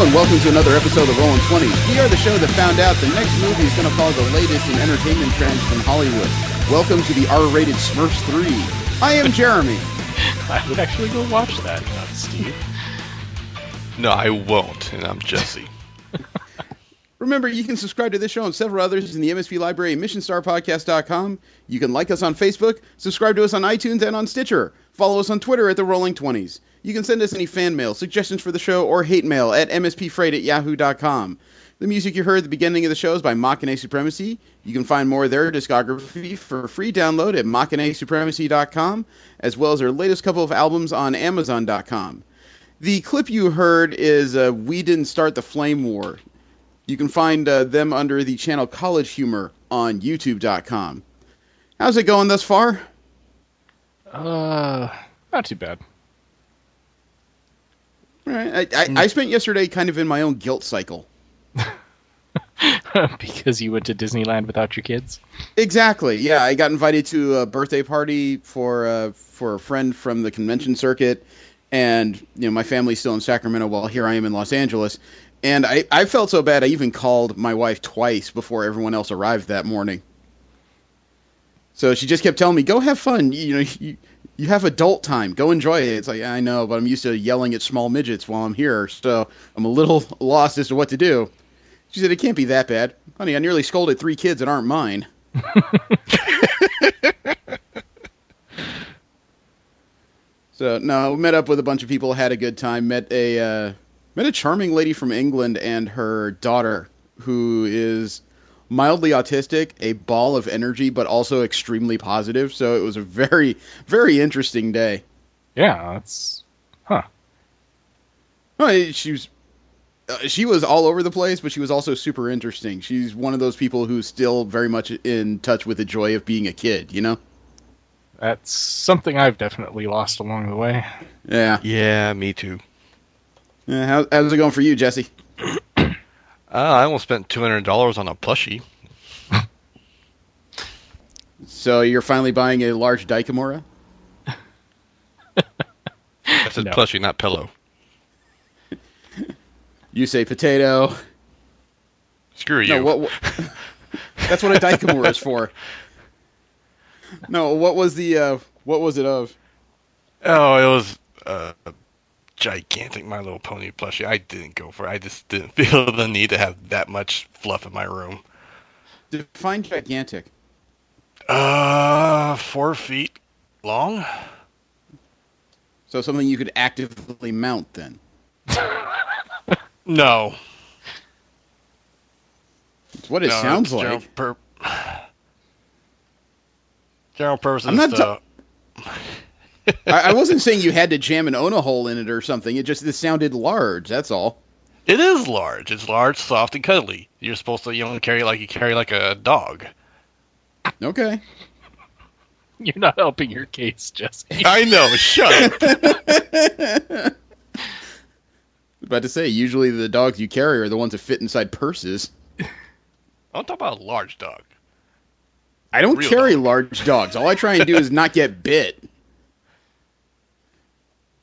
and welcome to another episode of Rolling 20s. We are the show that found out the next movie is going to follow the latest in entertainment trends from Hollywood. Welcome to the R-rated Smurfs 3. I am Jeremy. I would actually go watch that, not Steve. No, I won't, and I'm Jesse. Remember, you can subscribe to this show and several others in the MSP library at missionstarpodcast.com. You can like us on Facebook, subscribe to us on iTunes and on Stitcher. Follow us on Twitter at the Rolling 20s. You can send us any fan mail, suggestions for the show, or hate mail at mspfreight@yahoo.com. The music you heard at the beginning of the show is by Machina Supremacy. You can find more of their discography for free download at machinasupremacy.com, as well as their latest couple of albums on amazon.com. The clip you heard is We Didn't Start the Flame War. You can find them under the channel College Humor on youtube.com. How's it going thus far? Not too bad. All right. I spent yesterday kind of in my own guilt cycle. Because you went to Disneyland without your kids? Exactly. Yeah, I got invited to a birthday party for a friend from the convention circuit, and my family's still in Sacramento while here I am in Los Angeles. And I felt so bad I even called my wife twice before everyone else arrived that morning. So she just kept telling me, "Go have fun. You have adult time. Go enjoy it." It's like, I know, but I'm used to yelling at small midgets while I'm here, so I'm a little lost as to what to do. She said, "It can't be that bad. Honey, I nearly scolded 3 kids that aren't mine." So, no, met up with a bunch of people, had a good time, met a charming lady from England and her daughter, who is mildly autistic, a ball of energy, but also extremely positive. So it was a very, very interesting day. Yeah, that's... Huh. Well, she was all over the place, but she was also super interesting. She's one of those people who's still very much in touch with the joy of being a kid, That's something I've definitely lost along the way. Yeah. Yeah, me too. How's it going for you, Jesse? I almost spent $200 on a plushie. So you're finally buying a large Daikamura? I said plushie, not pillow. You say potato. Screw you. No, that's what a Daikamura is for. No, what was it of? Oh, it was a gigantic My Little Pony plushie. I didn't go for it. I just didn't feel the need to have that much fluff in my room. Define gigantic. 4 feet long. So something you could actively mount then. No. It's what it sounds like. General purpose. I'm not. I wasn't saying you had to jam an Ona hole in it or something. It sounded large. That's all. It is large. It's large, soft, and cuddly. You're supposed to, carry like you carry like a dog. Okay. You're not helping your case, Jesse. I know. Shut up. About to say, usually the dogs you carry are the ones that fit inside purses. I'm talking about a large dog. I don't carry large dogs. All I try and do is not get bit.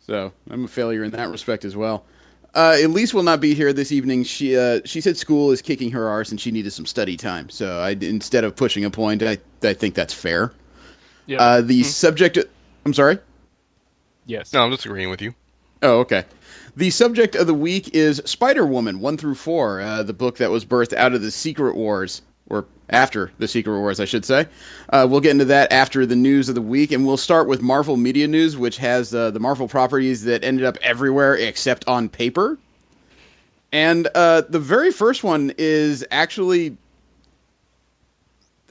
So I'm a failure in that respect as well. Elise will not be here this evening. She said school is kicking her arse and she needed some study time. So instead of pushing a point, I think that's fair. Yeah. The subject... I'm sorry? Yes. No, I'm just agreeing with you. Oh, okay. The subject of the week is Spider-Woman 1 through 4, the book that was birthed out of the Secret Wars, or after the Secret Wars, I should say. We'll get into that after the news of the week, and we'll start with Marvel Media News, which has the Marvel properties that ended up everywhere except on paper. And the very first one is actually...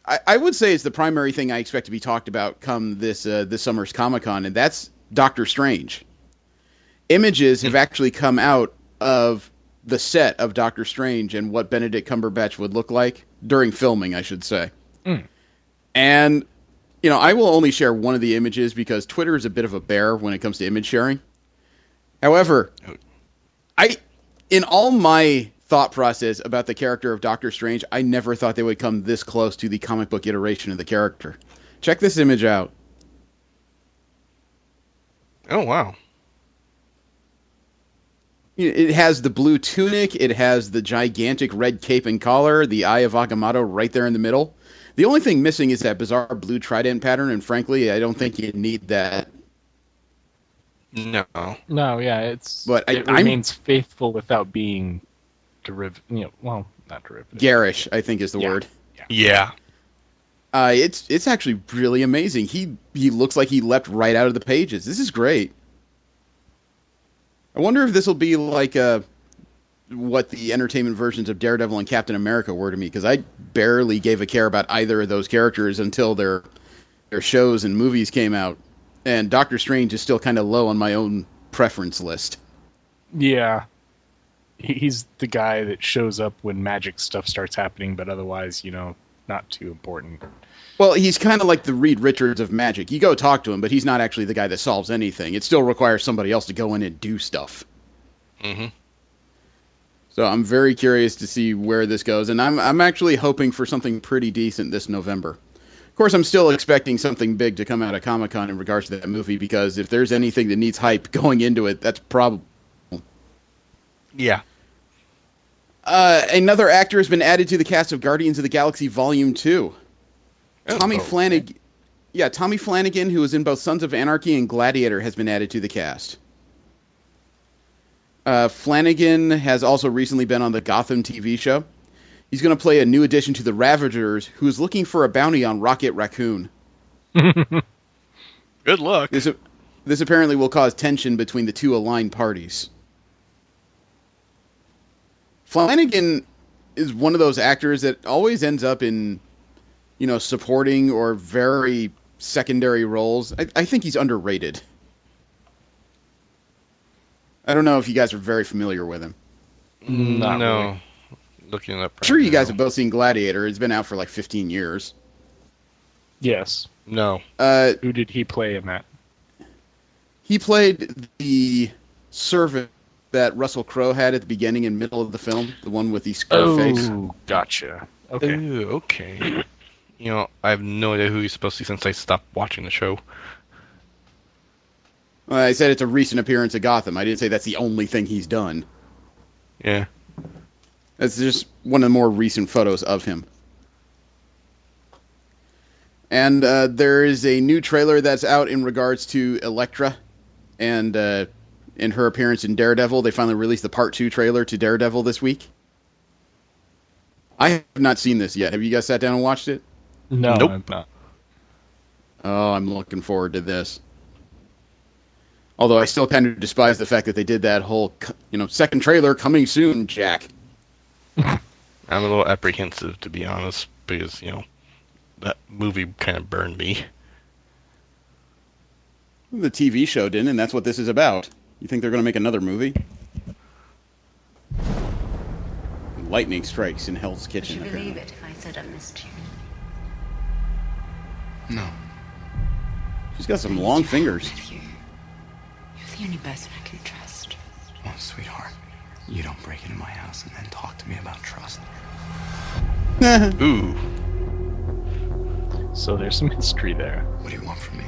I would say it's the primary thing I expect to be talked about come this summer's Comic-Con, and that's Doctor Strange. Images have actually come out of the set of Doctor Strange and what Benedict Cumberbatch would look like during filming, I should say. Mm. And, I will only share one of the images because Twitter is a bit of a bear when it comes to image sharing. However, in all my thought process about the character of Doctor Strange, I never thought they would come this close to the comic book iteration of the character. Check this image out. Oh, wow. It has the blue tunic. It has the gigantic red cape and collar, the Eye of Agamotto right there in the middle. The only thing missing is that bizarre blue trident pattern, and frankly, I don't think you need that. No. No, yeah, it remains faithful without being derivative. Not derivative. Garish, I think is the word. Yeah. It's actually really amazing. He looks like he leapt right out of the pages. This is great. I wonder if this will be like what the entertainment versions of Daredevil and Captain America were to me, because I barely gave a care about either of those characters until their shows and movies came out. And Doctor Strange is still kind of low on my own preference list. Yeah. He's the guy that shows up when magic stuff starts happening, but otherwise, not too important. Well, he's kind of like the Reed Richards of magic. You go talk to him, but he's not actually the guy that solves anything. It still requires somebody else to go in and do stuff. Mm-hmm. So I'm very curious to see where this goes, and I'm actually hoping for something pretty decent this November. Of course, I'm still expecting something big to come out of Comic-Con in regards to that movie, because if there's anything that needs hype going into it, that's probably... Yeah. Another actor has been added to the cast of Guardians of the Galaxy Volume 2. Tommy Flanagan. Yeah, Tommy Flanagan, who was in both Sons of Anarchy and Gladiator, has been added to the cast. Flanagan has also recently been on the Gotham TV show. He's going to play a new addition to the Ravagers, who is looking for a bounty on Rocket Raccoon. Good luck. This apparently will cause tension between the two aligned parties. Flanagan is one of those actors that always ends up in, supporting or very secondary roles. I think he's underrated. I don't know if you guys are very familiar with him. Not no. Really. Looking up. I'm sure you guys have both seen Gladiator. It's been out for like 15 years. Yes. No. Who did he play in that? He played the servant that Russell Crowe had at the beginning and middle of the film, the one with the scar face. Oh, gotcha. Okay. Ooh, okay. I have no idea who he's supposed to be since I stopped watching the show. Well, I said it's a recent appearance at Gotham. I didn't say that's the only thing he's done. Yeah. That's just one of the more recent photos of him. And there is a new trailer that's out in regards to Elektra and in her appearance in Daredevil. They finally released the Part 2 trailer to Daredevil this week. I have not seen this yet. Have you guys sat down and watched it? No, Nope. I'm not. Oh, I'm looking forward to this. Although I still kind of despise the fact that they did that whole, second trailer coming soon, Jack. I'm a little apprehensive, to be honest, because, that movie kind of burned me. The TV show didn't, and that's what this is about. You think they're going to make another movie? Lightning strikes in Hell's Kitchen. Would you believe it if I said I missed you? No. She's got some long fingers. Matthew, you're the only person I can trust. Oh, sweetheart, you don't break into my house and then talk to me about trust. Ooh. So there's some history there. What do you want from me?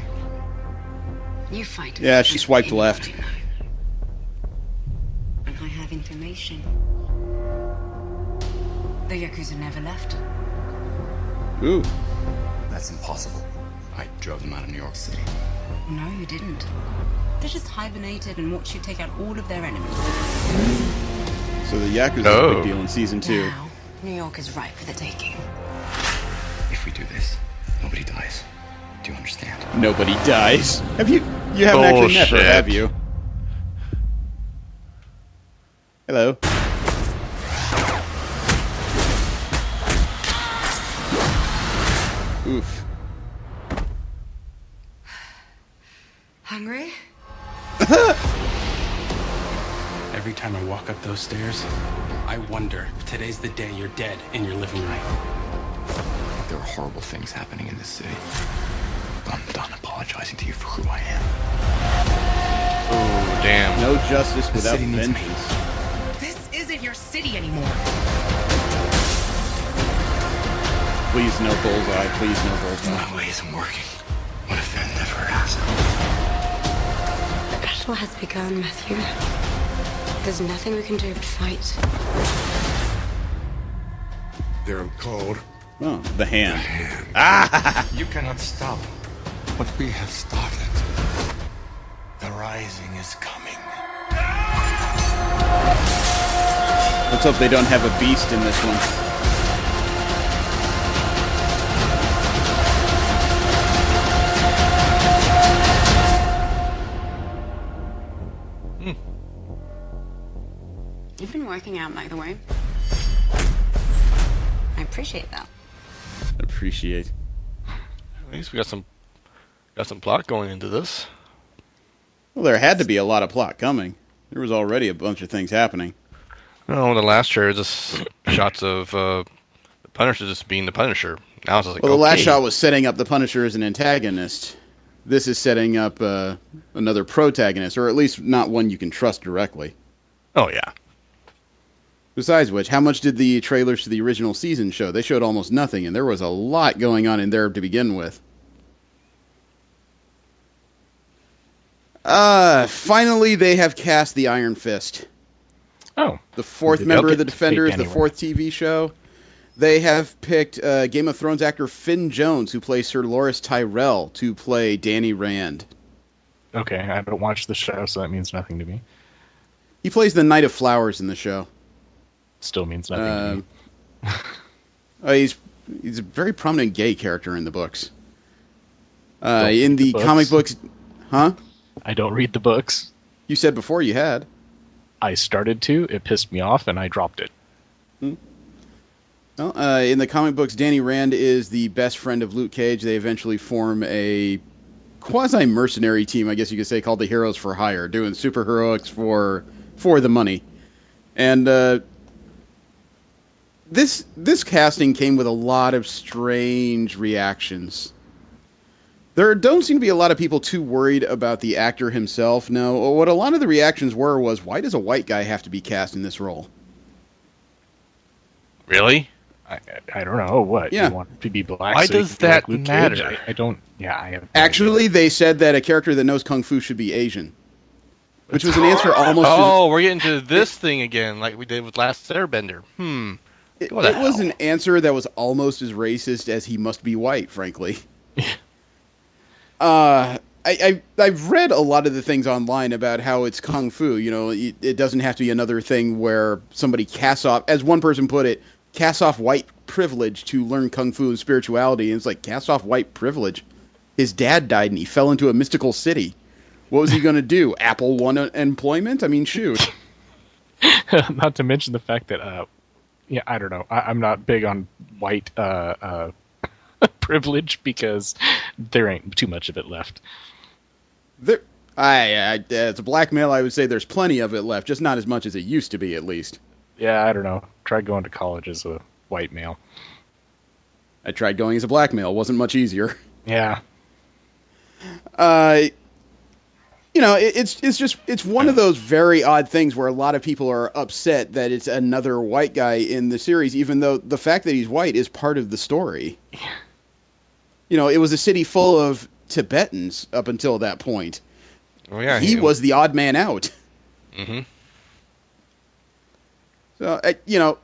You fight. Yeah, she swiped left. I know. And I have information. The Yakuza never left. Ooh. That's impossible. I drove them out of New York City. No, you didn't. They just hibernated and watched you take out all of their enemies. So the Yakuza is a big deal in Season 2. Now, New York is ripe for the taking. If we do this, nobody dies. Do you understand? Nobody dies. You haven't actually met her, Bullshit. have you? Hello. Oof. Hungry? Every time I walk up those stairs, I wonder if today's the day you're dead in your living room. There are horrible things happening in this city. But I'm done apologizing to you for who I am. Oh, damn. No justice The without city needs me. vengeance. This isn't your city anymore. Please no bullseye. Please no bullseye. My way isn't working. What if there never has? The battle has begun, Matthew. There's nothing we can do but fight. They're called Oh, the hand. You cannot stop what we have started. The rising is coming. Let's hope they don't have a beast in this one. You've been working out, by the way. I appreciate that. Appreciate. At least we got some plot going into this. Well, there had to be a lot of plot coming. There was already a bunch of things happening. Oh, the last trailer just shots of the Punisher just being the Punisher. Now it's just like, Well, the last okay. shot was setting up the Punisher as an antagonist. This is setting up another protagonist, or at least not one you can trust directly. Oh yeah. Besides which, how much did the trailers to the original season show? They showed almost nothing, and there was a lot going on in there to begin with. Finally, they have cast the Iron Fist. Oh. The fourth They'll member get of the to pick Defenders, the anywhere. fourth TV show. They have picked Game of Thrones actor Finn Jones, who plays Sir Loras Tyrell, to play Danny Rand. Okay, I don't watch the show, so that means nothing to me. He plays the Knight of Flowers in the show. Still means nothing to me. He's a very prominent gay character in the books. Don't In read the the books. comic books, huh? I don't read the books. You said before you had. I started to. It pissed me off, and I dropped it. Well, in the comic books, Danny Rand is the best friend of Luke Cage. They eventually form a quasi-mercenary team, I guess you could say, called the Heroes for Hire, doing superheroics for the money. And this casting came with a lot of strange reactions. There don't seem to be a lot of people too worried about the actor himself. No, what a lot of the reactions were was, why does a white guy have to be cast in this role? Really? I don't know. What? Yeah. You want to be black? Why so you does can be like that Luke matter? Cage? I don't. Yeah, I have. Actually, they said that a character that knows Kung Fu should be Asian. Which was an answer almost Oh, we're getting to this thing again, like we did with Last Airbender. It What the was hell? an answer that was almost as racist as he must be white, frankly. I've read a lot of the things online about how it's Kung Fu. You know, it doesn't have to be another thing where somebody casts off, as one person put it, casts off white privilege to learn Kung Fu and spirituality. And it's like, cast off white privilege. His dad died and he fell into a mystical city. What was he going to do? Apple One employment? I mean, shoot. Not to mention the fact that, yeah, I don't know. I'm not big on white privilege because there ain't too much of it left. As a black male, I would say there's plenty of it left, just not as much as it used to be, at least. Yeah, I don't know. Tried going to college as a white male. I tried going as a black male. It wasn't much easier. Yeah. You know, it's one of those very odd things where a lot of people are upset that it's another white guy in the series, even though the fact that he's white is part of the story. You know, it was a city full of Tibetans up until that point. Oh yeah, He was the odd man out. Mm-hmm. So, you know,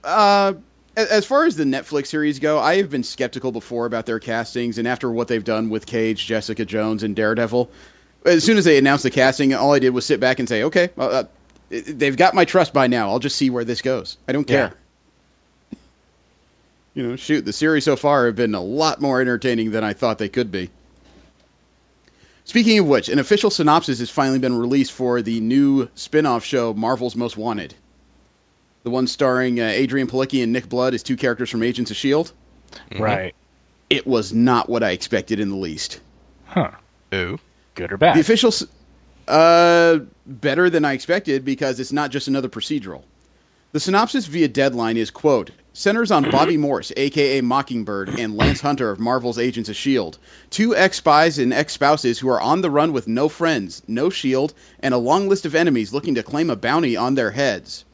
as far as the Netflix series go, I have been skeptical before about their castings, and after what they've done with Cage, Jessica Jones, and Daredevil, as soon as they announced the casting, all I did was sit back and say, okay, they've got my trust by now. I'll just see where this goes. I don't care. You know, shoot, the series so far have been a lot more entertaining than I thought they could be. Speaking of which, an official synopsis has finally been released for the new spin-off show, Marvel's Most Wanted. The one starring Adrian Palicki and Nick Blood as two characters from Agents of S.H.I.E.L.D. Mm-hmm. Right. It was not what I expected in the least. Huh. Ooh. Good or bad? The official... better than I expected because it's not just another procedural. The synopsis via Deadline is, quote, centers on Bobby Morse, a.k.a. Mockingbird, and Lance Hunter of Marvel's Agents of S.H.I.E.L.D., two ex-spies and ex-spouses who are on the run with no friends, no S.H.I.E.L.D., and a long list of enemies looking to claim a bounty on their heads.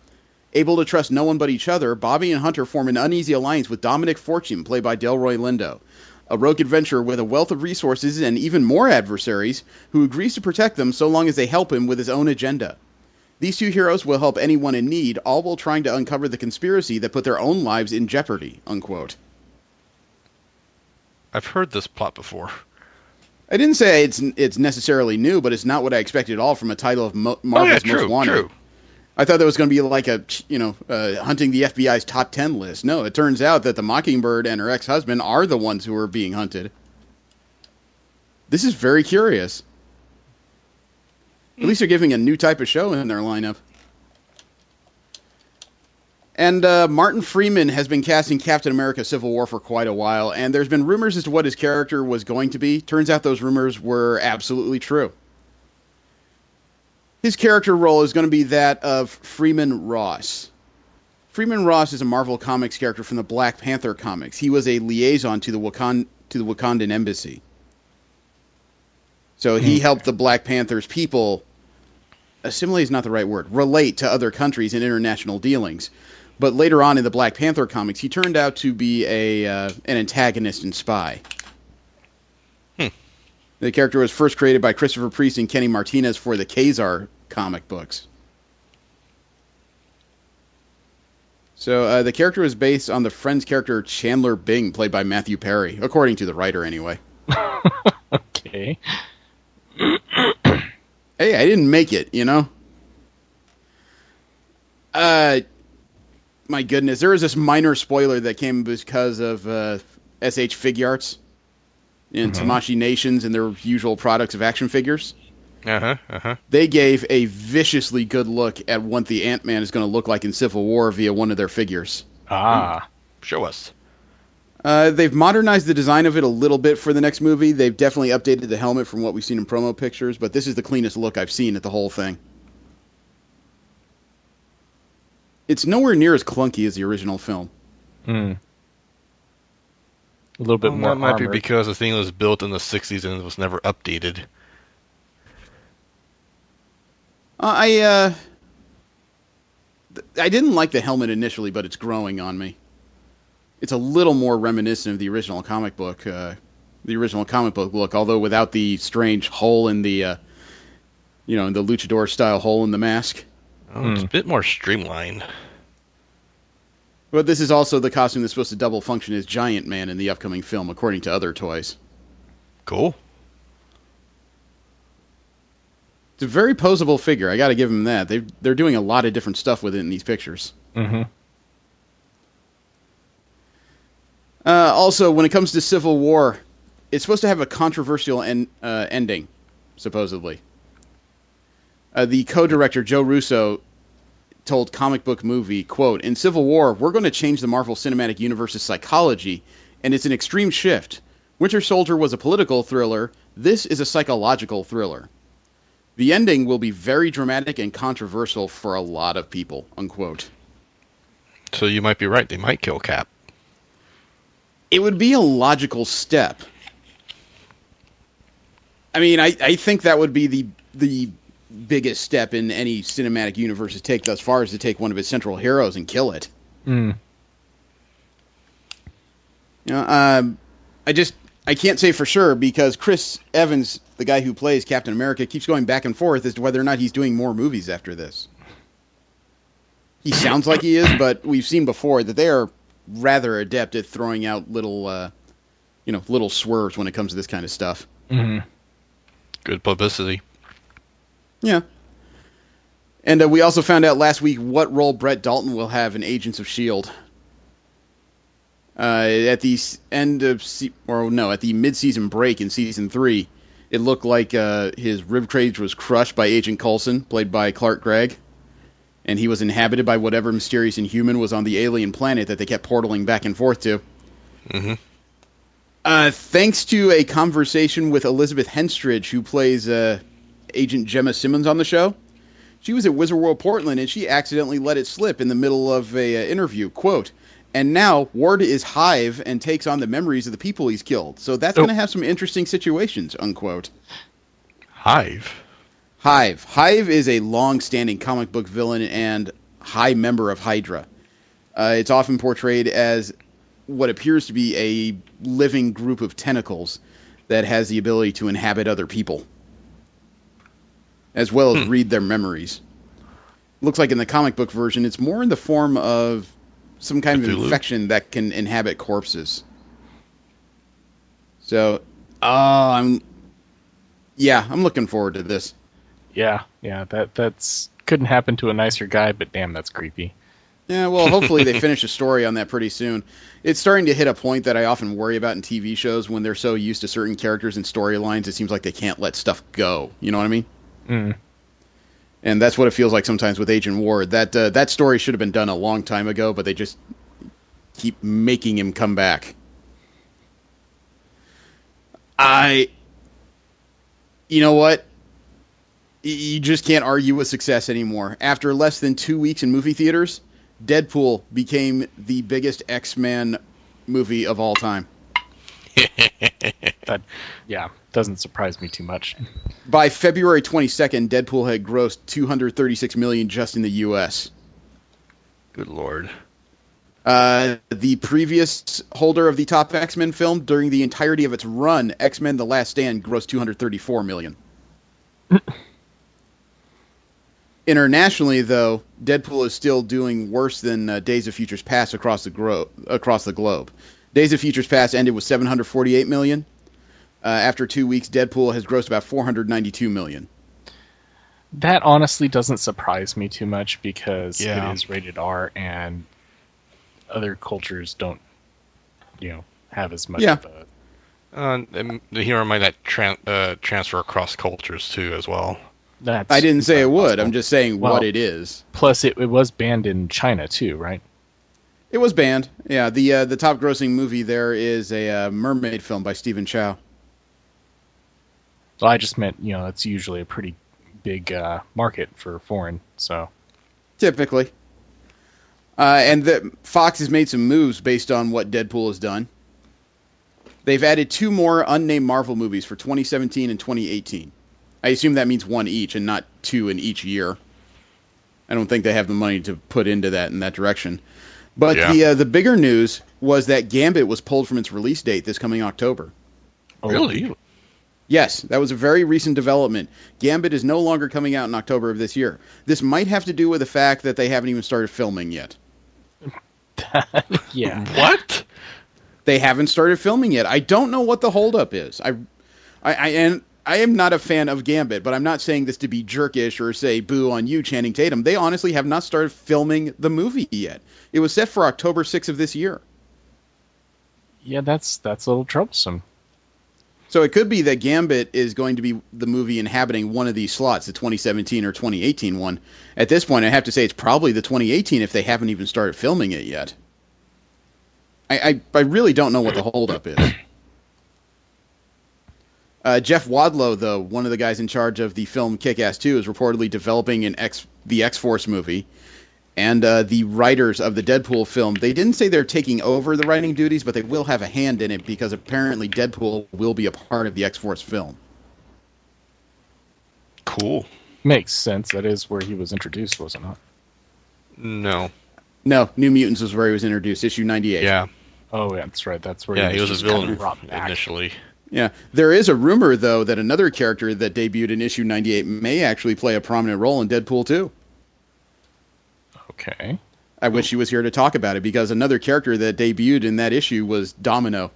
Able to trust no one but each other, Bobby and Hunter form an uneasy alliance with Dominic Fortune, played by Delroy Lindo, a rogue adventurer with a wealth of resources and even more adversaries who agrees to protect them so long as they help him with his own agenda. These two heroes will help anyone in need, all while trying to uncover the conspiracy that put their own lives in jeopardy, unquote. I've heard this plot before. I didn't say it's necessarily new, but it's not what I expected at all from a title of Marvel's Most Wanted. True. I thought that was going to be like hunting the FBI's top 10 list. No, it turns out that the Mockingbird and her ex-husband are the ones who are being hunted. This is very curious. At least they're giving a new type of show in their lineup. And Martin Freeman has been casting Captain America Civil War for quite a while, and there's been rumors as to what his character was going to be. Turns out those rumors were absolutely true. His character role is going to be that of Freeman Ross. Freeman Ross is a Marvel Comics character from the Black Panther comics. He was a liaison to the Wakandan embassy. So he helped the Black Panther's people, assimilate is not the right word, relate to other countries in international dealings. But later on in the Black Panther comics, he turned out to be an antagonist and spy. The character was first created by Christopher Priest and Kenny Martinez for the Kazar comic books. So the character was based on the Friends character Chandler Bing, played by Matthew Perry, according to the writer anyway. Okay. Hey, I didn't make it, you know? My goodness, there was this minor spoiler that came because of SH Figuarts and Tamashii Nations and their usual products of action figures. They gave a viciously good look at what the Ant-Man is going to look like in Civil War via one of their figures. Show us. They've modernized the design of it a little bit for the next movie. They've definitely updated the helmet from what we've seen in promo pictures, but this is the cleanest look I've seen at the whole thing. It's nowhere near as clunky as the original film. A little bit more That might be armored. because the thing was built in the 60s and it was never updated. I didn't like the helmet initially, but it's growing on me. It's a little more reminiscent of the original comic book look, although without the strange hole in the, in the luchador style hole in the mask. Oh, it's a bit more streamlined. But this is also the costume that's supposed to double function as Giant Man in the upcoming film, according to other toys. Cool. It's a very posable figure. I got to give them that. They're doing a lot of different stuff with it in these pictures. Also, when it comes to Civil War, it's supposed to have a controversial ending, supposedly. The co-director, Joe Russo, told Comic Book Movie, quote, "In Civil War, we're going to change the Marvel Cinematic Universe's psychology, and it's an extreme shift. Winter Soldier was a political thriller. This is a psychological thriller. The ending will be very dramatic and controversial for a lot of people," unquote. So you might be right. They might kill Cap. It would be a logical step. I mean, I think that would be the biggest step in any cinematic universe to take thus far, is to take one of its central heroes and kill it. I can't say for sure because Chris Evans, the guy who plays Captain America, keeps going back and forth as to whether or not he's doing more movies after this. He sounds like he is, but we've seen before that they are rather adept at throwing out little swerves when it comes to this kind of stuff. Good publicity. Yeah. And we also found out last week what role Brett Dalton will have in Agents of S.H.I.E.L.D. At the mid-season break in Season 3, it looked like his ribcage was crushed by Agent Coulson, played by Clark Gregg, and he was inhabited by whatever mysterious inhuman was on the alien planet that they kept portaling back and forth to. Thanks to a conversation with Elizabeth Henstridge, who plays Agent Gemma Simmons on the show, she was at Wizard World Portland, and she accidentally let it slip in the middle of a interview. Quote, "And now Ward is Hive and takes on the memories of the people he's killed. So that's going to have some interesting situations," unquote. Hive? Hive is a long-standing comic book villain and high member of Hydra. It's often portrayed as what appears to be a living group of tentacles that has the ability to inhabit other people, as well as read their memories. looks like in the comic book version, it's more in the form of some kind of Cthulhu? infection that can inhabit corpses. So, I'm looking forward to this. Yeah, that's couldn't happen to a nicer guy, but damn, that's creepy. Yeah, well, hopefully they finish a story on that pretty soon. It's starting to hit a point that I often worry about in TV shows when they're so used to certain characters and storylines, it seems like they can't let stuff go. You know what I mean? Mm. And that's what it feels like sometimes with Agent Ward. That story should have been done a long time ago, but they just keep making him come back. You know what? You just can't argue with success anymore. After less than 2 weeks in movie theaters, Deadpool became the biggest X-Men movie of all time. That, doesn't surprise me too much. By February 22nd, Deadpool had grossed $236 million just in the U.S. Good lord. The previous holder of the top X-Men film during the entirety of its run, X-Men: The Last Stand, grossed $234 million. Internationally, though, Deadpool is still doing worse than Days of Futures Past across the globe. Days of Futures Past ended with $748 million. After 2 weeks, Deadpool has grossed about $492 million. That honestly doesn't surprise me too much because Yeah. it is rated R and other cultures don't, have as much Yeah. of a... And the humor might not transfer across cultures too, as well. That's I didn't say it would. possible. I'm just saying Well, what it is. Plus, it was banned in China too, right? It was banned. Yeah, the top grossing movie there is a mermaid film by Stephen Chow. Well, I just meant, it's usually a pretty big market for foreign, so... Typically. And Fox has made some moves based on what Deadpool has done. They've added 2 more unnamed Marvel movies for 2017 and 2018. I assume that means 1 each and not 2 in each year. I don't think they have the money to put into that in that direction. But Yeah. the bigger news was that Gambit was pulled from its release date this coming October. Oh, Really? Yes, that was a very recent development. Gambit is no longer coming out in October of this year. This might have to do with the fact that they haven't even started filming yet. Yeah. What? They haven't started filming yet. I don't know what the holdup is. I am not a fan of Gambit, but I'm not saying this to be jerkish or say boo on you, Channing Tatum. They honestly have not started filming the movie yet. It was set for October 6th of this year. Yeah, that's a little troublesome. So it could be that Gambit is going to be the movie inhabiting one of these slots, the 2017 or 2018 one. At this point, I have to say it's probably the 2018 if they haven't even started filming it yet. I really don't know what the holdup is. Jeff Wadlow, though, one of the guys in charge of the film Kick-Ass 2, is reportedly developing the X-Force movie. And the writers of the Deadpool film, they didn't say they're taking over the writing duties, but they will have a hand in it because apparently Deadpool will be a part of the X-Force film. Cool. Makes sense. That is where he was introduced, was it not? No. No, New Mutants was where he was introduced, issue 98. Yeah. Oh, yeah, that's right. That's where Yeah, he was a just kind of villain brought back. initially. Yeah. There is a rumor, though, that another character that debuted in issue 98 may actually play a prominent role in Deadpool 2. Okay. I wish he was here to talk about it, because another character that debuted in that issue was Domino.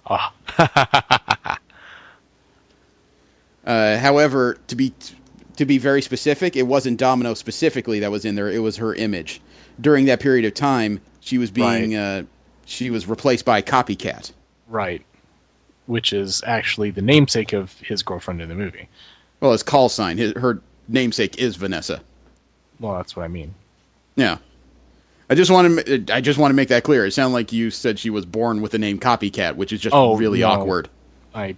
Ah, However, to be very specific, it wasn't Domino specifically that was in there. It was her image. During that period of time, she was being she was replaced by Copycat. right. Which is actually the namesake of his girlfriend in the movie. Well, his call sign. Her namesake is Vanessa. Well, that's what I mean. Yeah. I just want to make that clear. It sounded like you said she was born with the name Copycat, which is just really no. awkward. Yeah.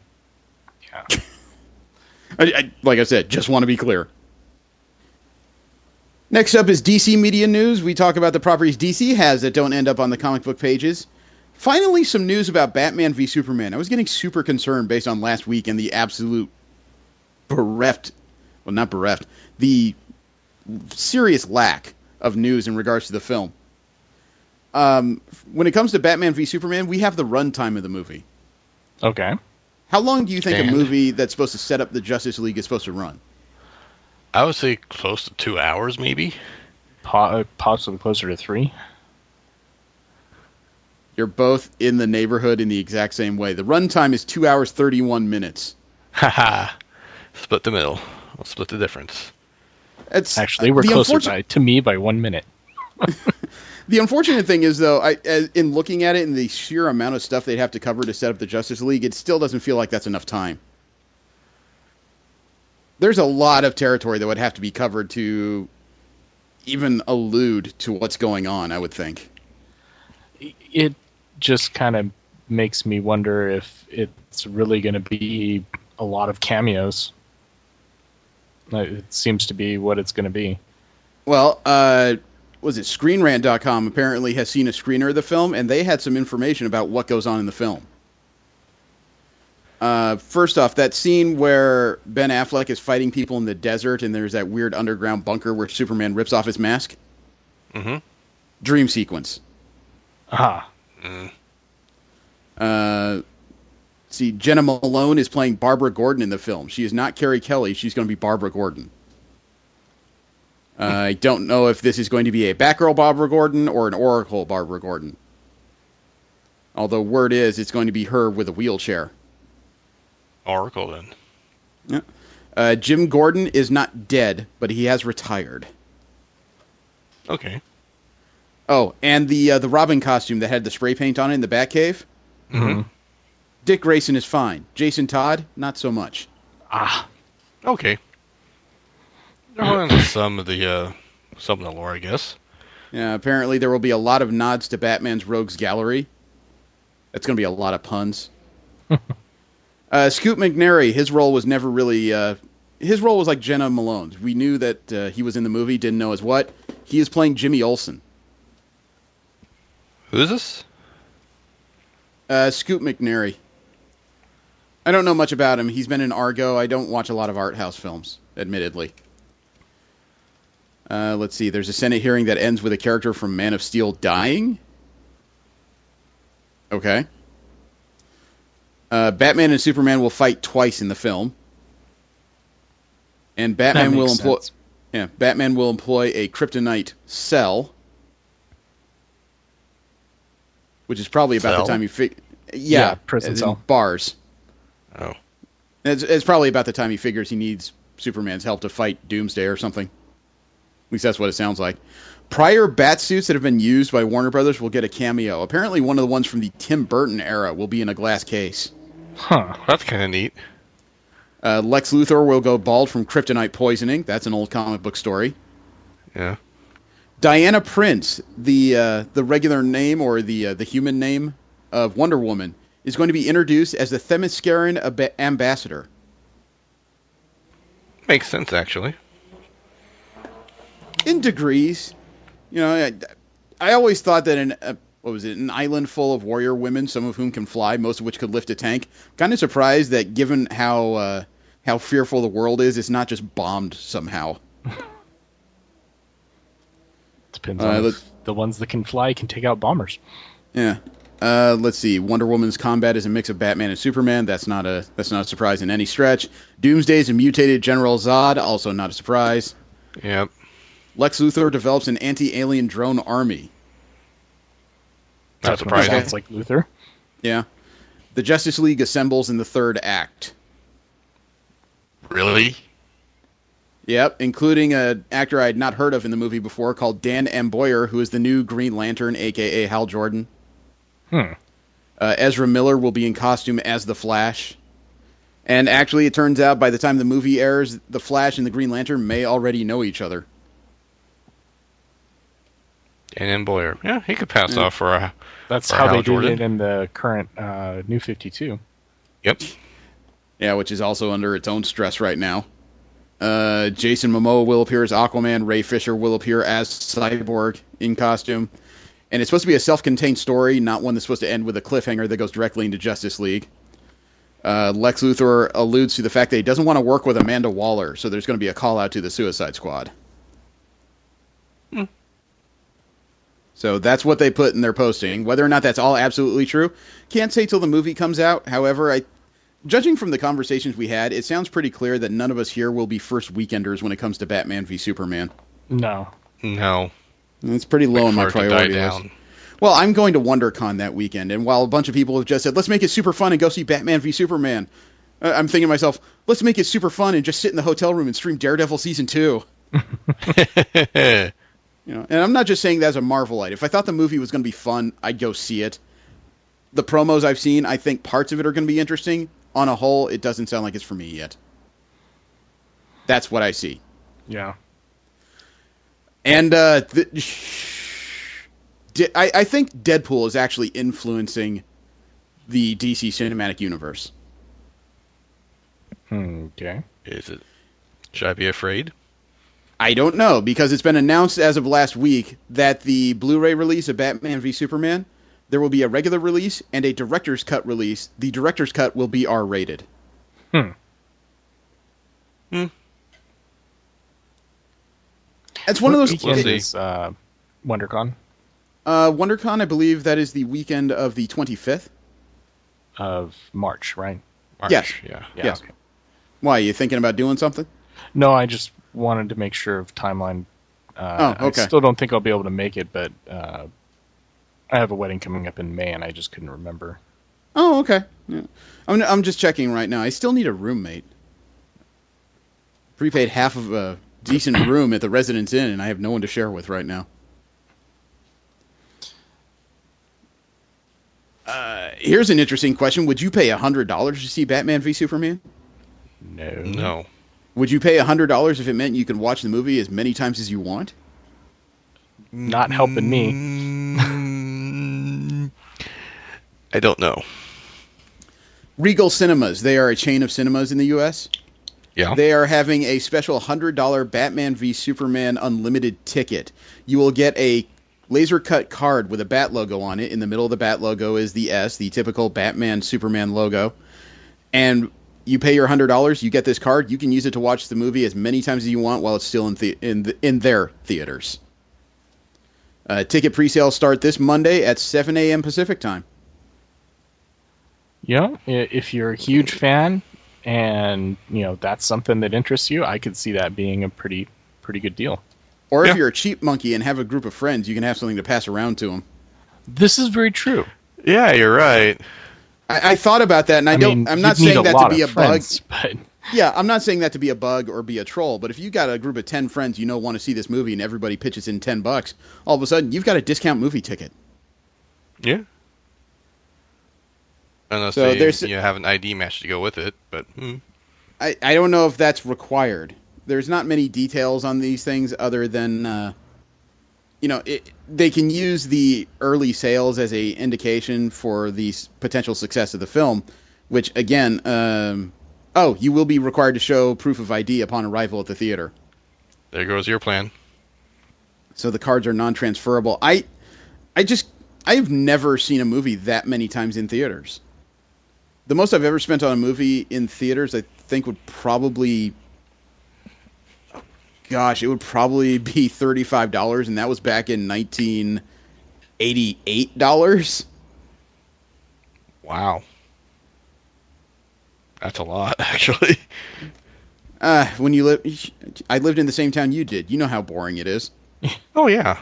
Like I said, just want to be clear. Next up is DC Media News. We talk about the properties DC has that don't end up on the comic book pages. Finally, some news about Batman v Superman. I was getting super concerned based on last week and the absolute the serious lack of news in regards to the film. When it comes to Batman v Superman, we have the runtime of the movie. Okay. How long do you think And? a movie that's supposed to set up the Justice League is supposed to run? I would say close to 2 hours, maybe. Possibly closer to 3. You're both in the neighborhood in the exact same way. The runtime is 2 hours 31 minutes. Haha. Split the middle. We'll split the difference. Actually, we're closer to me by 1 minute. The unfortunate thing is, though, in looking at it and the sheer amount of stuff they'd have to cover to set up the Justice League, it still doesn't feel like that's enough time. There's a lot of territory that would have to be covered to even allude to what's going on, I would think. It just kind of makes me wonder if it's really going to be a lot of cameos. It seems to be what it's going to be. Well, was it ScreenRant.com apparently has seen a screener of the film, and they had some information about what goes on in the film. First off, that scene where Ben Affleck is fighting people in the desert, and there's that weird underground bunker where Superman rips off his mask. Mm-hmm. Dream sequence. Ah. See, Jenna Malone is playing Barbara Gordon in the film. She is not Carrie Kelly. She's going to be Barbara Gordon. I don't know if this is going to be a Batgirl Barbara Gordon or an Oracle Barbara Gordon. Although word is it's going to be her with a wheelchair. Oracle, then. Yeah. Jim Gordon is not dead, but he has retired. Okay. Oh, and the Robin costume that had the spray paint on it in the Batcave? Mm-hmm. Dick Grayson is fine. Jason Todd, not so much. Ah. Okay. Some of the lore, I guess. Yeah, apparently there will be a lot of nods to Batman's Rogues Gallery. That's going to be a lot of puns. Scoot McNairy, his role was never really... his role was like Jenna Malone's. We knew that he was in the movie, didn't know as what. He is playing Jimmy Olsen. Who is this? Scoot McNairy. I don't know much about him. He's been in Argo. I don't watch a lot of art house films, admittedly. Let's see. There's a Senate hearing that ends with a character from Man of Steel dying. Okay. Batman and Superman will fight twice in the film. And Batman will employ... sense. Yeah, Batman will employ a kryptonite cell. Which is probably about Cell? the time you figure... Yeah, prison cell. Bars. Oh. It's probably about the time he figures he needs Superman's help to fight Doomsday or something. At least that's what it sounds like. Prior bat suits that have been used by Warner Brothers will get a cameo. Apparently one of the ones from the Tim Burton era will be in a glass case. Huh. That's kind of neat. Lex Luthor will go bald from kryptonite poisoning. That's an old comic book story. Yeah. Diana Prince, the regular name or the human name of Wonder Woman, is going to be introduced as the Themysciran ambassador. Makes sense, actually. In degrees. You know, I always thought that an island full of warrior women, some of whom can fly, most of which could lift a tank. Kind of surprised that given how fearful the world is, it's not just bombed somehow. Depends on if the ones that can fly can take out bombers. Yeah. Let's see. Wonder Woman's combat is a mix of Batman and Superman. That's not a surprise in any stretch. Doomsday is a mutated General Zod. Also not a surprise. Yep. Lex Luthor develops an anti-alien drone army. Not surprising. Sounds like Luthor. Yeah. The Justice League assembles in the third act. Really? Yep, including an actor I had not heard of in the movie before called Dan M. Boyer, who is the new Green Lantern, a.k.a. Hal Jordan. Ezra Miller will be in costume as the Flash. And actually, it turns out by the time the movie airs, the Flash and the Green Lantern may already know each other. And Boyer. Yeah, he could pass off for a... That's for how Hal they Jordan. did it in the current New 52. Yep. Yeah, which is also under its own stress right now. Jason Momoa will appear as Aquaman. Ray Fisher will appear as Cyborg in costume. And it's supposed to be a self-contained story, not one that's supposed to end with a cliffhanger that goes directly into Justice League. Lex Luthor alludes to the fact that he doesn't want to work with Amanda Waller, so there's going to be a call-out to the Suicide Squad. So that's what they put in their posting. Whether or not that's all absolutely true, can't say till the movie comes out. However, Judging from the conversations we had, it sounds pretty clear that none of us here will be first weekenders when it comes to Batman v Superman. No. No. It's pretty low on my For it to die priority list. down. Well, I'm going to WonderCon that weekend, and while a bunch of people have just said, let's make it super fun and go see Batman v Superman, I'm thinking to myself, let's make it super fun and just sit in the hotel room and stream Daredevil Season 2. And I'm not just saying that as a Marvelite. If I thought the movie was going to be fun, I'd go see it. The promos I've seen, I think parts of it are going to be interesting. On a whole, it doesn't sound like it's for me yet. That's what I see. Yeah. And I think Deadpool is actually influencing the DC Cinematic Universe. Okay. Is it? Should I be afraid? I don't know, because it's been announced as of last week that the Blu-ray release of Batman v Superman, there will be a regular release and a director's cut release. The director's cut will be R-rated. It's one of those... Weekend is WonderCon? WonderCon, I believe that is the weekend of the 25th. Of March, right? March, Yes. Yeah. Yes. Okay. Why, are you thinking about doing something? No, I just wanted to make sure of timeline. Okay. I still don't think I'll be able to make it, but I have a wedding coming up in May, and I just couldn't remember. Oh, okay. Yeah. I'm just checking right now. I still need a roommate. Prepaid half of a decent room at the Residence Inn, and I have no one to share with right now. Here's an interesting question. Would you pay $100 to see Batman v Superman? No. Would you pay $100 if it meant you could watch the movie as many times as you want? Not helping me. I don't know. Regal Cinemas. They are a chain of cinemas in the U.S. Yeah. They are having a special $100 Batman v Superman unlimited ticket. You will get a laser cut card with a bat logo on it. In the middle of the bat logo is the S, the typical Batman Superman logo. And you pay your $100, you get this card, you can use it to watch the movie as many times as you want while it's still in their theaters. Ticket pre-sales start this Monday at 7 a.m. Pacific time. Yeah, if you're a huge fan and that's something that interests you, I could see that being a pretty good deal. Or if you're a cheap monkey and have a group of friends, you can have something to pass around to them. This is very true. Yeah, you're right. I thought about that, and I'm not saying that to be a bug. But... Yeah, I'm not saying that to be a bug or be a troll, but if you got a group of 10 friends want to see this movie and everybody pitches in $10, all of a sudden you've got a discount movie ticket. Yeah. Unless you have an ID match to go with it, but... I don't know if that's required. There's not many details on these things other than, they can use the early sales as a indication for the potential success of the film, which, again, you will be required to show proof of ID upon arrival at the theater. There goes your plan. So the cards are non-transferable. I've never seen a movie that many times in theaters. The most I've ever spent on a movie in theaters, I think, would probably... Gosh, it would probably be $35, and that was back in $1988. Wow. That's a lot, actually. I lived in the same town you did. You know how boring it is. Oh, yeah.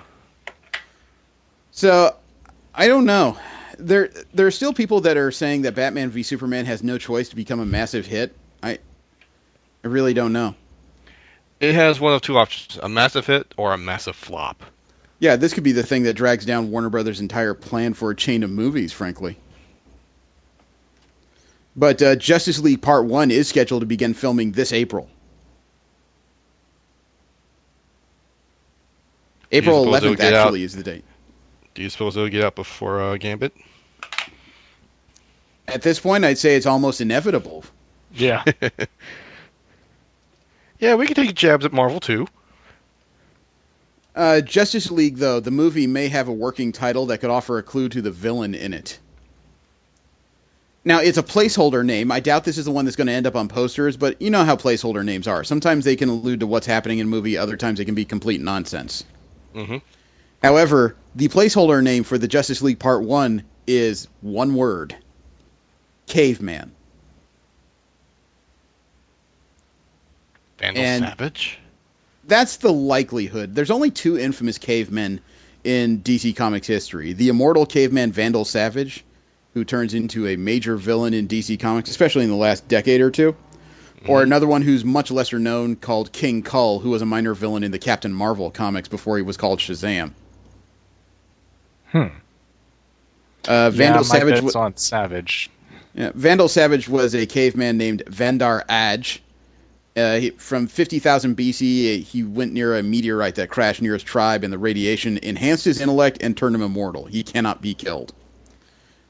So, I don't know. There are still people that are saying that Batman v Superman has no choice to become a massive hit. I really don't know. It has one of two options, a massive hit or a massive flop. Yeah, this could be the thing that drags down Warner Brothers' entire plan for a chain of movies, frankly. But Justice League Part 1 is scheduled to begin filming this April. April 11th, actually, is the date. Do you suppose it'll get out before Gambit? At this point, I'd say it's almost inevitable. Yeah. Yeah, we can take jabs at Marvel, too. Justice League, though, the movie may have a working title that could offer a clue to the villain in it. Now, it's a placeholder name. I doubt this is the one that's going to end up on posters, but you know how placeholder names are. Sometimes they can allude to what's happening in a movie, other times they can be complete nonsense. Mm-hmm. However, the placeholder name for the Justice League Part 1 is one word. Caveman. Vandal And Savage? that's the likelihood. There's only two infamous cavemen in DC Comics history. The immortal caveman Vandal Savage, who turns into a major villain in DC Comics, especially in the last decade or two. Or another one who's much lesser known called King Kull, who was a minor villain in the Captain Marvel comics before he was called Shazam. Vandal Savage was on Savage. Yeah, Vandal Savage was a caveman named Vandar Adj. From 50,000 BC, he went near a meteorite that crashed near his tribe, and the radiation enhanced his intellect and turned him immortal. He cannot be killed.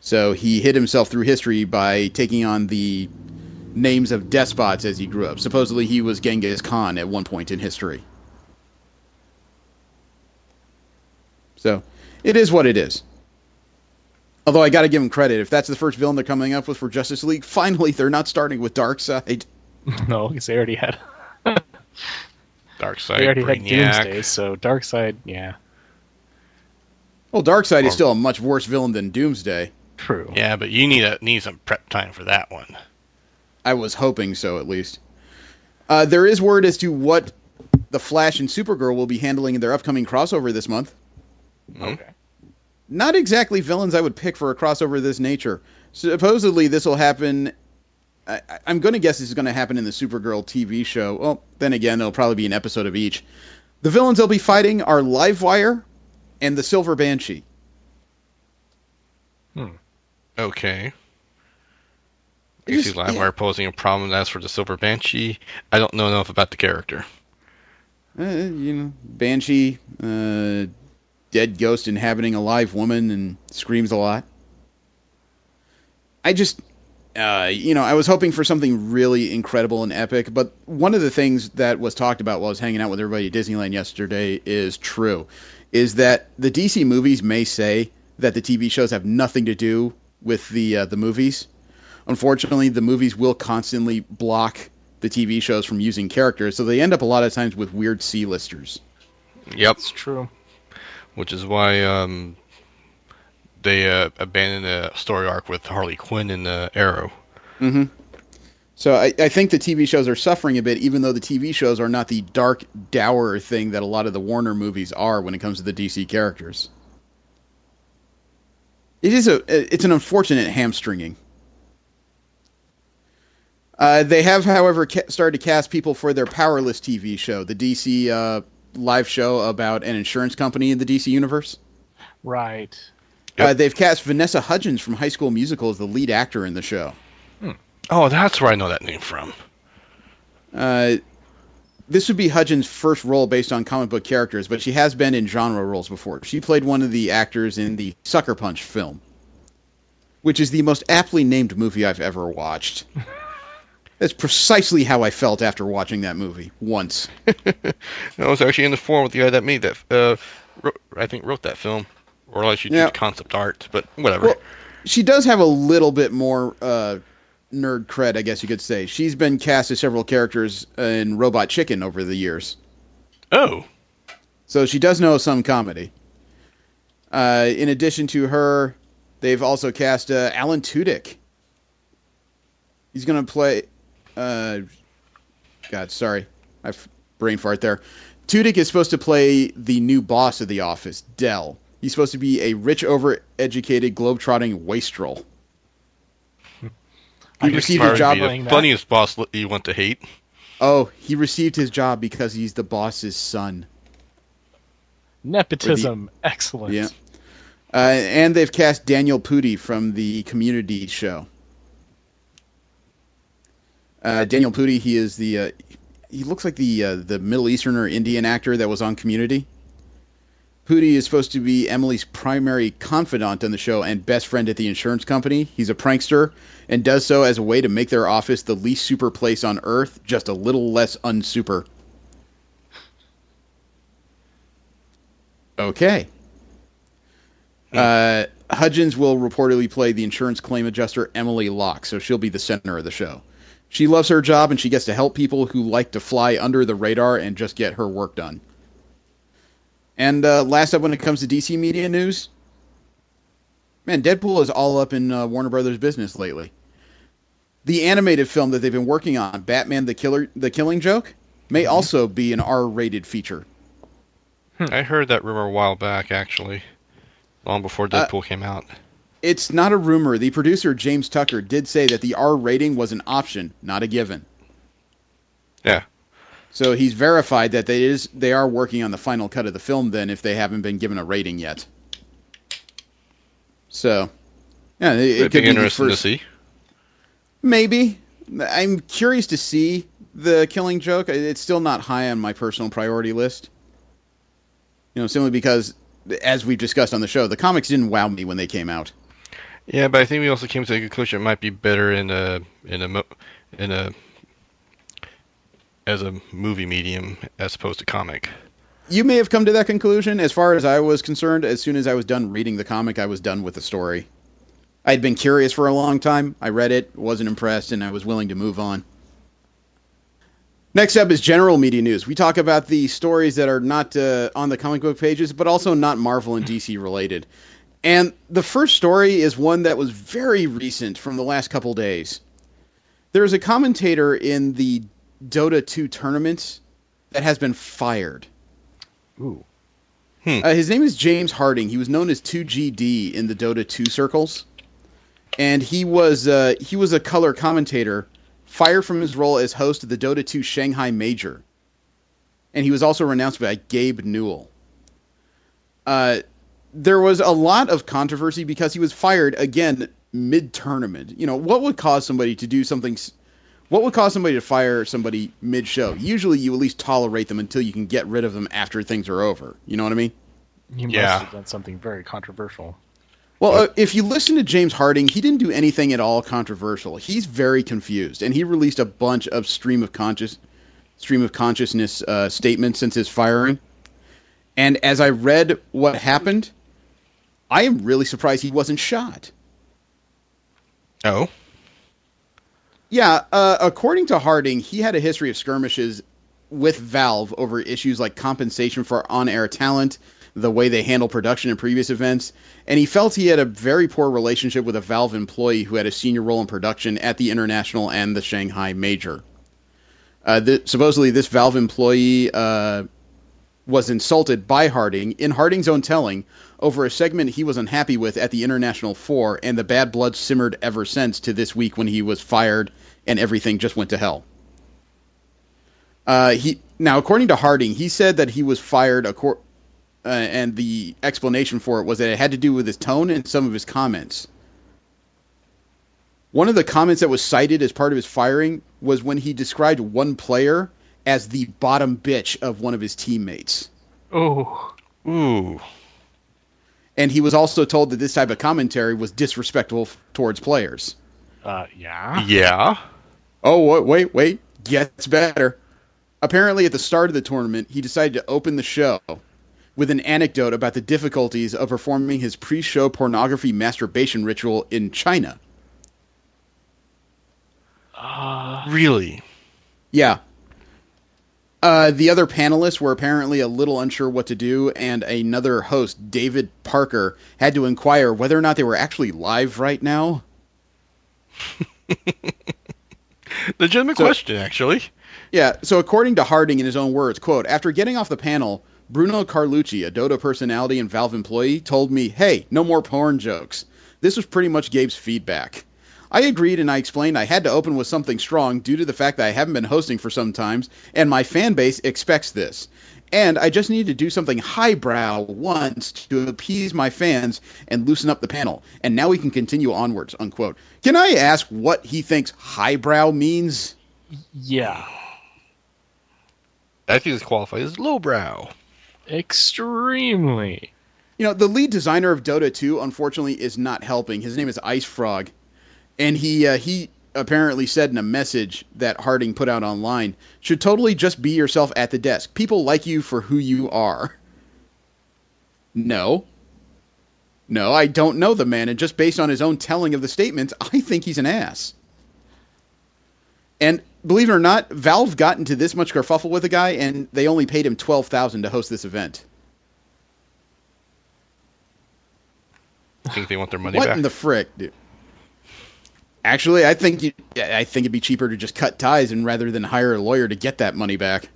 So he hid himself through history by taking on the names of despots as he grew up. Supposedly he was Genghis Khan at one point in history. So it is what it is. Although I got to give him credit. If that's the first villain they're coming up with for Justice League, finally they're not starting with Darkseid. No, because they already had... Darkseid, they already Brainiac. had Doomsday, so Darkseid, yeah. Well, Darkseid is still a much worse villain than Doomsday. True. Yeah, but you need some prep time for that one. I was hoping so, at least. There is word as to what the Flash and Supergirl will be handling in their upcoming crossover this month. Okay. Not exactly villains I would pick for a crossover of this nature. Supposedly this will happen... I'm going to guess this is going to happen in the Supergirl TV show. Well, then again, it'll probably be an episode of each. The villains they'll be fighting are Livewire and the Silver Banshee. Okay. You see Livewire posing a problem as for the Silver Banshee. I don't know enough about the character. Banshee, dead ghost inhabiting a live woman and screams a lot. I just, I was hoping for something really incredible and epic, but one of the things that was talked about while I was hanging out with everybody at Disneyland yesterday is true, is that the DC movies may say that the TV shows have nothing to do with the movies. Unfortunately, the movies will constantly block the TV shows from using characters, so they end up a lot of times with weird C-listers. Yep. It's true. Which is why they abandoned the story arc with Harley Quinn and Arrow. Mm-hmm. So I think the TV shows are suffering a bit, even though the TV shows are not the dark, dour thing that a lot of the Warner movies are when it comes to the DC characters. It's an unfortunate hamstringing. They have, however, started to cast people for their Powerless TV show, the DC live show about an insurance company in the DC universe. Right. Yep. They've cast Vanessa Hudgens from High School Musical as the lead actor in the show. Oh, that's where I know that name from. This would be Hudgens' first role based on comic book characters, but she has been in genre roles before. She played one of the actors in the Sucker Punch film, which is the most aptly named movie I've ever watched. That's precisely how I felt after watching that movie once. I was actually in the forum with the guy that made that. Wrote that film, or else you did concept art, but whatever. Well, she does have a little bit more nerd cred, I guess you could say. She's been cast as several characters in Robot Chicken over the years. Oh. So she does know some comedy. In addition to her, they've also cast Alan Tudyk. He's going to play... brain fart there. Tudyk is supposed to play the new boss of the office, Dell. He's supposed to be a rich, overeducated, globe-trotting wastrel. He received a job. The funniest boss you want to hate. Oh, he received his job because he's the boss's son. Nepotism, excellent. Yeah. And they've cast Daniel Pudi from the Community show. Daniel Pudi, he is he looks like the Middle Eastern or Indian actor that was on Community. Pudi is supposed to be Emily's primary confidant on the show and best friend at the insurance company. He's a prankster and does so as a way to make their office the least super place on Earth, just a little less unsuper. Okay. Hudgens will reportedly play the insurance claim adjuster Emily Locke, so she'll be the center of the show. She loves her job, and she gets to help people who like to fly under the radar and just get her work done. And last up, when it comes to DC media news, man, Deadpool is all up in Warner Brothers' business lately. The animated film that they've been working on, Batman the Killing Joke, may also be an R-rated feature. I heard that rumor a while back, actually, long before Deadpool came out. It's not a rumor. The producer, James Tucker, did say that the R rating was an option, not a given. Yeah. So he's verified that they are working on the final cut of the film then, if they haven't been given a rating yet. So, yeah, it could be interesting to see. Maybe. I'm curious to see the Killing Joke. It's still not high on my personal priority list. Simply because, as we've discussed on the show, the comics didn't wow me when they came out. Yeah, but I think we also came to the conclusion it might be better as a movie medium as opposed to comic. You may have come to that conclusion. As far as I was concerned, as soon as I was done reading the comic, I was done with the story. I'd been curious for a long time. I read it, wasn't impressed, and I was willing to move on. Next up is general media news. We talk about the stories that are not on the comic book pages, but also not Marvel and DC related. And the first story is one that was very recent from the last couple days. There's a commentator in the Dota 2 tournament that has been fired. Ooh. His name is James Harding. He was known as 2GD in the Dota 2 circles. And he was a color commentator, fired from his role as host of the Dota 2 Shanghai Major. And he was also renounced by Gabe Newell. There was a lot of controversy because he was fired, again, mid-tournament. What would cause somebody to do something... What would cause somebody to fire somebody mid-show? Usually you at least tolerate them until you can get rid of them after things are over. You know what I mean? He must have done something very controversial. Well, if you listen to James Harding, he didn't do anything at all controversial. He's very confused, and he released a bunch of stream of consciousness statements since his firing. And as I read what happened, I am really surprised he wasn't shot. Oh? Yeah, according to Harding, he had a history of skirmishes with Valve over issues like compensation for on-air talent, the way they handle production in previous events, and he felt he had a very poor relationship with a Valve employee who had a senior role in production at the International and the Shanghai Major. Supposedly, this Valve employee was insulted by Harding, in Harding's own telling, over a segment he was unhappy with at the International 4, and the bad blood simmered ever since to this week when he was fired and everything just went to hell. Now, according to Harding, he said that he was fired, and the explanation for it was that it had to do with his tone and some of his comments. One of the comments that was cited as part of his firing was when he described one player as the bottom bitch of one of his teammates. Oh. Ooh. And he was also told that this type of commentary was disrespectful towards players. Yeah? Yeah? Oh, wait. Gets better. Apparently, at the start of the tournament, he decided to open the show with an anecdote about the difficulties of performing his pre-show pornography masturbation ritual in China. Really? Yeah. The other panelists were apparently a little unsure what to do, and another host, David Parker, had to inquire whether or not they were actually live right now. Legitimate question, actually. Yeah, so according to Harding in his own words, quote, after getting off the panel, Bruno Carlucci, a Dota personality and Valve employee, told me, hey, no more porn jokes. This was pretty much Gabe's feedback. I agreed and I explained I had to open with something strong due to the fact that I haven't been hosting for some times, and my fan base expects this. And I just needed to do something highbrow once to appease my fans and loosen up the panel. And now we can continue onwards, unquote. Can I ask what he thinks highbrow means? Yeah. I think it's qualified as lowbrow. Extremely. The lead designer of Dota 2, unfortunately, is not helping. His name is Ice Frog. And he apparently said in a message that Harding put out online, should totally just be yourself at the desk. People like you for who you are. No, I don't know the man, and just based on his own telling of the statements, I think he's an ass. And believe it or not, Valve got into this much kerfuffle with the guy, and they only paid him $12,000 to host this event. I think they want their money back. What in the frick, dude? Actually, I think it'd be cheaper to just cut ties and rather than hire a lawyer to get that money back.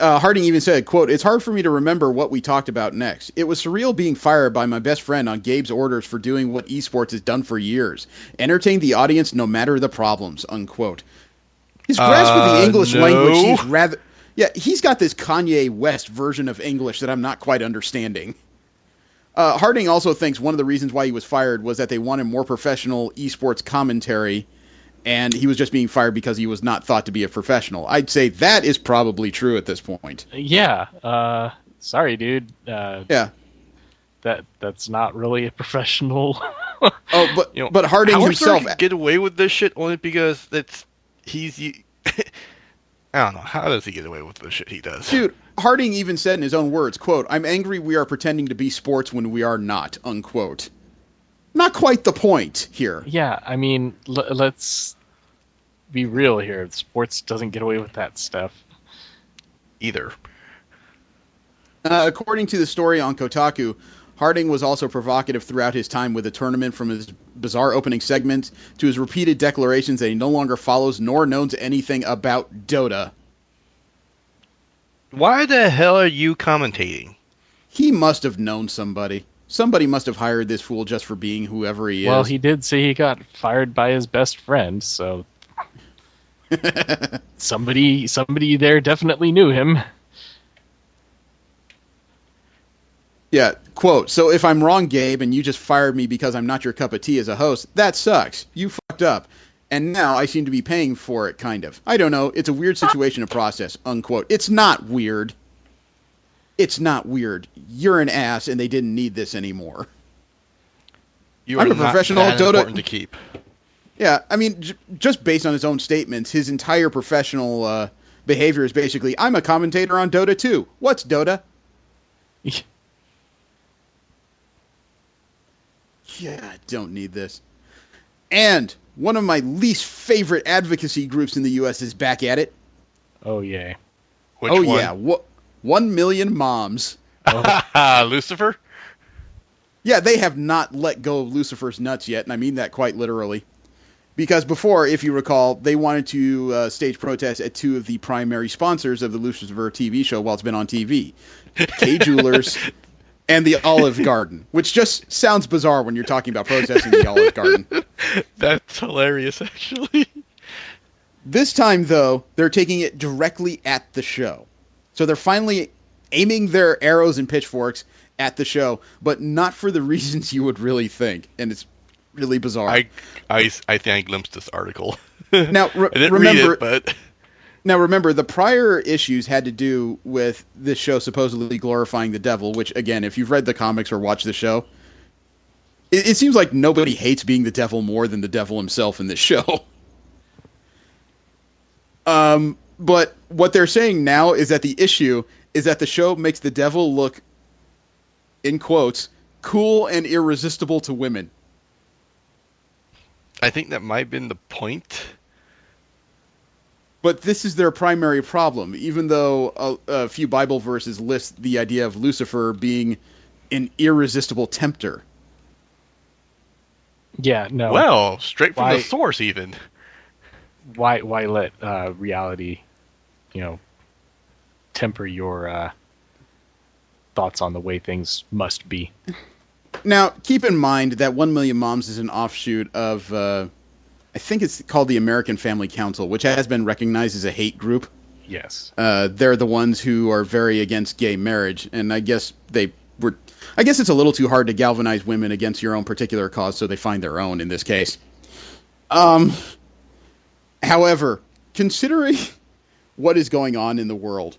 Harding even said, quote, "It's hard for me to remember what we talked about next. It was surreal being fired by my best friend on Gabe's orders for doing what esports has done for years. Entertain the audience no matter the problems," unquote. His grasp of the English language, he's got this Kanye West version of English that I'm not quite understanding. Harding also thinks one of the reasons why he was fired was that they wanted more professional esports commentary, and he was just being fired because he was not thought to be a professional. I'd say that is probably true at this point. Yeah. Sorry, dude. That's not really a professional. But Harding himself can get away with this shit only because he's. I don't know. How does he get away with the shit he does? Dude, Harding even said in his own words, quote, "I'm angry we are pretending to be sports when we are not," unquote. Not quite the point here. Yeah, I mean, let's be real here. Sports doesn't get away with that stuff. Either. According to the story on Kotaku, Harding was also provocative throughout his time with the tournament, from his bizarre opening segment to his repeated declarations that he no longer follows nor knows anything about Dota. Why the hell are you commentating? He must have known somebody. Somebody must have hired this fool just for being whoever he is. Well, he did say he got fired by his best friend, so somebody there definitely knew him. Yeah, quote, "So if I'm wrong, Gabe, and you just fired me because I'm not your cup of tea as a host, that sucks. You fucked up. And now I seem to be paying for it, kind of. I don't know. It's a weird situation to process," unquote. It's not weird. It's not weird. You're an ass, and they didn't need this anymore. I'm a professional at Dota. Important to keep. Yeah, I mean, just based on his own statements, his entire professional behavior is basically, "I'm a commentator on Dota 2. What's Dota?" Yeah, I don't need this. And one of my least favorite advocacy groups in the U.S. is back at it. Oh, yay. Which one? Yeah. 1 million moms. Lucifer? Yeah, they have not let go of Lucifer's nuts yet, and I mean that quite literally. Because before, if you recall, they wanted to stage protests at two of the primary sponsors of the Lucifer TV show while it's been on TV. K Jewelers and the Olive Garden, which just sounds bizarre when you're talking about protesting the Olive Garden. That's hilarious, actually. This time, though, they're taking it directly at the show. So they're finally aiming their arrows and pitchforks at the show, but not for the reasons you would really think. And it's really bizarre. I think I glimpsed this article. Now, I didn't read it, but... Now, remember, the prior issues had to do with this show supposedly glorifying the devil, which, again, if you've read the comics or watched the show, it seems like nobody hates being the devil more than the devil himself in this show. But what they're saying now is that the issue is that the show makes the devil look, in quotes, cool and irresistible to women. I think that might have been the point. But this is their primary problem, even though a few Bible verses list the idea of Lucifer being an irresistible tempter. Yeah, no. Well, straight from the source, even. Why let reality, temper your thoughts on the way things must be? Now, keep in mind that 1 Million Moms is an offshoot of, I think it's called the American Family Council, which has been recognized as a hate group. Yes. They're the ones who are very against gay marriage, and I guess it's a little too hard to galvanize women against your own particular cause, so they find their own in this case. However, considering what is going on in the world,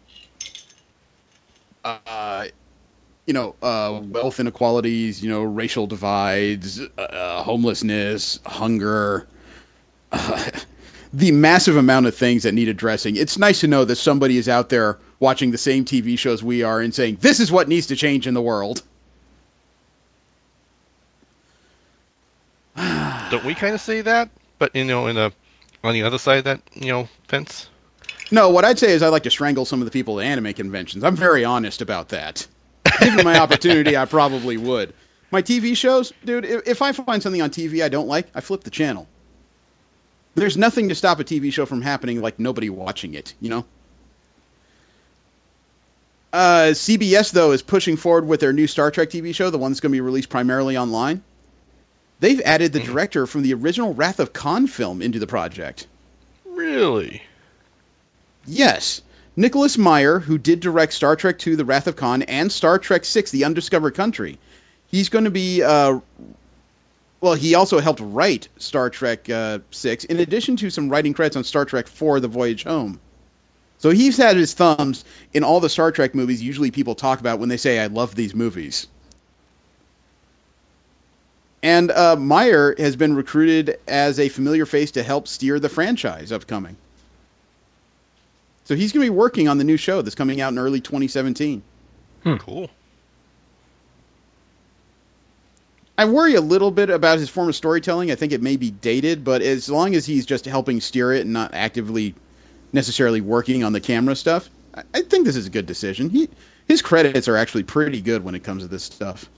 wealth inequalities, racial divides, homelessness, hunger, the massive amount of things that need addressing. It's nice to know that somebody is out there watching the same TV shows we are and saying, this is what needs to change in the world. Don't we kind of say that? But, on the other side of that, fence? No, what I'd say is I'd like to strangle some of the people at anime conventions. I'm very honest about that. Given my opportunity, I probably would. My TV shows, dude, if I find something on TV I don't like, I flip the channel. There's nothing to stop a TV show from happening like nobody watching it, CBS, though, is pushing forward with their new Star Trek TV show, the one that's going to be released primarily online. They've added the director from the original Wrath of Khan film into the project. Really? Yes. Nicholas Meyer, who did direct Star Trek II, The Wrath of Khan, and Star Trek VI, The Undiscovered Country. He's going to be... he also helped write Star Trek VI, in addition to some writing credits on Star Trek IV, The Voyage Home. So he's had his thumbs in all the Star Trek movies usually people talk about when they say, I love these movies. And Meyer has been recruited as a familiar face to help steer the franchise upcoming. So he's going to be working on the new show that's coming out in early 2017. Cool. I worry a little bit about his form of storytelling. I think it may be dated, but as long as he's just helping steer it and not actively necessarily working on the camera stuff, I think this is a good decision. His credits are actually pretty good when it comes to this stuff.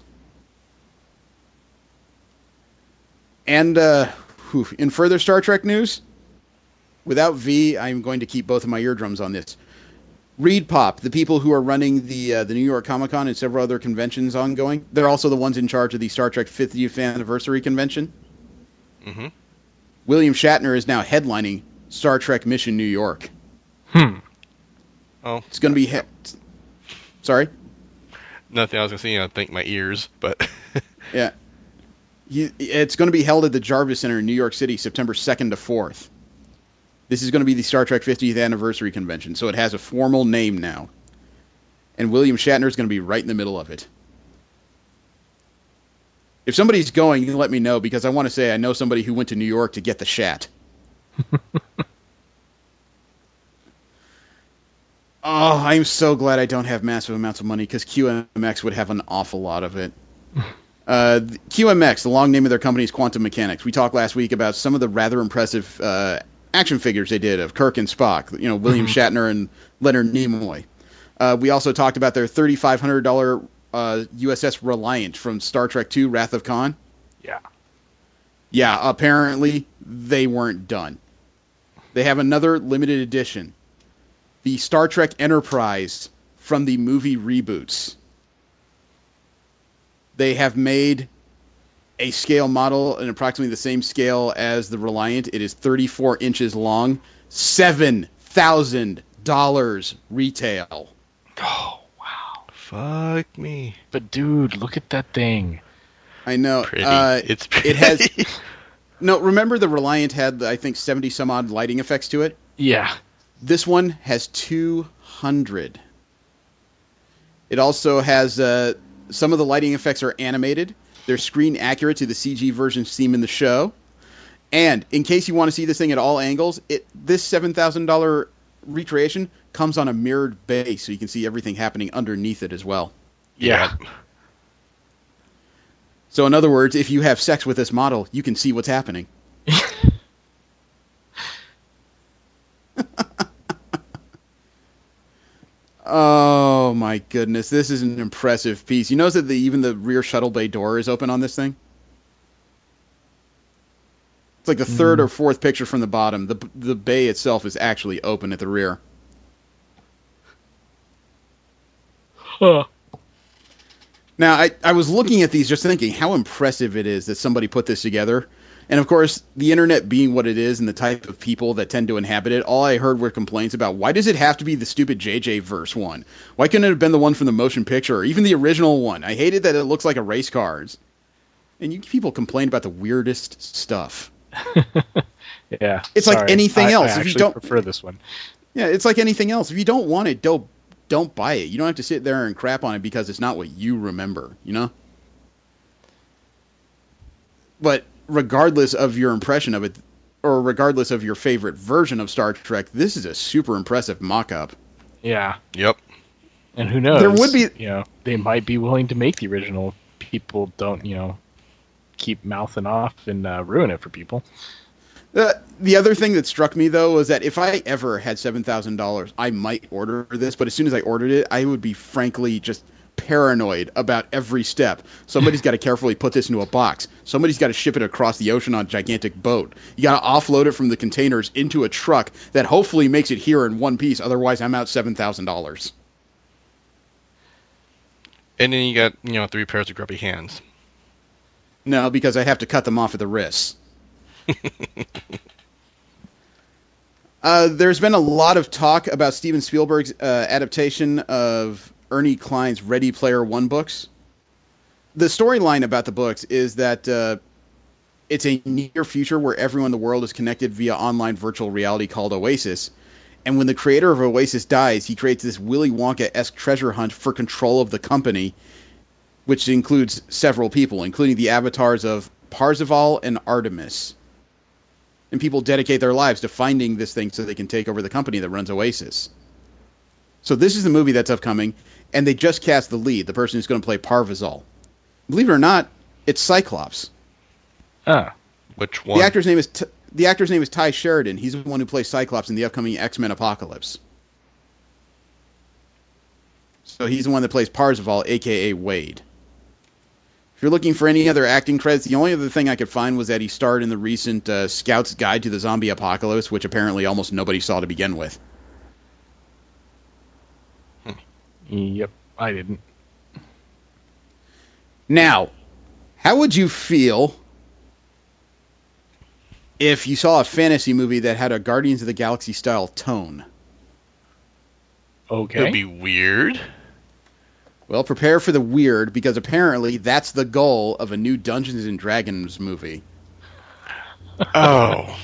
And in further Star Trek news, without V, I'm going to keep both of my eardrums on this. Reed Pop, the people who are running the New York Comic Con and several other conventions ongoing, they're also the ones in charge of the Star Trek 50th Anniversary Convention. Mm-hmm. William Shatner is now headlining Star Trek Mission New York. Oh. It's going to be... Sorry? Nothing. I was going to say, thank my ears, but... Yeah. It's going to be held at the Jarvis Center in New York City, September 2nd to 4th. This is going to be the Star Trek 50th Anniversary Convention, so it has a formal name now. And William Shatner is going to be right in the middle of it. If somebody's going, you can let me know, because I want to say I know somebody who went to New York to get the Shat. Oh, I'm so glad I don't have massive amounts of money, because QMX would have an awful lot of it. QMX, the long name of their company is Quantum Mechanics. We talked last week about some of the rather impressive action figures they did of Kirk and Spock, William Shatner and Leonard Nimoy. We also talked about their $3,500 USS Reliant from Star Trek II, Wrath of Khan. Yeah. Yeah, apparently they weren't done. They have another limited edition, the Star Trek Enterprise from the movie reboots. They have made a scale model in approximately the same scale as the Reliant. It is 34 inches long, $7,000 retail. Oh, wow. Fuck me. But dude, look at that thing. I know. Pretty. It's pretty. It has... No, remember the Reliant had, I think, 70 some odd lighting effects to it? Yeah. This one has 200. It also has... some of the lighting effects are animated. They're screen accurate to the CG version seen in the show. And in case you want to see this thing at all angles, this $7,000 recreation comes on a mirrored base, so you can see everything happening underneath it as well. Yeah. So in other words, if you have sex with this model, you can see what's happening. Oh my goodness, this is an impressive piece. You notice that even the rear shuttle bay door is open on this thing? It's like the third or fourth picture from the bottom. The bay itself is actually open at the rear. Huh. Now, I was looking at these just thinking how impressive it is that somebody put this together. And, of course, the internet being what it is and the type of people that tend to inhabit it, all I heard were complaints about, why does it have to be the stupid JJ verse one? Why couldn't it have been the one from the motion picture or even the original one? I hated that it looks like a race cars. And you people complain about the weirdest stuff. Yeah. It's like anything else. I If you actually don't prefer this one. Yeah, it's like anything else. If you don't want it, don't buy it. You don't have to sit there and crap on it because it's not what you remember, But regardless of your impression of it, or regardless of your favorite version of Star Trek, this is a super impressive mock-up. Yeah. Yep. And who knows? There would be... they might be willing to make the original. People don't, keep mouthing off and ruin it for people. The other thing that struck me, though, was that if I ever had $7,000, I might order this, but as soon as I ordered it, I would be frankly just paranoid about every step. Somebody's got to carefully put this into a box. Somebody's got to ship it across the ocean on a gigantic boat. You got to offload it from the containers into a truck that hopefully makes it here in one piece. Otherwise, I'm out $7,000. And then you got 3 pairs of grubby hands. No, because I have to cut them off at the wrists. There's been a lot of talk about Steven Spielberg's adaptation of Ernie Klein's Ready Player One books. The storyline about the books is that it's a near future where everyone in the world is connected via online virtual reality called Oasis. And when the creator of Oasis dies, he creates this Willy Wonka-esque treasure hunt for control of the company, which includes several people, including the avatars of Parzival and Artemis. And people dedicate their lives to finding this thing so they can take over the company that runs Oasis. So this is the movie that's upcoming, and they just cast the lead, the person who's going to play Parzival. Believe it or not, it's Cyclops. Which one? The actor's name is Ty Sheridan. He's the one who plays Cyclops in the upcoming X-Men Apocalypse. So he's the one that plays Parzival, a.k.a. Wade. If you're looking for any other acting credits, the only other thing I could find was that he starred in the recent Scout's Guide to the Zombie Apocalypse, which apparently almost nobody saw to begin with. Yep, I didn't. Now, how would you feel if you saw a fantasy movie that had a Guardians of the Galaxy style tone? Okay. It'd be weird. Well, prepare for the weird, because apparently that's the goal of a new Dungeons & Dragons movie. Oh.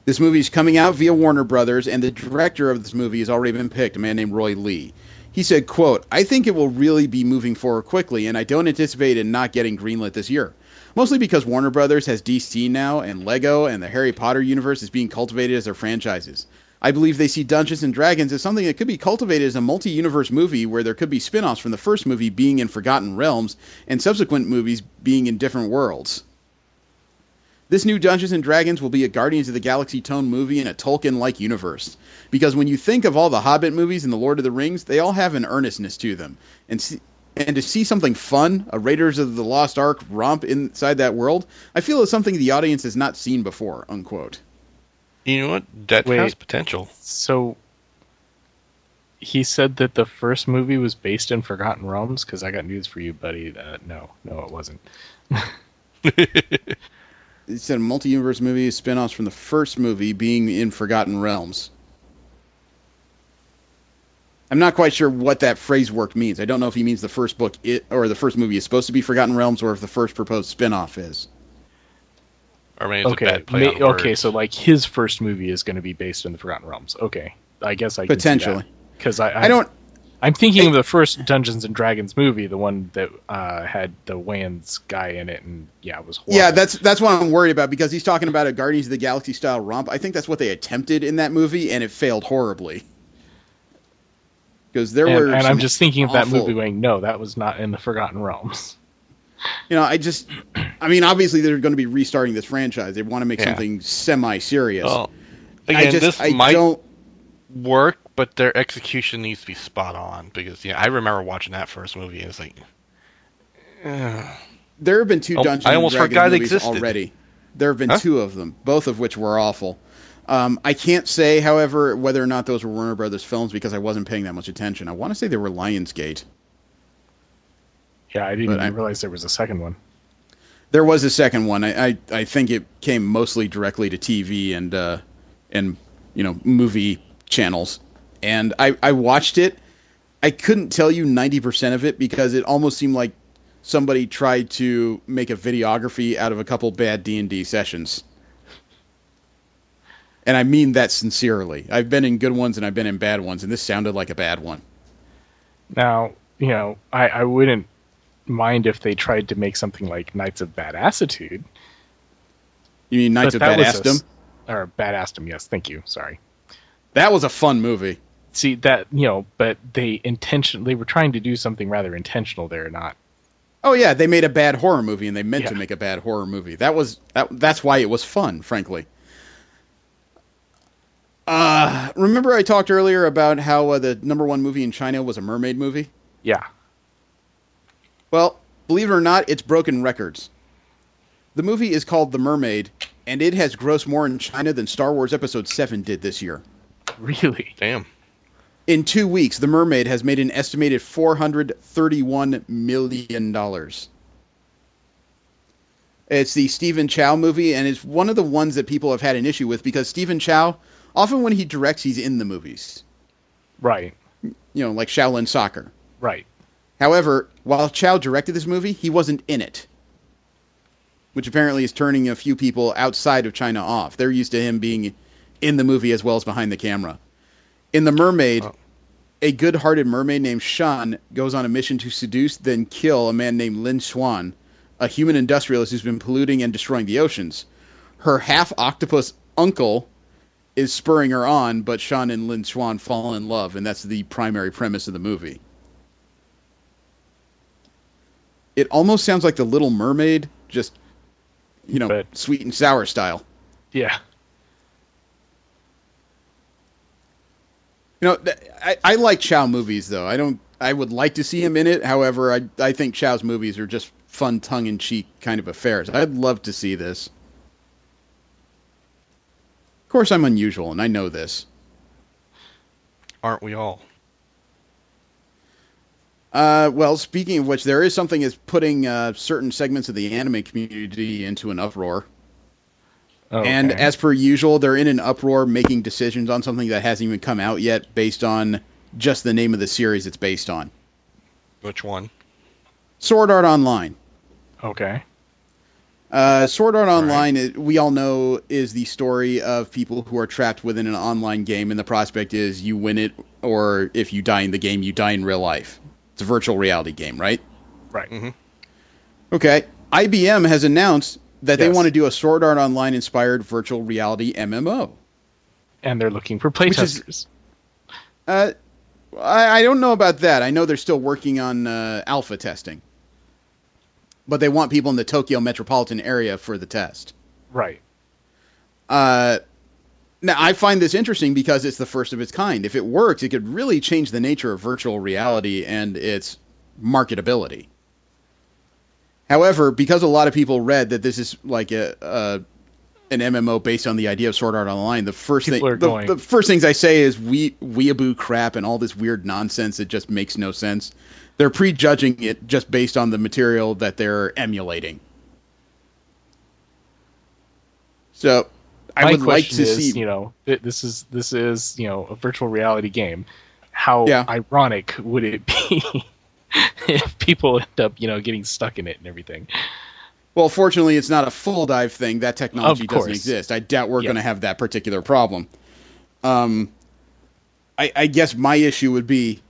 This movie is coming out via Warner Brothers, and the director of this movie has already been picked, a man named Roy Lee. He said, quote, "I think it will really be moving forward quickly, and I don't anticipate it not getting greenlit this year. Mostly because Warner Brothers has DC now, and Lego, and the Harry Potter universe is being cultivated as their franchises. I believe they see Dungeons & Dragons as something that could be cultivated as a multi-universe movie where there could be spin-offs from the first movie being in Forgotten Realms and subsequent movies being in different worlds. This new Dungeons & Dragons will be a Guardians of the Galaxy tone movie in a Tolkien-like universe. Because when you think of all the Hobbit movies and the Lord of the Rings, they all have an earnestness to them. And to see something fun, a Raiders of the Lost Ark romp inside that world, I feel it's something the audience has not seen before," unquote. You know what? That has potential. So he said that the first movie was based in Forgotten Realms? Because I got news for you, buddy. No, it wasn't. It said a multi-universe movie, spin-offs from the first movie being in Forgotten Realms. I'm not quite sure what that phrase work means. I don't know if he means the first book or the first movie is supposed to be Forgotten Realms, or if the first proposed spin-off is. Or maybe it's a bad play on okay, words. so like his first movie is going to be based in the Forgotten Realms. Okay, I guess I can potentially, because I don't. I'm thinking of the first Dungeons and Dragons movie, the one that had the Wayans guy in it, and it was horrible. Yeah, that's what I'm worried about, because he's talking about a Guardians of the Galaxy style romp. I think that's what they attempted in that movie, and it failed horribly. Because and I'm just thinking of that movie going, no, that was not in the Forgotten Realms. Obviously they're going to be restarting this franchise. They want to make something semi-serious. Well, again, this might work, but their execution needs to be spot on. Because I remember watching that first movie, and it's like, there have been two Dungeons I almost and Dragons forgot it movies existed. already. There have been two of them, both of which were awful. I can't say, however, whether or not those were Warner Brothers films, because I wasn't paying that much attention. I want to say they were Lionsgate. Yeah, I didn't even realize there was a second one. There was a second one. I think it came mostly directly to TV and movie channels. And I watched it. I couldn't tell you 90% of it, because it almost seemed like somebody tried to make a videography out of a couple bad D&D sessions. And I mean that sincerely. I've been in good ones and I've been in bad ones, and this sounded like a bad one. Now, I wouldn't mind if they tried to make something like Knights of Badassitude. You mean Knights of Badassdom? Or Badassdom, yes, thank you, sorry. That was a fun movie. See, that, but they were trying to do something rather intentional there, not... Oh yeah, they made a bad horror movie, and they meant to make a bad horror movie. That's why it was fun, frankly. Remember I talked earlier about how the #1 movie in China was a mermaid movie? Yeah. Well, believe it or not, it's broken records. The movie is called The Mermaid, and it has grossed more in China than Star Wars Episode 7 did this year. Really? Damn. In 2 weeks, The Mermaid has made an estimated $431 million. It's the Stephen Chow movie, and it's one of the ones that people have had an issue with because Stephen Chow, often when he directs, he's in the movies. Right. Like Shaolin Soccer. Right. However, while Chow directed this movie, he wasn't in it, which apparently is turning a few people outside of China off. They're used to him being in the movie as well as behind the camera. In The Mermaid, a good-hearted mermaid named Shan goes on a mission to seduce, then kill a man named Lin Xuan, a human industrialist who's been polluting and destroying the oceans. Her half-octopus uncle is spurring her on, but Shan and Lin Xuan fall in love, and that's the primary premise of the movie. It almost sounds like The Little Mermaid, just, sweet and sour style. Yeah. I like Chow movies, though. I would like to see him in it. However, I think Chow's movies are just fun, tongue-in-cheek kind of affairs. I'd love to see this. Of course, I'm unusual, and I know this. Aren't we all? Well, speaking of which, there is something that's putting certain segments of the anime community into an uproar. Okay. And as per usual, they're in an uproar making decisions on something that hasn't even come out yet based on just the name of the series it's based on. Which one? Sword Art Online. Okay. Sword Art Online, we all know, is the story of people who are trapped within an online game, and the prospect is you win it, or if you die in the game, you die in real life. It's a virtual reality game, right? Right. Mm-hmm. Okay. IBM has announced that they want to do a Sword Art Online-inspired virtual reality MMO. And they're looking for playtesters. I don't know about that. I know they're still working on alpha testing. But they want people in the Tokyo metropolitan area for the test. Right. Now, I find this interesting because it's the first of its kind. If it works, it could really change the nature of virtual reality and its marketability. However, because a lot of people read that this is like an MMO based on the idea of Sword Art Online, the first things I say is weeaboo crap and all this weird nonsense that just makes no sense. They're prejudging it just based on the material that they're emulating. So I would like to see, this is a virtual reality game. How ironic would it be if people end up, getting stuck in it and everything? Well, fortunately, it's not a full dive thing. That technology doesn't exist. I doubt we're going to have that particular problem. I guess my issue would be,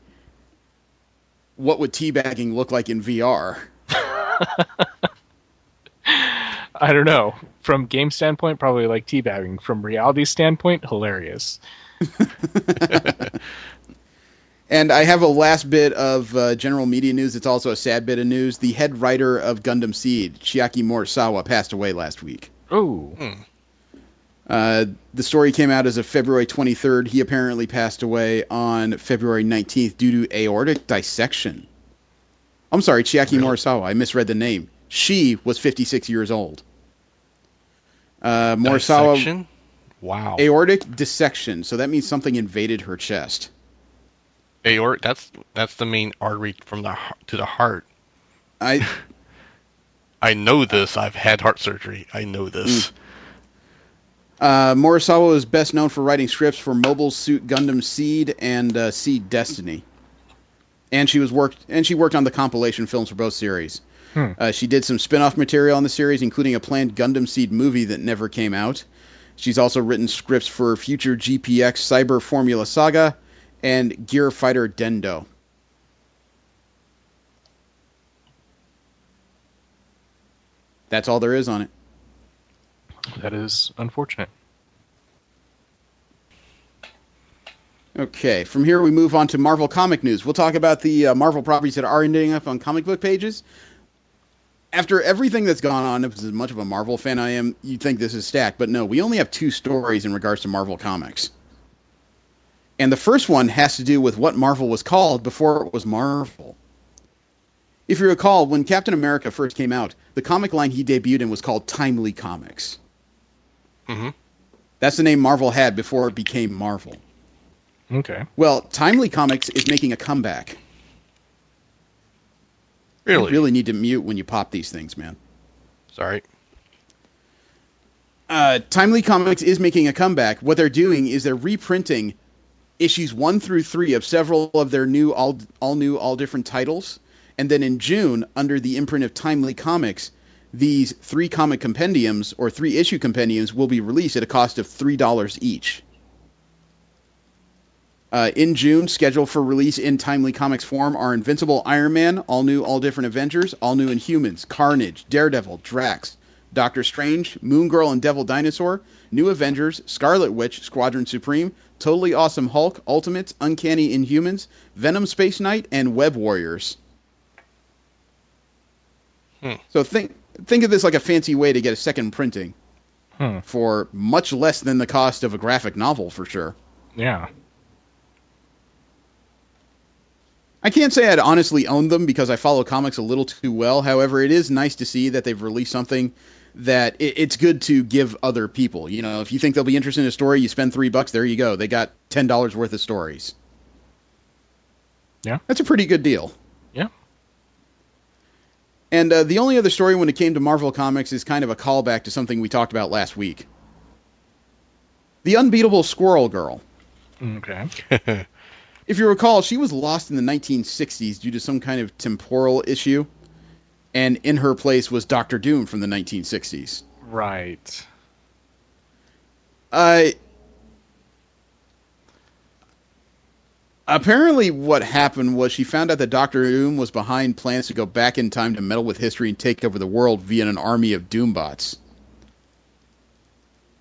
what would teabagging look like in VR? I don't know. From game standpoint, probably like teabagging. From reality standpoint, hilarious. And I have a last bit of general media news. It's also a sad bit of news. The head writer of Gundam Seed, Chiaki Morisawa, passed away last week. Oh. The story came out as of February 23rd. He apparently passed away on February 19th due to aortic dissection. I'm sorry, Chiaki Morisawa. I misread the name. She was 56 years old. Morisawa. Dissection? Wow. Aortic dissection. So that means something invaded her chest. Aortic. That's the main artery from to the heart. I know this. I've had heart surgery. I know this. Morisawa is best known for writing scripts for Mobile Suit Gundam Seed and Seed Destiny. And she worked on the compilation films for both series. She did some spin-off material on the series, including a planned Gundam Seed movie that never came out. She's also written scripts for future GPX Cyber Formula Saga and Gear Fighter Dendo. That's all there is on it. That is unfortunate. Okay, from here we move on to Marvel comic news. We'll talk about the Marvel properties that are ending up on comic book pages. After everything that's gone on, as much of a Marvel fan I am, you'd think this is stacked. But no, we only have 2 stories in regards to Marvel Comics. And the first one has to do with what Marvel was called before it was Marvel. If you recall, when Captain America first came out, the comic line he debuted in was called Timely Comics. Mm-hmm. That's the name Marvel had before it became Marvel. Okay. Well, Timely Comics is making a comeback. Really? You really need to mute when you pop these things, man. Sorry. Timely Comics is making a comeback. What they're doing is they're reprinting issues 1 through 3 of several of their new, all different titles. And then in June, under the imprint of Timely Comics, these 3 comic compendiums, or 3 issue compendiums, will be released at a cost of $3 each. In June, scheduled for release in Timely Comics form are Invincible Iron Man, All New, All Different Avengers, All New Inhumans, Carnage, Daredevil, Drax, Doctor Strange, Moon Girl and Devil Dinosaur, New Avengers, Scarlet Witch, Squadron Supreme, Totally Awesome Hulk, Ultimates, Uncanny Inhumans, Venom Space Knight, and Web Warriors. So think of this like a fancy way to get a second printing for much less than the cost of a graphic novel, for sure. Yeah. I can't say I'd honestly own them because I follow comics a little too well. However, it is nice to see that they've released something that it's good to give other people. You know, if you think they'll be interested in a story, you spend $3, there you go. They got $10 worth of stories. Yeah. That's a pretty good deal. Yeah. And the only other story when it came to Marvel Comics is kind of a callback to something we talked about last week. The Unbeatable Squirrel Girl. Okay. If you recall, she was lost in the 1960s due to some kind of temporal issue, and in her place was Doctor Doom from the 1960s. Right. Apparently what happened was she found out that Doctor Doom was behind plans to go back in time to meddle with history and take over the world via an army of Doombots.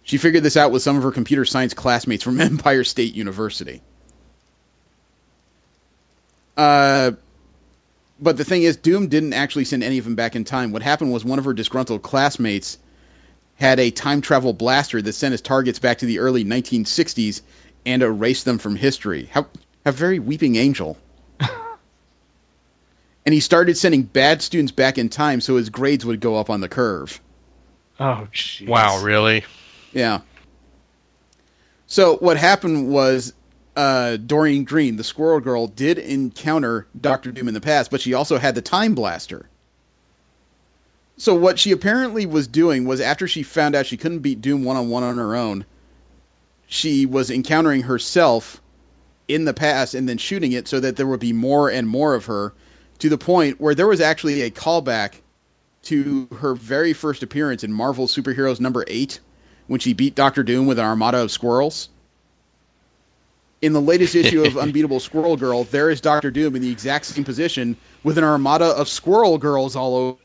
She figured this out with some of her computer science classmates from Empire State University. But the thing is, Doom didn't actually send any of them back in time. What happened was one of her disgruntled classmates had a time travel blaster that sent his targets back to the early 1960s and erased them from history. How very weeping angel. And he started sending bad students back in time so his grades would go up on the curve. Oh, jeez. Wow, really? Yeah. So what happened was Doreen Green, the Squirrel Girl, did encounter Doctor Doom in the past, but she also had the Time Blaster. So what she apparently was doing was, after she found out she couldn't beat Doom one-on-one on her own, she was encountering herself in the past and then shooting it so that there would be more and more of her, to the point where there was actually a callback to her very first appearance in Marvel Superheroes number 8, when she beat Doctor Doom with an armada of squirrels. In the latest issue of Unbeatable Squirrel Girl, there is Doctor Doom in the exact same position with an armada of squirrel girls all over.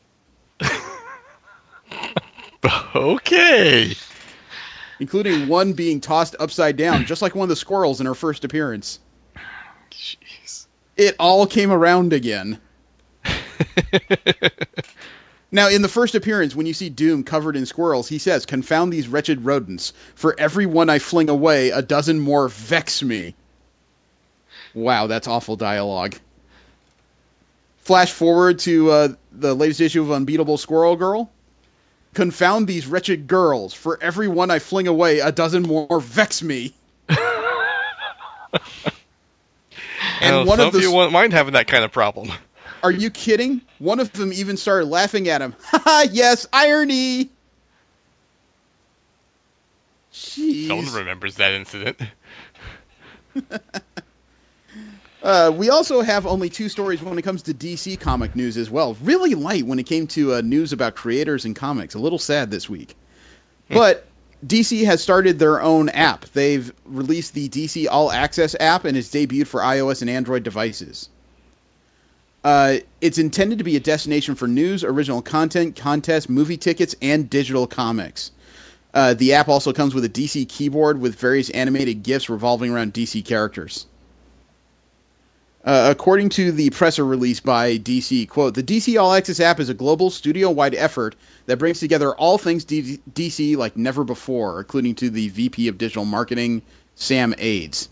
Okay. Including one being tossed upside down, just like one of the squirrels in her first appearance. Jeez. It all came around again. Now, in the first appearance, when you see Doom covered in squirrels, he says, "Confound these wretched rodents. For every one I fling away, a dozen more vex me." Wow, that's awful dialogue. Flash forward to the latest issue of Unbeatable Squirrel Girl. "Confound these wretched girls. For every one I fling away, a dozen more vex me." And one of you won't mind having that kind of problem. Are you kidding? One of them even started laughing at him. Haha, yes, irony! Jeez. Someone remembers that incident. We also have only 2 stories when it comes to DC comic news as well. Really light when it came to news about creators and comics. A little sad this week. But DC has started their own app. They've released the DC All Access app, and it's debuted for iOS and Android devices. It's intended to be a destination for news, original content, contests, movie tickets, and digital comics. The app also comes with a DC keyboard with various animated GIFs revolving around DC characters. According to the presser release by DC, quote, "The DC All Access app is a global studio-wide effort that brings together all things DC like never before," according to the VP of Digital Marketing, Sam Aids.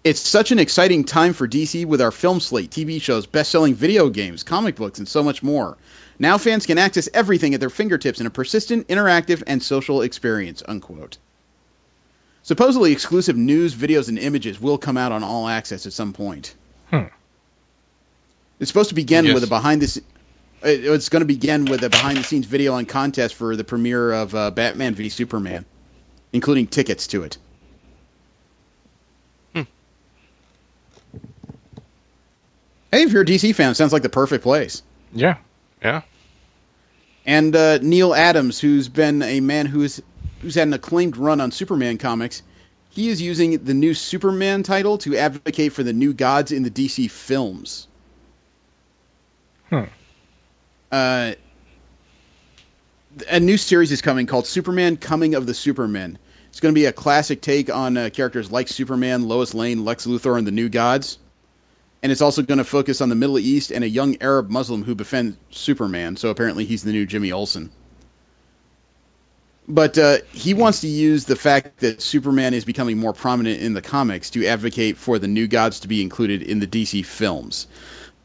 "It's such an exciting time for DC with our film slate, TV shows, best-selling video games, comic books, and so much more. Now fans can access everything at their fingertips in a persistent, interactive, and social experience," unquote. Supposedly exclusive news, videos, and images will come out on All Access at some point. It's supposed to begin with a It's going to begin with a behind-the-scenes video and contest for the premiere of Batman v Superman, including tickets to it. Hey, if you're a DC fan, it sounds like the perfect place. Yeah. Yeah. And Neil Adams, who's been a man who's had an acclaimed run on Superman comics, he is using the new Superman title to advocate for the new gods in the DC films. A new series is coming called Superman Coming of the Supermen. It's going to be a classic take on characters like Superman, Lois Lane, Lex Luthor, and the new gods. And it's also going to focus on the Middle East and a young Arab Muslim who befriends Superman. So apparently he's the new Jimmy Olsen. But he wants to use the fact that Superman is becoming more prominent in the comics to advocate for the new gods to be included in the DC films.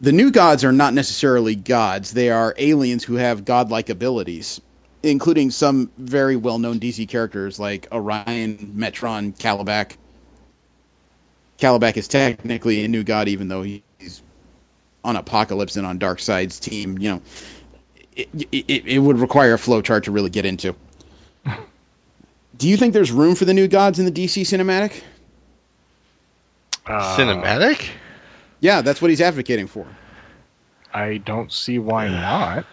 The new gods are not necessarily gods. They are aliens who have godlike abilities, including some very well-known DC characters like Orion, Metron, Calabac. Calabac is technically a new god, even though he's on Apocalypse and on Darkseid's team. You know, it would require a flowchart to really get into. Do you think there's room for the new gods in the DC cinematic? Cinematic? Yeah, that's what he's advocating for. I don't see why not.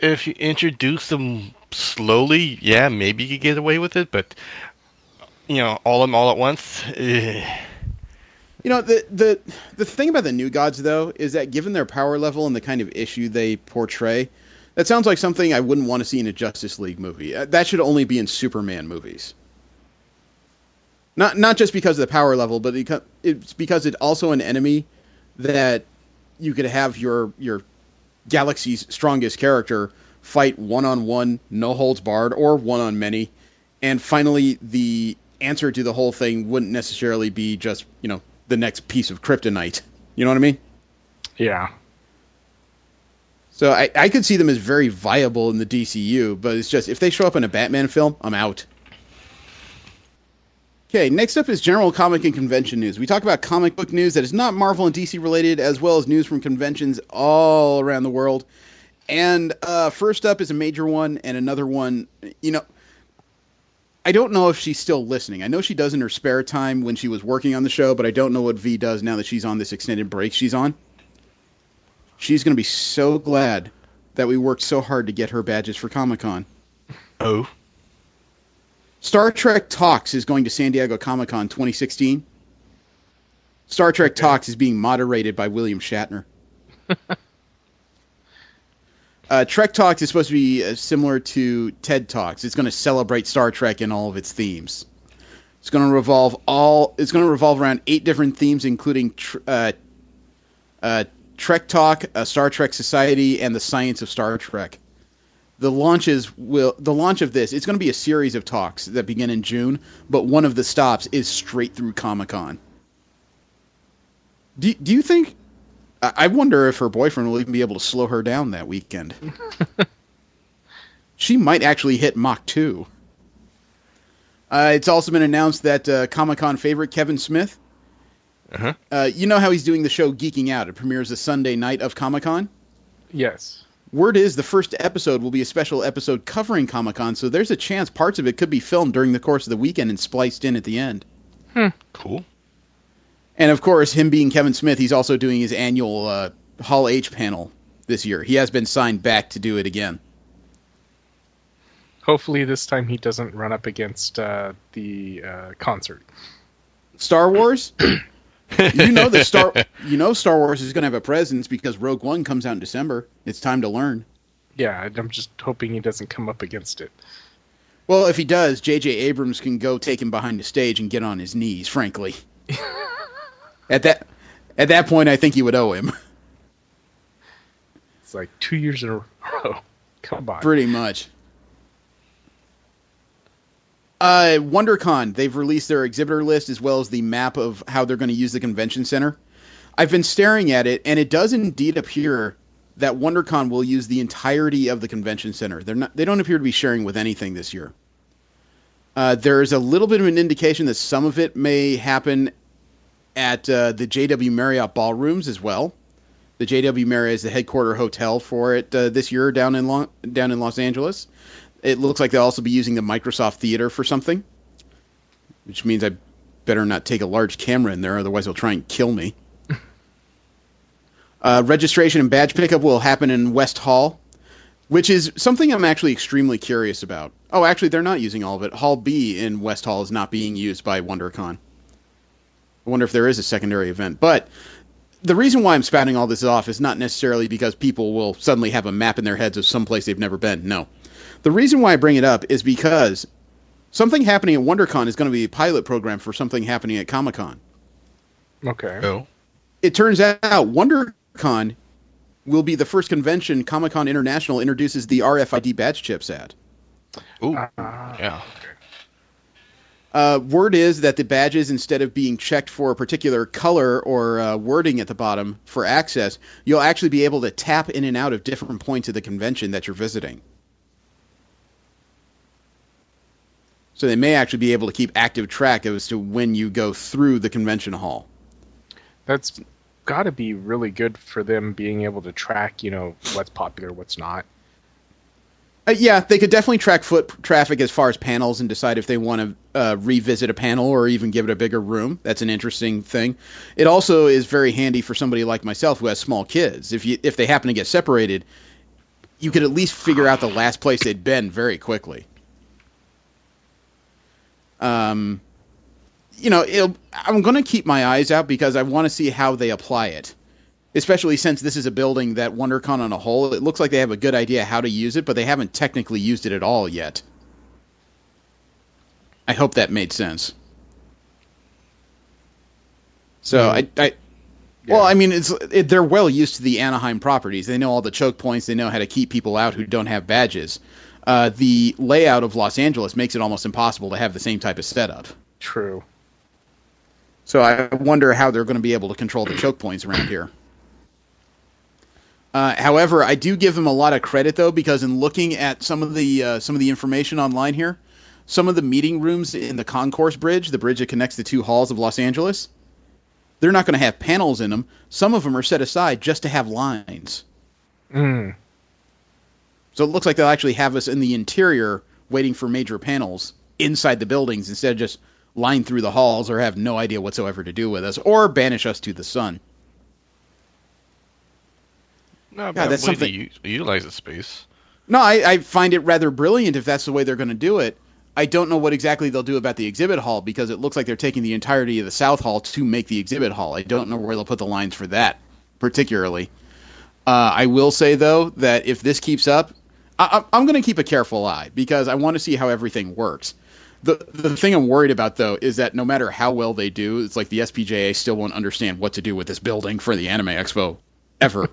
If you introduce them slowly, yeah, maybe you could get away with it, but all of them all at once. You know, the thing about the new gods, though, is that given their power level and the kind of issue they portray, that sounds like something I wouldn't want to see in a Justice League movie. That should only be in Superman movies. Not just because of the power level, but it's because it's also an enemy that you could have your galaxy's strongest character fight one-on-one, no holds barred, or one-on-many, and finally the answer to the whole thing wouldn't necessarily be just, the next piece of kryptonite. You know what I mean? Yeah. So I could see them as very viable in the DCU, but it's just, if they show up in a Batman film, I'm out. Okay, next up is general comic and convention news. We talk about comic book news that is not Marvel and DC related, as well as news from conventions all around the world. And first up is a major one, and another one, I don't know if she's still listening. I know she does in her spare time when she was working on the show, but I don't know what V does now that she's on this extended break she's on. She's going to be so glad that we worked so hard to get her badges for Comic-Con. Oh. Star Trek Talks is going to San Diego Comic-Con 2016. Star Trek Talks is being moderated by William Shatner. Trek Talks is supposed to be similar to TED Talks. It's going to celebrate Star Trek and all of its themes. It's going to revolve around 8 different themes, including Trek Talk, Star Trek Society, and the science of Star Trek. The launch of this, it's going to be a series of talks that begin in June, but one of the stops is straight through Comic-Con. Do you think... I wonder if her boyfriend will even be able to slow her down that weekend. She might actually hit Mach 2. It's also been announced that Comic-Con favorite Kevin Smith, you know how he's doing the show Geeking Out. It premieres the Sunday night of Comic-Con? Yes. Word is the first episode will be a special episode covering Comic-Con, so there's a chance parts of it could be filmed during the course of the weekend and spliced in at the end. Cool. And, of course, him being Kevin Smith, he's also doing his annual Hall H panel this year. He has been signed back to do it again. Hopefully this time he doesn't run up against the concert. Star Wars? Star Wars is going to have a presence because Rogue One comes out in December. It's time to learn. Yeah, I'm just hoping he doesn't come up against it. Well, if he does, J.J. Abrams can go take him behind the stage and get on his knees, frankly. At that point, I think he would owe him. It's like 2 years in a row. Come on. Pretty much. WonderCon, they've released their exhibitor list as well as the map of how they're going to use the convention center. I've been staring at it, and it does indeed appear that WonderCon will use the entirety of the convention center. They don't appear to be sharing with anything this year. There's a little bit of an indication that some of it may happen at the JW Marriott ballrooms as well. The JW Marriott is the headquarter hotel for it this year down in Los Angeles. It looks like they'll also be using the Microsoft Theater for something, which means I better not take a large camera in there, otherwise they'll try and kill me. Registration and badge pickup will happen in West Hall, which is something I'm actually extremely curious about. Oh, actually, they're not using all of it. Hall B in West Hall is not being used by WonderCon. I wonder if there is a secondary event. But the reason why I'm spouting all this off is not necessarily because people will suddenly have a map in their heads of someplace they've never been. No. The reason why I bring it up is because something happening at WonderCon is going to be a pilot program for something happening at Comic-Con. Okay. Oh. It turns out WonderCon will be the first convention Comic-Con International introduces the RFID badge chips at. Ooh, yeah. Word is that the badges, instead of being checked for a particular color or wording at the bottom for access, you'll actually be able to tap in and out of different points of the convention that you're visiting. So they may actually be able to keep active track as to when you go through the convention hall. That's got to be really good for them being able to track, what's popular, what's not. Yeah, they could definitely track foot traffic as far as panels and decide if they want to revisit a panel or even give it a bigger room. That's an interesting thing. It also is very handy for somebody like myself who has small kids. If they happen to get separated, you could at least figure out the last place they'd been very quickly. I'm going to keep my eyes out because I want to see how they apply it. Especially since this is a building that WonderCon on a whole, it looks like they have a good idea how to use it, but they haven't technically used it at all yet. I hope that made sense. So, they're well used to the Anaheim properties. They know all the choke points. They know how to keep people out who don't have badges. The layout of Los Angeles makes it almost impossible to have the same type of setup. True. So I wonder how they're going to be able to control the choke points around here. However, I do give them a lot of credit, though, because in looking at some of the information online here, some of the meeting rooms in the Concourse Bridge, the bridge that connects the two halls of Los Angeles, they're not going to have panels in them. Some of them are set aside just to have lines. Mm. So it looks like they'll actually have us in the interior waiting for major panels inside the buildings instead of just line through the halls or have no idea whatsoever to do with us or banish us to the sun. No, but that's something to utilize the space. No, I find it rather brilliant if that's the way they're going to do it. I don't know what exactly they'll do about the exhibit hall because it looks like they're taking the entirety of the South Hall to make the exhibit hall. I don't know where they'll put the lines for that, particularly. I will say, though, that if this keeps up, I'm going to keep a careful eye because I want to see how everything works. The thing I'm worried about, though, is that no matter how well they do, it's like the SPJA still won't understand what to do with this building for the Anime Expo, ever.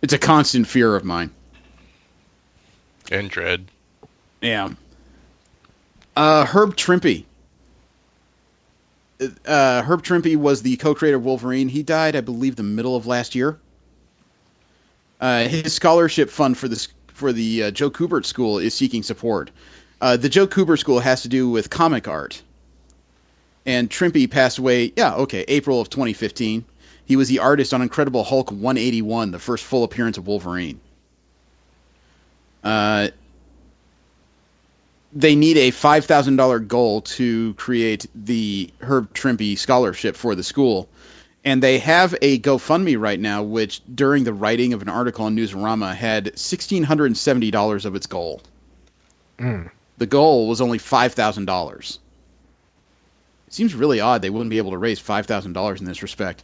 It's a constant fear of mine. And dread. Yeah. Herb Trimpe. Herb Trimpe was the co-creator of Wolverine. He died, I believe, the middle of last year. His scholarship fund for the Joe Kubert School is seeking support. The Joe Kubert School has to do with comic art. And Trimpe passed away, April of 2015. He was the artist on Incredible Hulk 181, the first full appearance of Wolverine. They need a $5,000 goal to create the Herb Trimpe Scholarship for the school. And they have a GoFundMe right now, which during the writing of an article on Newsarama had $1,670 of its goal. Mm. The goal was only $5,000. It seems really odd they wouldn't be able to raise $5,000 in this respect.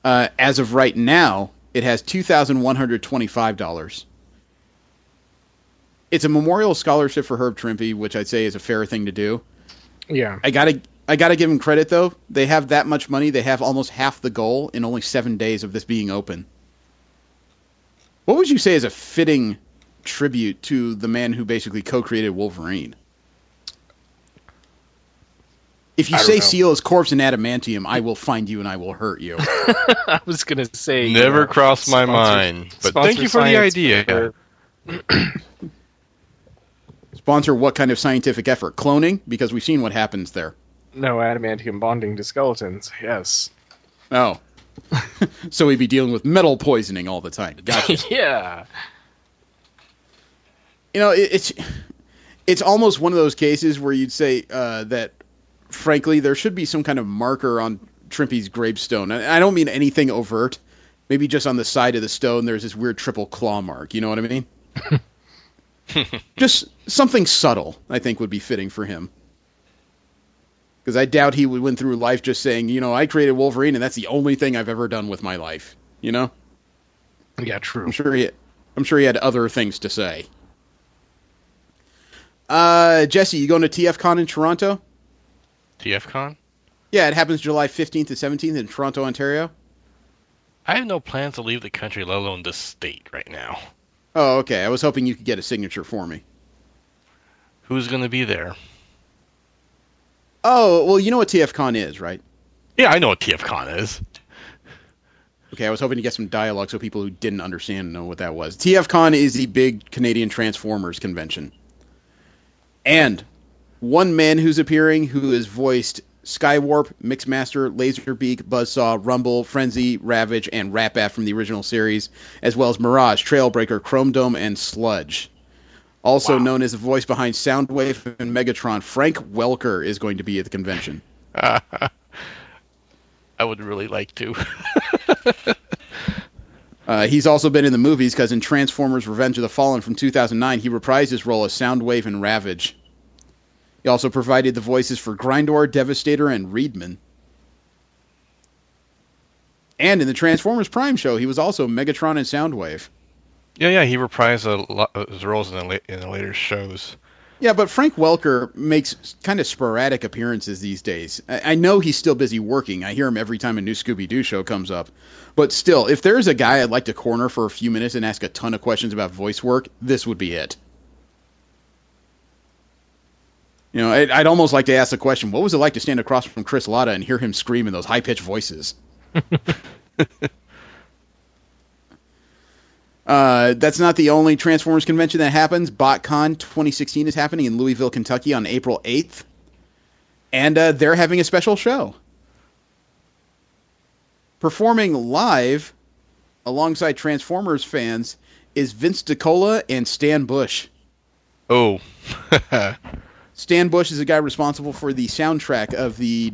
As of right now, it has $2,125. It's a memorial scholarship for Herb Trimpe, which I'd say is a fair thing to do. Yeah. I gotta give them credit, though. They have that much money. They have almost half the goal in only 7 days of this being open. What would you say is a fitting tribute to the man who basically co-created Wolverine? If you say seal his corpse in adamantium, I will find you and I will hurt you. I was going to say... Never crossed my mind. But thank you for the idea. sponsor what kind of scientific effort? Cloning? Because we've seen what happens there. No, adamantium bonding to skeletons. Yes. Oh. So we'd be dealing with metal poisoning all the time. Gotcha. Yeah. You know, it's almost one of those cases where you'd say that, frankly, there should be some kind of marker on Trimpe's gravestone. I don't mean anything overt. Maybe just on the side of the stone there's this weird triple claw mark. You know what I mean? Just something subtle, I think, would be fitting for him. Because I doubt he would went through life just saying, you know, I created Wolverine and that's the only thing I've ever done with my life. You know? Yeah, true. I'm sure he had other things to say. Jesse, you going to TFCon in Toronto? TFCon? Yeah, it happens July 15th to 17th in Toronto, Ontario. I have no plans to leave the country, let alone this state right now. Oh, okay. I was hoping you could get a signature for me. Who's going to be there? Oh, well, you know what TFCon is, right? Yeah, I know what TFCon is. Okay, I was hoping to get some dialogue so people who didn't understand know what that was. TFCon is the big Canadian Transformers convention. And one man who's appearing who has voiced Skywarp, Mixmaster, Laserbeak, Buzzsaw, Rumble, Frenzy, Ravage, and Rat-Bat from the original series, as well as Mirage, Trailbreaker, Chrome Dome, and Sludge. Also known as the voice behind Soundwave and Megatron, Frank Welker is going to be at the convention. I would really like to. He's also been in the movies because in Transformers Revenge of the Fallen from 2009, he reprised his role as Soundwave and Ravage. He also provided the voices for Grindor, Devastator, and Reedman. And in the Transformers Prime show, he was also Megatron and Soundwave. Yeah, he reprised a lot of his roles in the later shows. Yeah, but Frank Welker makes kind of sporadic appearances these days. I know he's still busy working. I hear him every time a new Scooby-Doo show comes up. But still, if there's a guy I'd like to corner for a few minutes and ask a ton of questions about voice work, this would be it. You know, I'd almost like to ask the question, what was it like to stand across from Chris Latta and hear him scream in those high-pitched voices? That's not the only Transformers convention that happens. BotCon 2016 is happening in Louisville, Kentucky on April 8th. And they're having a special show. Performing live alongside Transformers fans is Vince DiCola and Stan Bush. Oh. Stan Bush is the guy responsible for the soundtrack of the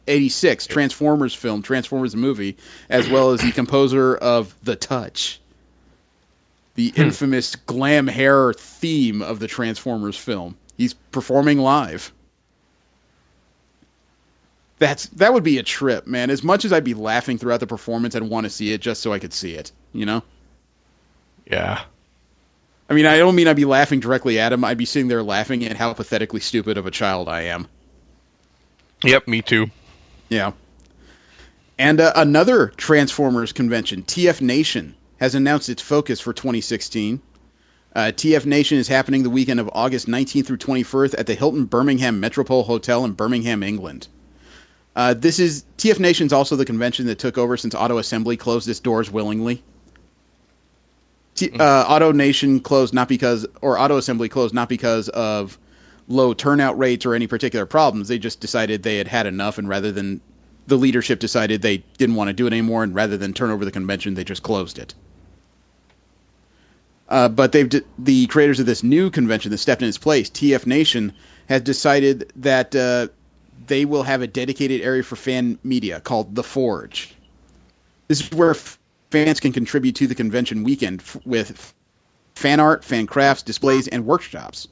86 Transformers film, Transformers the movie, as well as the composer of The Touch, the infamous glam hair theme of the Transformers film. He's performing live. That would be a trip, man. As much as I'd be laughing throughout the performance, I'd want to see it just so I could see it, you know? Yeah. I mean, I don't mean I'd be laughing directly at him. I'd be sitting there laughing at how pathetically stupid of a child I am. Yep, me too. Yeah. And another Transformers convention, TF Nation, has announced its focus for 2016. TF Nation is happening the weekend of August 19th through 21st at the Hilton Birmingham Metropole Hotel in Birmingham, England. TF Nation's also the convention that took over since Auto Assembly closed its doors willingly. Auto Assembly closed not because of low turnout rates or any particular problems. They just decided they had enough, and rather than the leadership decided they didn't want to do it anymore, and rather than turn over the convention, they just closed it. But the creators of this new convention that stepped in its place, TF Nation, has decided that they will have a dedicated area for fan media called The Forge. This is where fans can contribute to the convention weekend with fan art, fan crafts, displays, and workshops.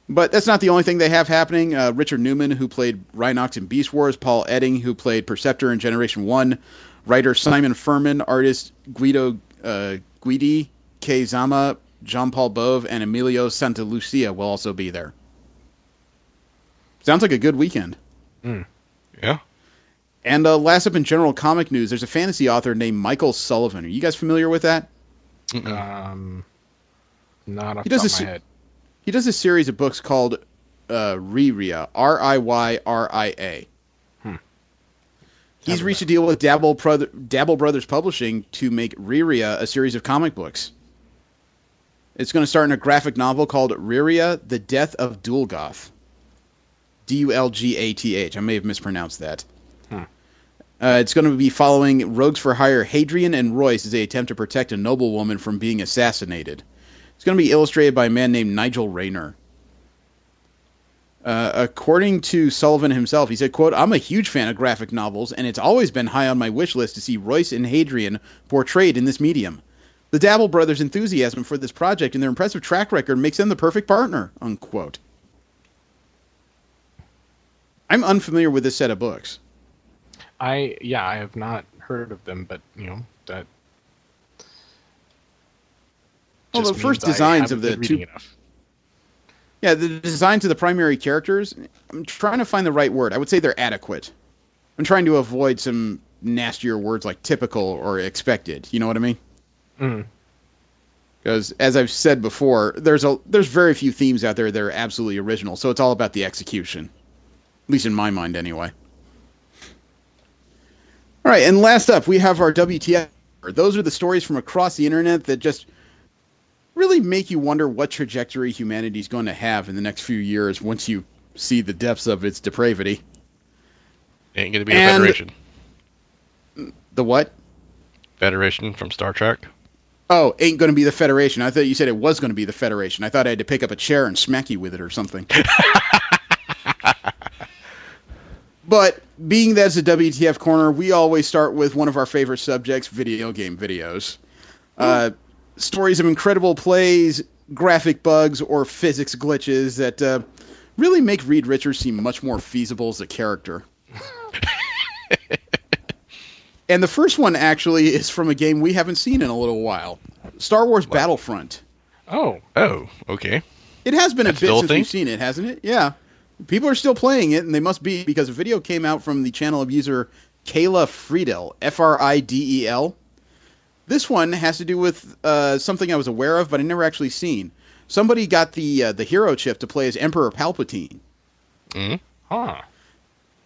But that's not the only thing they have happening. Richard Newman, who played Rhinox in Beast Wars, Paul Edding, who played Perceptor in Generation 1, writer Simon Furman, artist Guido Guidi, Kei Zama, Jean-Paul Bove, and Emilio Santalucia will also be there. Sounds like a good weekend. Yeah. And last up in general comic news, there's a fantasy author named Michael Sullivan. Are you guys familiar with that? Not off the top of my head. He does a series of books called Riria, Riya. He's reached a deal with Dabble Brothers Publishing to make Riria a series of comic books. It's going to start in a graphic novel called Riria, The Death of Dulgath. Dulgath. I may have mispronounced that. It's going to be following rogues for hire Hadrian and Royce as they attempt to protect a noblewoman from being assassinated. It's going to be illustrated by a man named Nigel Rayner. According to Sullivan himself, he said, quote, "I'm a huge fan of graphic novels, and it's always been high on my wish list to see Royce and Hadrian portrayed in this medium. The Dabble brothers' enthusiasm for this project and their impressive track record makes them the perfect partner," unquote. I'm unfamiliar with this set of books. I have not heard of them, but that. Well, the first designs of the two. Yeah, the designs of the primary characters, I'm trying to find the right word. I would say they're adequate. I'm trying to avoid some nastier words like typical or expected. You know what I mean? Mm. Because, as I've said before, there's very few themes out there that are absolutely original, so it's all about the execution. At least in my mind, anyway. All right, and last up, we have our WTF. Those are the stories from across the internet that just really make you wonder what trajectory humanity's going to have in the next few years once you see the depths of its depravity. Ain't going to be the Federation. The what? Federation from Star Trek. Oh, ain't going to be the Federation. I thought you said it was going to be the Federation. I thought I had to pick up a chair and smack you with it or something. But being that it's a WTF corner, we always start with one of our favorite subjects, video game videos. Stories of incredible plays, graphic bugs, or physics glitches that really make Reed Richards seem much more feasible as a character. And the first one, actually, is from a game we haven't seen in a little while. Star Wars Battlefront. Oh, okay. It has been a bit since we've seen it, hasn't it? Yeah. People are still playing it, and they must be, because a video came out from the channel of user Kayla Friedel, Fridel. This one has to do with something I was aware of, but I never actually seen. Somebody got the hero chip to play as Emperor Palpatine. Huh.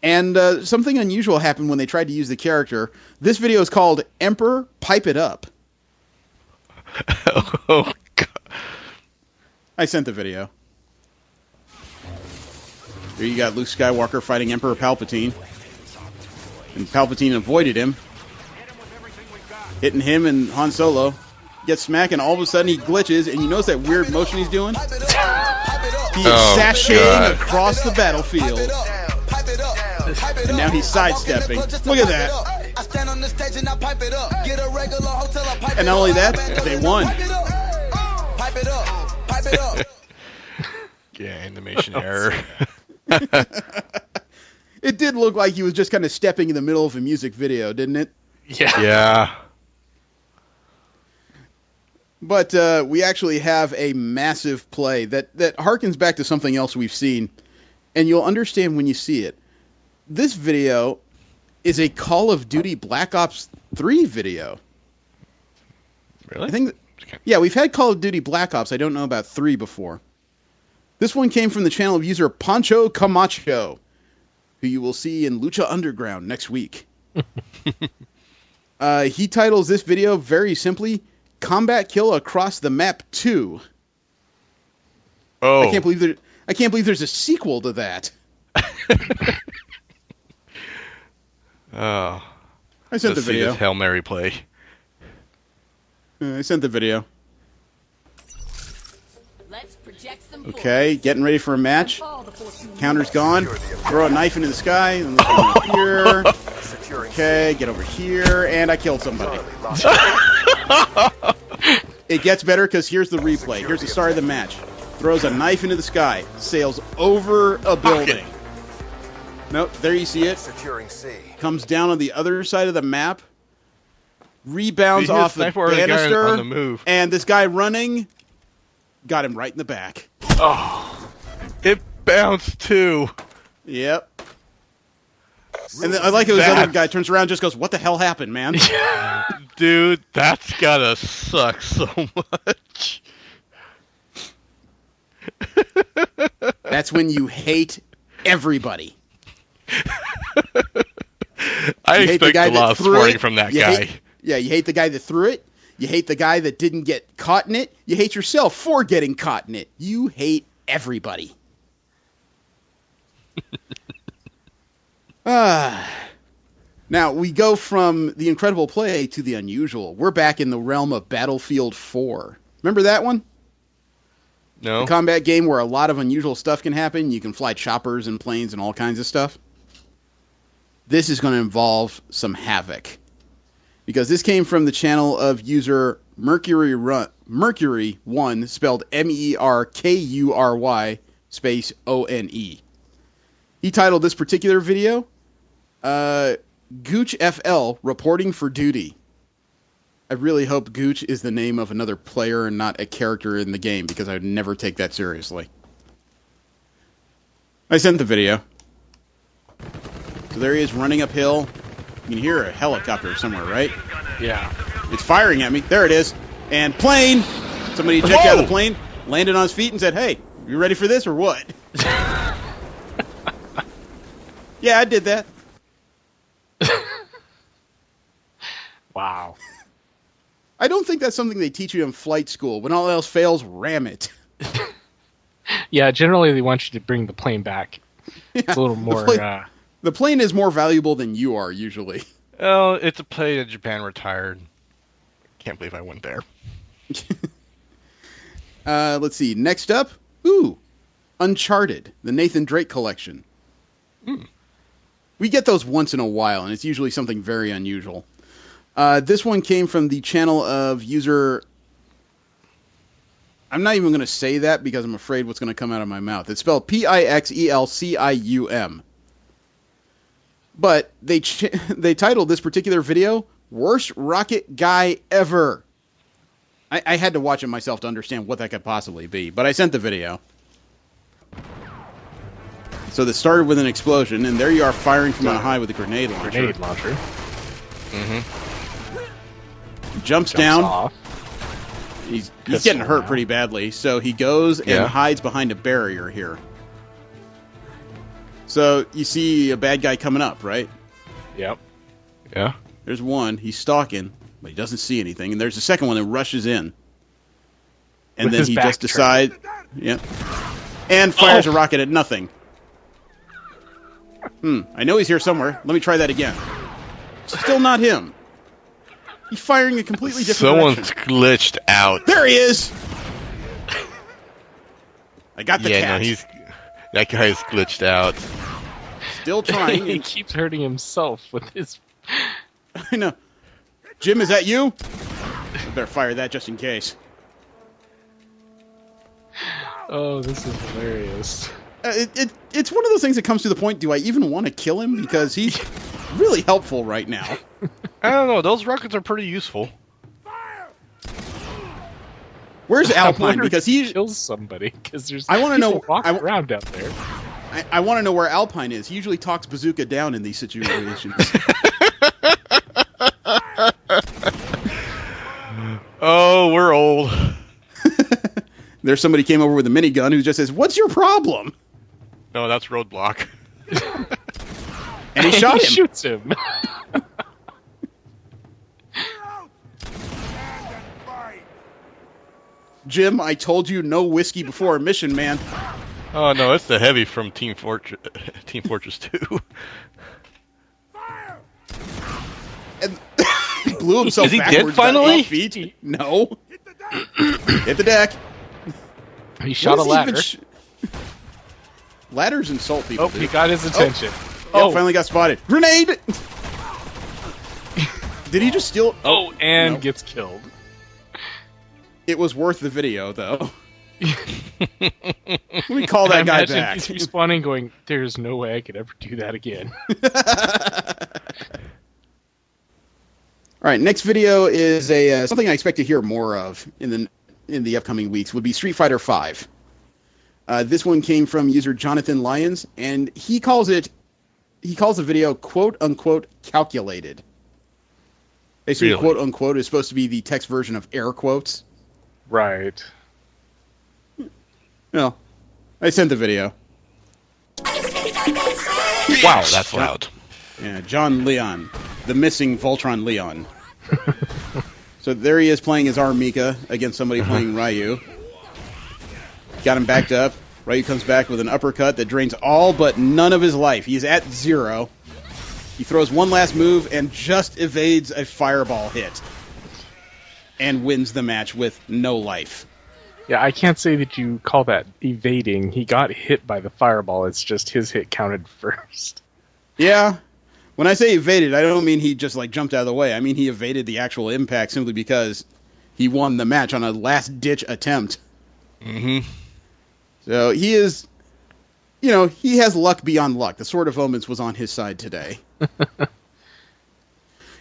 And something unusual happened when they tried to use the character. This video is called Emperor Pipe It Up. Oh, God. I sent the video. Here you got Luke Skywalker fighting Emperor Palpatine. And Palpatine avoided him. Hitting him and Han Solo. Gets smacked, and all of a sudden he glitches, and you notice that weird motion he's doing? He is sashaying across the battlefield. And now he's sidestepping. Look at that. And not only that, they won. Yeah, animation error. It did look like he was just kind of stepping in the middle of a music video, didn't it? Yeah. But we actually have a massive play that harkens back to something else we've seen, and you'll understand when you see it. This video is a Call of Duty Black Ops 3 video. Really? I think, yeah, we've had Call of Duty Black Ops. I don't know about 3 before. This one came from the channel of user Pancho Camacho, who you will see in Lucha Underground next week. He titles this video very simply, Combat Kill Across the Map 2. Oh. I can't believe there's a sequel to that. Oh. I sent the video. This Hail Mary play. I sent the video. Okay, getting ready for a match. Counter's gone. Throw a knife into the sky. And look over here. Okay, get over here. And I killed somebody. It gets better because here's the replay. Here's the start of the match. Throws a knife into the sky. Sails over a building. Nope, there you see it. Comes down on the other side of the map. Rebounds off the banister. On the move. And this guy running got him right in the back. Oh, it bounced too. Yep. And then I like how this other guy turns around and just goes, "What the hell happened, man?" Dude, that's gotta suck so much. That's when you hate everybody. I expect a lot of swearing from that guy. You hate the guy that threw it. You hate the guy that didn't get caught in it. You hate yourself for getting caught in it. You hate everybody. Now, we go from the incredible play to the unusual. We're back in the realm of Battlefield 4. Remember that one? No. The combat game where a lot of unusual stuff can happen. You can fly choppers and planes and all kinds of stuff. This is going to involve some havoc. Because this came from the channel of user Mercury1, spelled MERKURY, space ONE. He titled this particular video, Gooch FL reporting for duty. I really hope Gooch is the name of another player and not a character in the game, because I would never take that seriously. I sent the video. So there he is running uphill. You can hear a helicopter somewhere, right? Yeah. It's firing at me. There it is. And plane! Somebody checked out of the plane, landed on his feet, and said, "Hey, you ready for this or what?" Yeah, I did that. Wow. I don't think that's something they teach you in flight school. When all else fails, ram it. Yeah, generally they want you to bring the plane back. It's a little more... The plane is more valuable than you are, usually. Oh, it's a plane that Japan retired. Can't believe I went there. Let's see. Next up, Uncharted, the Nathan Drake collection. We get those once in a while, and it's usually something very unusual. This one came from the channel of user... I'm not even going to say that because I'm afraid what's going to come out of my mouth. It's spelled Pixelcium. But they titled this particular video, Worst Rocket Guy Ever. I had to watch it myself to understand what that could possibly be, but I sent the video. So this started with an explosion, and there you are firing from on high with a grenade launcher. Mm-hmm. Jumps down. Off. He's getting hurt pretty badly, so he goes and hides behind a barrier here. So you see a bad guy coming up, right? Yep. Yeah. There's one. He's stalking, but he doesn't see anything. And there's a second one that rushes in. And then he just decides... Yep. And fires a rocket at nothing. I know he's here somewhere. Let me try that again. Still not him. He's firing a completely different direction. Someone's glitched out. There he is! I got the cat. No, that guy's glitched out. Still trying. He keeps hurting himself with his... I know. Jim, is that you? I better fire that just in case. Oh, this is hilarious. It's one of those things that comes to the point, do I even want to kill him? Because he's really helpful right now. I don't know. Those rockets are pretty useful. Where's Alpine? Because he kills somebody. Because there's I want to know. Walking around out there. I want to know where Alpine is. He usually talks Bazooka down in these situations. Oh, we're old. There's somebody came over with a minigun who just says, "What's your problem?" No, that's Roadblock. And he shot him. Shoots him. Jim, I told you no whiskey before a mission, man. Oh no, it's the heavy from Team Fortress 2. And he blew himself Is he backwards dead finally? 8 feet. No. Hit the deck. He shot a ladder. Ladders insult people. Oh, he got his attention. Finally got spotted. Grenade! Did he just steal? Oh, and gets killed. It was worth the video, though. Let me call that guy back. He's responding going, "There's no way I could ever do that again." All right, next video is something I expect to hear more of in the upcoming weeks. Would be Street Fighter V. This one came from user Jonathan Lyons, and he calls the video "quote unquote" calculated. Basically, really? "Quote unquote" is supposed to be the text version of air quotes. Right. Well, I sent the video. Wow, that's loud. Yeah, John Leon, the missing Voltron Leon. So there he is playing as Mika against somebody playing Ryu. Got him backed up. Ryu comes back with an uppercut that drains all but none of his life. He's at 0. He throws one last move and just evades a fireball hit. And wins the match with no life. Yeah, I can't say that you call that evading. He got hit by the fireball. It's just his hit counted first. Yeah. When I say evaded, I don't mean he just jumped out of the way. I mean he evaded the actual impact simply because he won the match on a last-ditch attempt. Mm-hmm. So he is, he has luck beyond luck. The Sword of Omens was on his side today.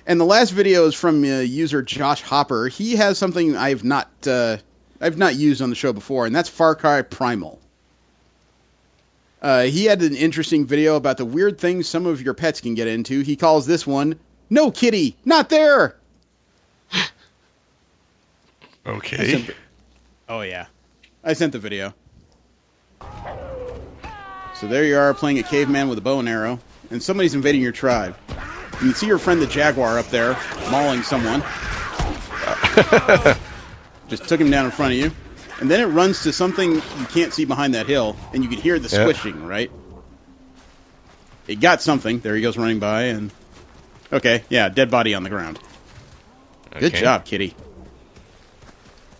And the last video is from user Josh Hopper. He has something I've not used on the show before, and that's Far Cry Primal. He had an interesting video about the weird things some of your pets can get into. He calls this one, "No Kitty, Not There." Okay. Oh, yeah. I sent the video. So there you are playing a caveman with a bow and arrow, and somebody's invading your tribe. You can see your friend the jaguar up there mauling someone. Just took him down in front of you. And then it runs to something you can't see behind that hill, and you can hear the swishing, right? It got something. There he goes running by, and... Okay, yeah, dead body on the ground. Okay. Good job, kitty.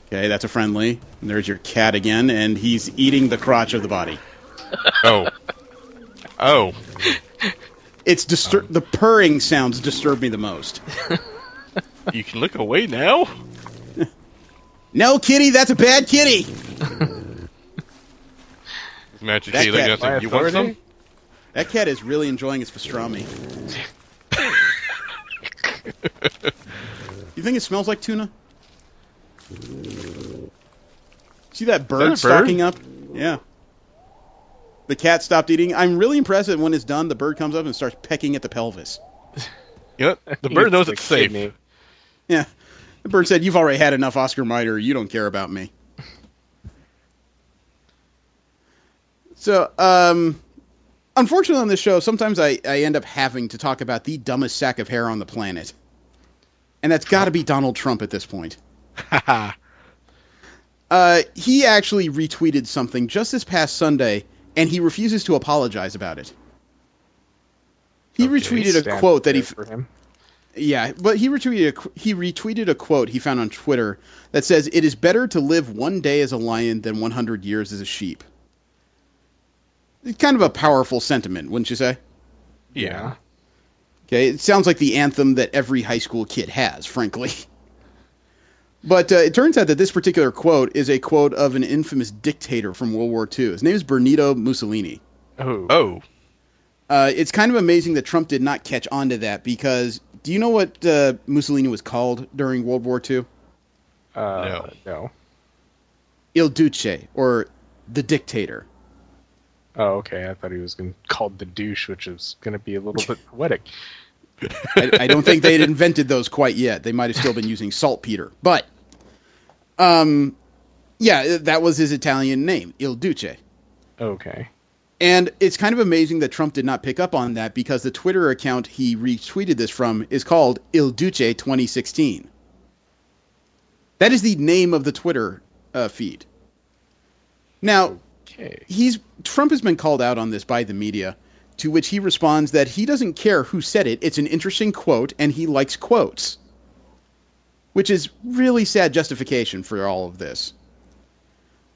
Okay, that's a friendly. And there's your cat again, and he's eating the crotch of the body. Oh. Oh. It's the purring sounds disturb me the most. You can look away now? No, kitty, that's a bad kitty. Magic Kitty looking at them. You want some? That cat is really enjoying its pastrami. You think it smells like tuna? See that bird stalking up? Yeah. The cat stopped eating. I'm really impressed that when it's done, the bird comes up and starts pecking at the pelvis. Yep, the bird knows it's safe. Yeah. The bird said, "You've already had enough Oscar Mayer. You don't care about me." So, unfortunately on this show, sometimes I end up having to talk about the dumbest sack of hair on the planet. And that's got to be Donald Trump at this point. He actually retweeted something just this past Sunday, and he refuses to apologize about it. He retweeted a quote that for him. Yeah, but he retweeted a quote he found on Twitter that says, "It is better to live one day as a lion than 100 years as a sheep." It's kind of a powerful sentiment, wouldn't you say? Yeah. Okay, it sounds like the anthem that every high school kid has, frankly. But it turns out that this particular quote is a quote of an infamous dictator from World War II. His name is Benito Mussolini. Oh. It's kind of amazing that Trump did not catch on to that, because do you know what Mussolini was called during World War II? No. Il Duce, or the dictator. Oh, okay. I thought he was called the douche, which is going to be a little bit poetic. I don't think they'd invented those quite yet. They might have still been using saltpeter. But, yeah, that was his Italian name, Il Duce. Okay. And it's kind of amazing that Trump did not pick up on that, because the Twitter account he retweeted this from is called Il Duce 2016. That is the name of the Twitter feed. Now, Trump has been called out on this by the media, to which he responds that he doesn't care who said it. It's an interesting quote, and he likes quotes. Which is really sad justification for all of this.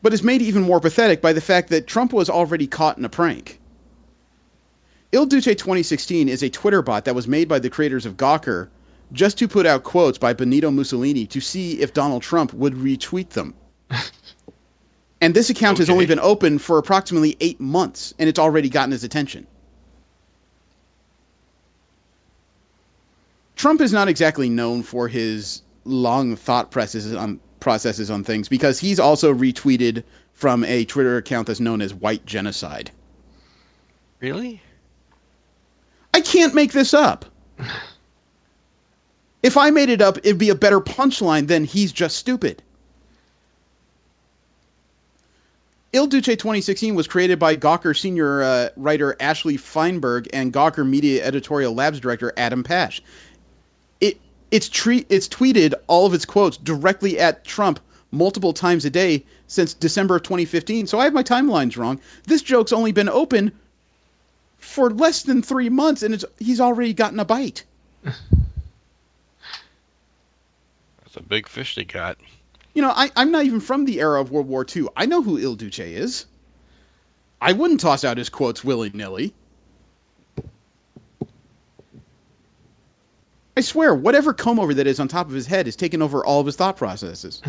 But is made even more pathetic by the fact that Trump was already caught in a prank. Il Duce 2016 is a Twitter bot that was made by the creators of Gawker just to put out quotes by Benito Mussolini to see if Donald Trump would retweet them. And this account has only been open for approximately 8 months, and it's already gotten his attention. Trump is not exactly known for his long thought processes on things, because he's also retweeted from a Twitter account that's known as White Genocide. Really? I can't make this up. If I made it up, it'd be a better punchline than "he's just stupid." Il Duce 2016 was created by Gawker senior writer Ashley Feinberg and Gawker Media Editorial Labs director Adam Pash. It's tweeted all of its quotes directly at Trump multiple times a day since December of 2015. So I have my timelines wrong. This joke's only been open for less than 3 months, and he's already gotten a bite. That's a big fish they got. You know, I'm not even from the era of World War II. I know who Il Duce is. I wouldn't toss out his quotes willy-nilly. I swear, whatever comb-over that is on top of his head is taking over all of his thought processes.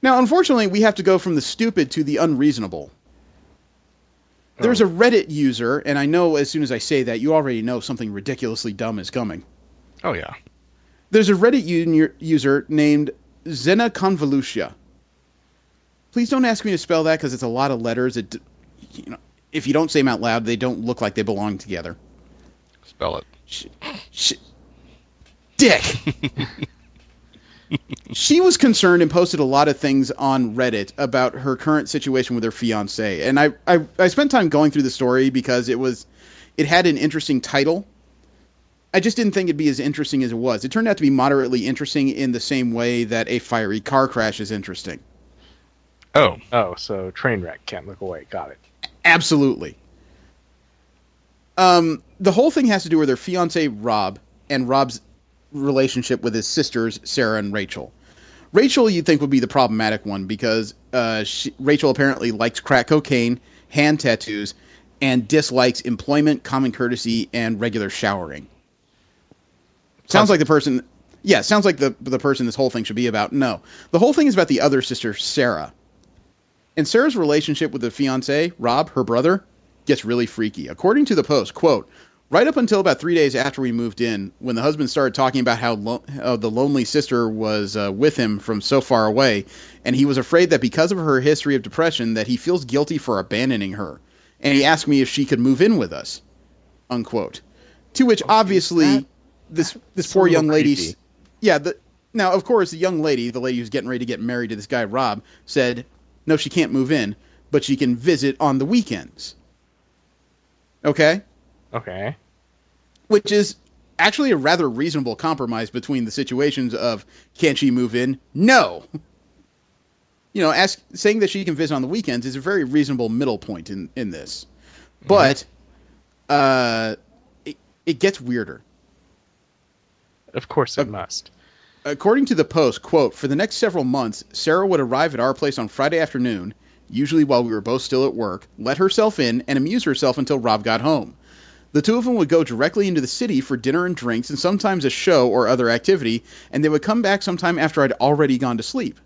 Now, unfortunately, we have to go from the stupid to the unreasonable. There's a Reddit user, and I know as soon as I say that, you already know something ridiculously dumb is coming. Oh, yeah. There's a Reddit user named Zena Convolutia. Please don't ask me to spell that because it's a lot of letters. If you don't say them out loud, they don't look like they belong together. Spell it. Dick! She was concerned and posted a lot of things on Reddit about her current situation with her fiancé. And I spent time going through the story because it had an interesting title. I just didn't think it'd be as interesting as it was. It turned out to be moderately interesting in the same way that a fiery car crash is interesting. Oh, so train wreck, can't look away. Got it. Absolutely. The whole thing has to do with her fiancé, Rob, and Rob's relationship with his sisters, Sarah and Rachel. Rachel, you'd think, would be the problematic one because Rachel apparently likes crack cocaine, hand tattoos, and dislikes employment, common courtesy, and regular showering. Sounds like the person... Yeah, sounds like the person this whole thing should be about. No. The whole thing is about the other sister, Sarah. And Sarah's relationship with the fiancé, Rob, her brother, gets really freaky. According to the post, quote, right up until about 3 days after we moved in, when the husband started talking about how the lonely sister was with him from so far away, and he was afraid that because of her history of depression that he feels guilty for abandoning her. And he asked me if she could move in with us, unquote. To which, obviously, this poor young lady... Creepy. Yeah, now, of course, the young lady, the lady who's getting ready to get married to this guy, Rob, said, no, she can't move in, but she can visit on the weekends. Okay? Okay. Which is actually a rather reasonable compromise between the situations of, can she move in? No. You know, saying that she can visit on the weekends is a very reasonable middle point in this. But it gets weirder. Of course it must. According to the post, quote, for the next several months, Sarah would arrive at our place on Friday afternoon, usually while we were both still at work, let herself in, and amuse herself until Rob got home. The two of them would go directly into the city for dinner and drinks and sometimes a show or other activity, and they would come back sometime after I'd already gone to sleep.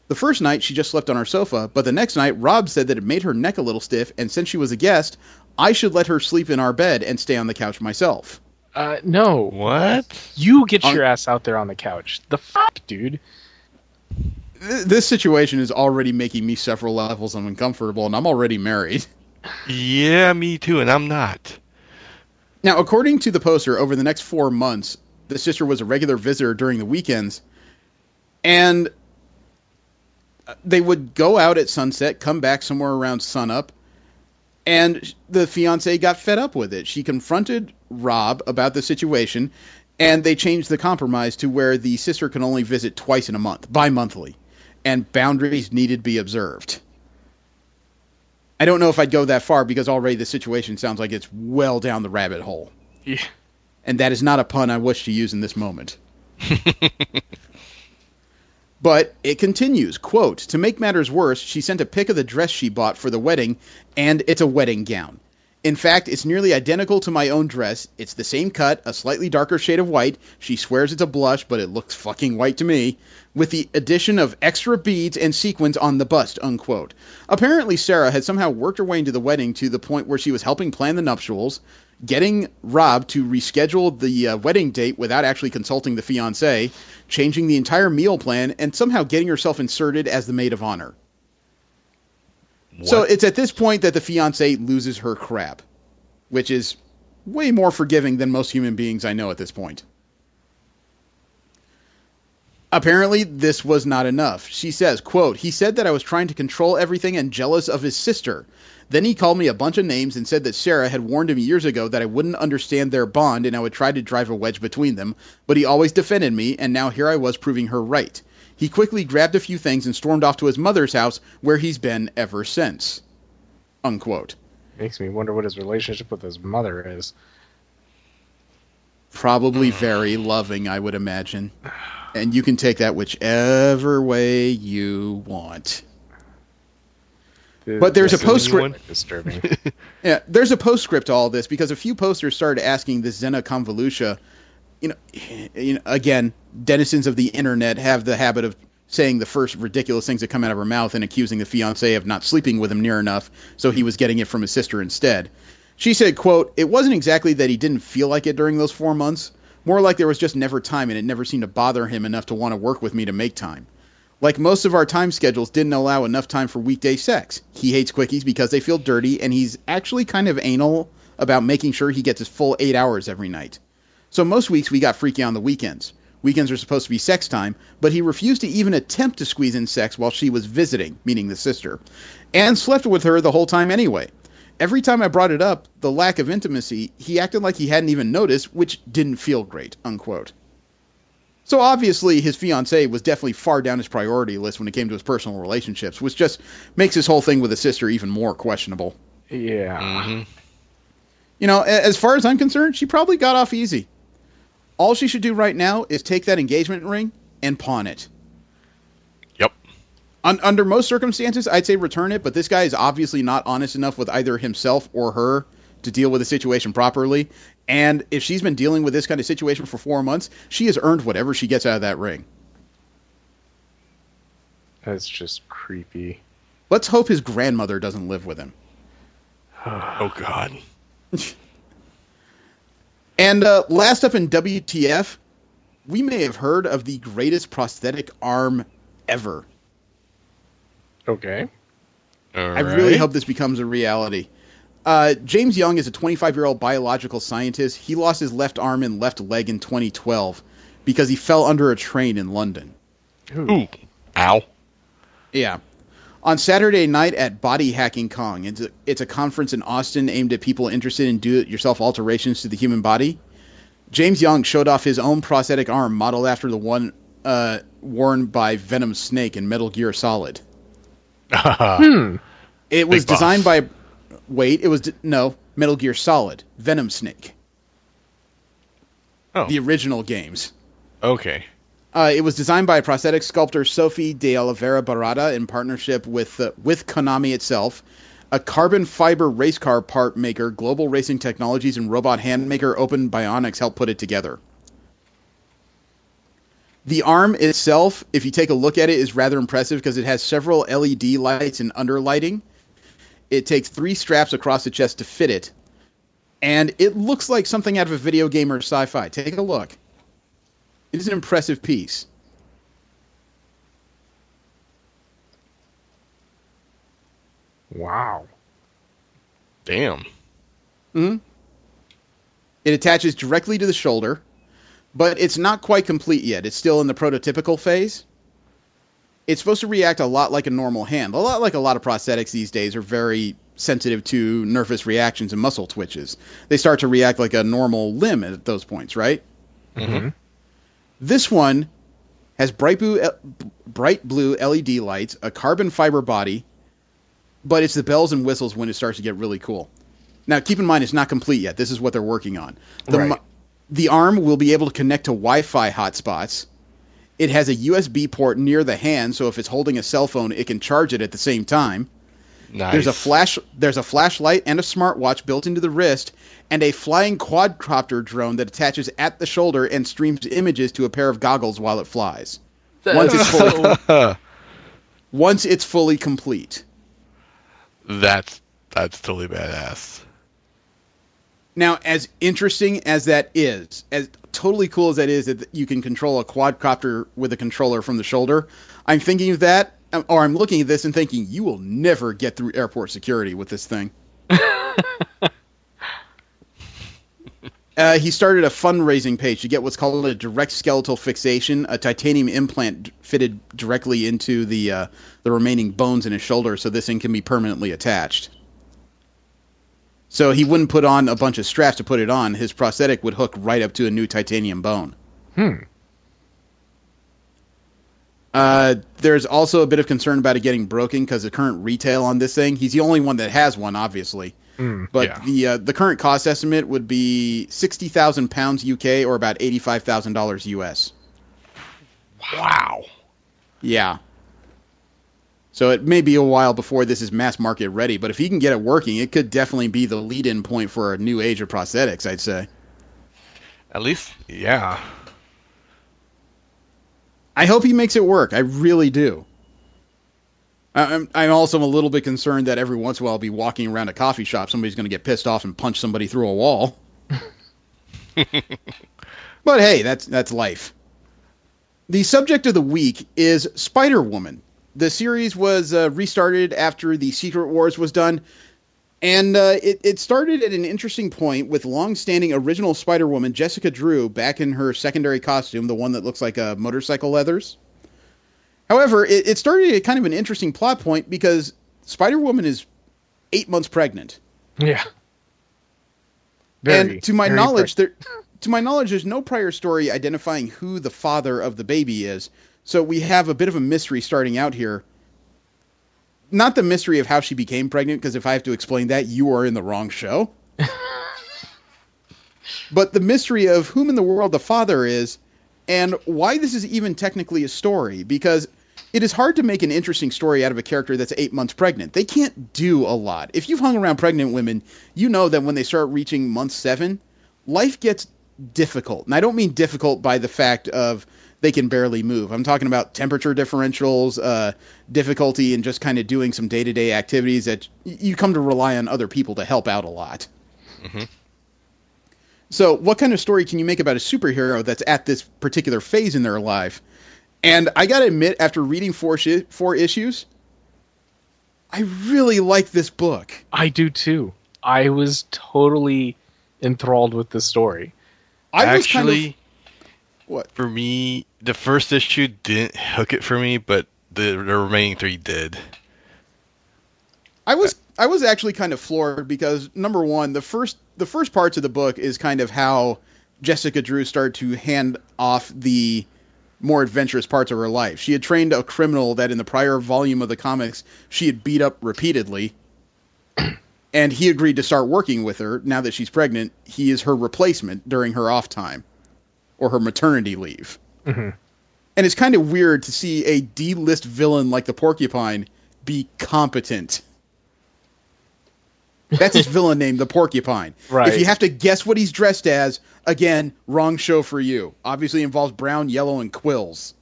The first night, she just slept on our sofa, but the next night, Rob said that it made her neck a little stiff, and since she was a guest, I should let her sleep in our bed and stay on the couch myself. No. What? You get your ass out there on the couch. The fuck, dude? This situation is already making me several levels uncomfortable, and I'm already married. Yeah, me too, and I'm not. Now, according to the poster, over the next 4 months, the sister was a regular visitor during the weekends, and they would go out at sunset, come back somewhere around sunup, and the fiancé got fed up with it. She confronted Rob about the situation, and they changed the compromise to where the sister can only visit twice in a month, bi-monthly, and boundaries needed to be observed. I don't know if I'd go that far because already the situation sounds like it's well down the rabbit hole. Yeah. And that is not a pun I wish to use in this moment. But it continues, quote, to make matters worse, she sent a pic of the dress she bought for the wedding, and it's a wedding gown. In fact, it's nearly identical to my own dress. It's the same cut, a slightly darker shade of white. She swears it's a blush, but it looks fucking white to me. With the addition of extra beads and sequins on the bust, unquote. Apparently, Sarah had somehow worked her way into the wedding to the point where she was helping plan the nuptials, getting Rob to reschedule the wedding date without actually consulting the fiancé, changing the entire meal plan, and somehow getting herself inserted as the maid of honor. What? So it's at this point that the fiancé loses her crap, which is way more forgiving than most human beings I know at this point. Apparently, this was not enough. She says, quote, "He said that I was trying to control everything and jealous of his sister. Then he called me a bunch of names and said that Sarah had warned him years ago that I wouldn't understand their bond and I would try to drive a wedge between them, but he always defended me, and now here I was proving her right. He quickly grabbed a few things and stormed off to his mother's house, where he's been ever since." Unquote. Makes me wonder what his relationship with his mother is. Probably very loving, I would imagine. And you can take that whichever way you want. But there's a postscript. Disturbing. Yeah, there's a postscript to all this because a few posters started asking this Xena Convolutia. You know, again, denizens of the internet have the habit of saying the first ridiculous things that come out of her mouth and accusing the fiancé of not sleeping with him near enough, so he was getting it from his sister instead. She said, quote, "It wasn't exactly that he didn't feel like it during those 4 months. More like there was just never time, and it never seemed to bother him enough to want to work with me to make time. Like most of our time schedules didn't allow enough time for weekday sex. He hates quickies because they feel dirty, and he's actually kind of anal about making sure he gets his full 8 hours every night. So most weeks we got freaky on the weekends. Weekends are supposed to be sex time, but he refused to even attempt to squeeze in sex while she was visiting," meaning the sister, "and slept with her the whole time anyway. Every time I brought it up, the lack of intimacy, he acted like he hadn't even noticed, which didn't feel great," unquote. So obviously his fiancée was definitely far down his priority list when it came to his personal relationships, which just makes his whole thing with his sister even more questionable. Yeah. Mm-hmm. You know, as far as I'm concerned, she probably got off easy. All she should do right now is take that engagement ring and pawn it. Yep. Under most circumstances, I'd say return it, but this guy is obviously not honest enough with either himself or her to deal with the situation properly. And if she's been dealing with this kind of situation for 4 months, she has earned whatever she gets out of that ring. That's just creepy. Let's hope his grandmother doesn't live with him. Oh, God. And last up in WTF, we may have heard of the greatest prosthetic arm ever. Okay. I really hope this becomes a reality. James Young is a 25-year-old biological scientist. He lost his left arm and left leg in 2012 because he fell under a train in London. Ooh. Ow. Yeah. On Saturday night at Body Hacking Kong, it's a conference in Austin aimed at people interested in do-it-yourself alterations to the human body. James Young showed off his own prosthetic arm modeled after the one worn by Venom Snake in Metal Gear Solid. It was designed by... Wait, it was... No, Metal Gear Solid. Venom Snake. Oh. The original games. Okay. It was designed by prosthetic sculptor Sophie de Oliveira Barada in partnership with Konami itself, a carbon fiber race car part maker, Global Racing Technologies, and robot hand maker Open Bionics helped put it together. The arm itself, if you take a look at it, is rather impressive because it has several LED lights and underlighting. It takes 3 straps across the chest to fit it, and it looks like something out of a video game or sci-fi. Take a look. It is an impressive piece. Wow. Damn. Mm-hmm. It attaches directly to the shoulder, but it's not quite complete yet. It's still in the prototypical phase. It's supposed to react a lot like a normal hand. A lot like a lot of prosthetics these days are very sensitive to nervous reactions and muscle twitches. They start to react like a normal limb at those points, right? Mm-hmm. This one has bright blue LED lights, a carbon fiber body, but it's the bells and whistles when it starts to get really cool. Now, keep in mind, it's not complete yet. This is what they're working on. The arm will be able to connect to Wi-Fi hotspots. It has a USB port near the hand, so if it's holding a cell phone, it can charge it at the same time. Nice. There's a flashlight and a smartwatch built into the wrist, and a flying quadcopter drone that attaches at the shoulder and streams images to a pair of goggles while it flies. Once it's fully complete. That's totally badass. Now, as interesting as that is, as totally cool as that is that you can control a quadcopter with a controller from the shoulder, I'm thinking of that, or I'm looking at this and thinking, you will never get through airport security with this thing. He started a fundraising page to get what's called a direct skeletal fixation, a titanium implant fitted directly into the remaining bones in his shoulder, so this thing can be permanently attached. So he wouldn't put on a bunch of straps to put it on. His prosthetic would hook right up to a new titanium bone. There's also a bit of concern about it getting broken because the current retail on this thing, he's the only one that has one, obviously. But the current cost estimate would be £60,000 UK or about $85,000 US. Wow. Yeah. So it may be a while before this is mass market ready, but if he can get it working, it could definitely be the lead-in point for a new age of prosthetics, I'd say. At least, yeah. I hope he makes it work. I really do. I'm also a little bit concerned that every once in a while I'll be walking around a coffee shop, somebody's going to get pissed off and punch somebody through a wall. But hey, that's life. The subject of the week is Spider-Woman. The series was restarted after the Secret Wars was done, and it started at an interesting point with long-standing original Spider-Woman Jessica Drew back in her secondary costume, the one that looks like a motorcycle leathers. However, it started at kind of an interesting plot point because Spider-Woman is 8 months pregnant. Yeah. And to my knowledge, there's no prior story identifying who the father of the baby is. So we have a bit of a mystery starting out here. Not the mystery of how she became pregnant, because if I have to explain that, you are in the wrong show. But the mystery of whom in the world the father is, and why this is even technically a story, because it is hard to make an interesting story out of a character that's 8 months pregnant. They can't do a lot. If you've hung around pregnant women, you know that when they start reaching month 7, life gets difficult. And I don't mean difficult by the fact of they can barely move. I'm talking about temperature differentials, difficulty in just kind of doing some day-to-day activities that you come to rely on other people to help out a lot. Mm-hmm. So what kind of story can you make about a superhero that's at this particular phase in their life? And I got to admit, after reading four issues, I really like this book. I do too. I was totally enthralled with the story. What? For me, the first issue didn't hook it for me, but the remaining 3 did. I was actually kind of floored because, number one, the first parts of the book is kind of how Jessica Drew started to hand off the more adventurous parts of her life. She had trained a criminal that in the prior volume of the comics she had beat up repeatedly, and he agreed to start working with her. Now that she's pregnant, he is her replacement during her off time or her maternity leave. Mm-hmm. And it's kind of weird to see a D-list villain like the Porcupine be competent. That's his villain name, the Porcupine. Right. If you have to guess what he's dressed as, again, wrong show for you. Obviously involves brown, yellow, and quills.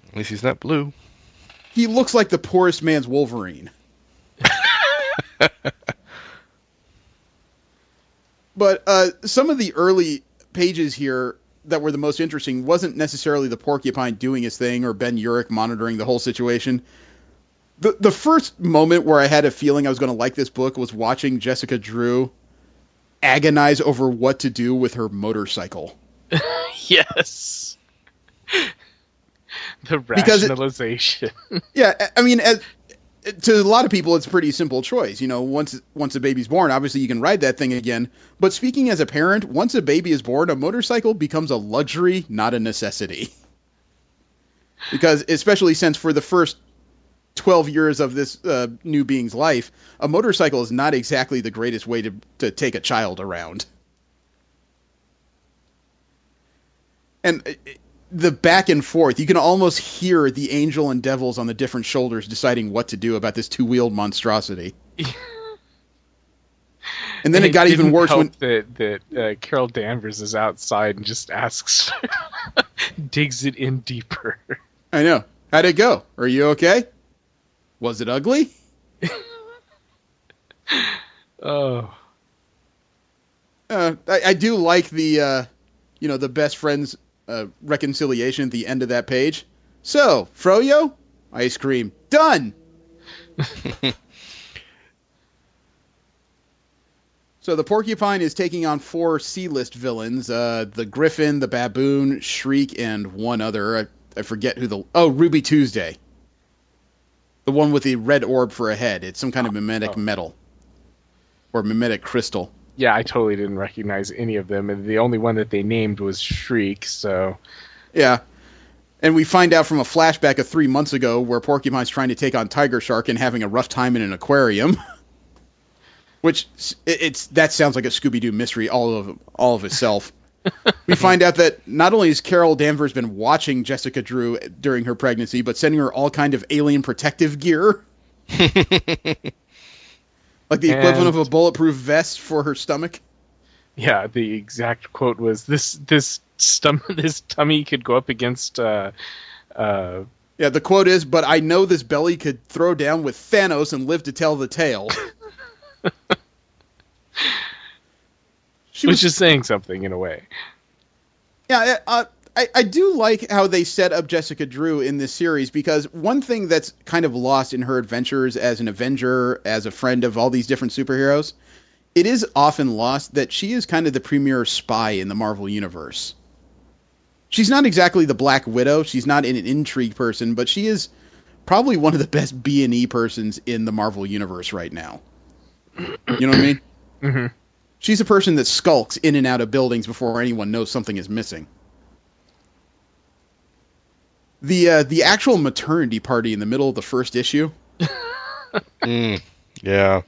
At least he's not blue. He looks like the poorest man's Wolverine. But some of the early pages here that were the most interesting wasn't necessarily the Porcupine doing his thing or Ben Urich monitoring the whole situation. The first moment where I had a feeling I was going to like this book was watching Jessica Drew agonize over what to do with her motorcycle. Yes. The rationalization. I mean, to a lot of people, it's a pretty simple choice. You know, once a baby's born, obviously you can ride that thing again. But speaking as a parent, once a baby is born, a motorcycle becomes a luxury, not a necessity. Because especially since for the first 12 years of this new being's life, a motorcycle is not exactly the greatest way to take a child around. And the back and forth, you can almost hear the angel and devils on the different shoulders deciding what to do about this two-wheeled monstrosity. And then it got even worse when that Carol Danvers is outside and just asks, digs it in deeper. I know. How'd it go? Are you okay? Was it ugly? Oh. I do like the the best friends reconciliation at the end of that page. So, Froyo, ice cream, done. So the Porcupine is taking on 4 C-list villains, the Griffin, the Baboon, Shriek, and one other. I forget who Ruby Tuesday. The one with the red orb for a head. It's some kind of mimetic metal. Or mimetic crystal. Yeah, I totally didn't recognize any of them, and the only one that they named was Shriek, so... Yeah. And we find out from a flashback of 3 months ago where Porcupine's trying to take on Tiger Shark and having a rough time in an aquarium. Which, that sounds like a Scooby-Doo mystery all of itself. We find out that not only has Carol Danvers been watching Jessica Drew during her pregnancy, but sending her all kind of alien protective gear. Like the equivalent of a bulletproof vest for her stomach. Yeah, the exact quote was, this tummy could go up against... Yeah, the quote is, but I know this belly could throw down with Thanos and live to tell the tale. She was just saying something in a way. Yeah, I do like how they set up Jessica Drew in this series, because one thing that's kind of lost in her adventures as an Avenger, as a friend of all these different superheroes, it is often lost that she is kind of the premier spy in the Marvel Universe. She's not exactly the Black Widow, she's not an intrigue person, but she is probably one of the best B&E persons in the Marvel Universe right now. You know what I mean? Mm-hmm. She's a person that skulks in and out of buildings before anyone knows something is missing. The actual maternity party in the middle of the first issue. Yeah.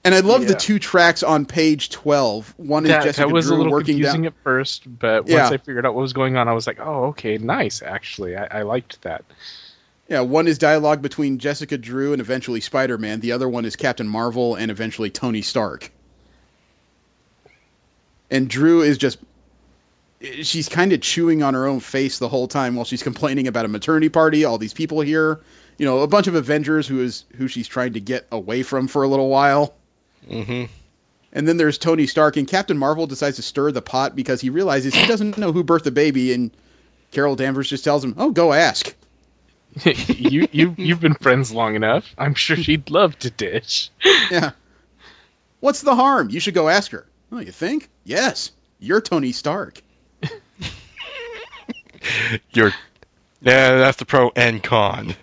And I love the 2 tracks on page 12. One is Jessica Drew was a little working confusing down at first, but once I figured out what was going on, I was like, oh, okay, nice, actually. I liked that. Yeah, one is dialogue between Jessica Drew and eventually Spider-Man. The other one is Captain Marvel and eventually Tony Stark. And Drew is just... she's kind of chewing on her own face the whole time while she's complaining about a maternity party, all these people here. You know, a bunch of Avengers who she's trying to get away from for a little while. Mm-hmm. And then there's Tony Stark, and Captain Marvel decides to stir the pot because he realizes he doesn't know who birthed the baby, and Carol Danvers just tells him, oh, go ask. You've been friends long enough. I'm sure she'd love to dish. Yeah. What's the harm? You should go ask her. Oh, you think? Yes. You're Tony Stark. Yeah, that's the pro and con.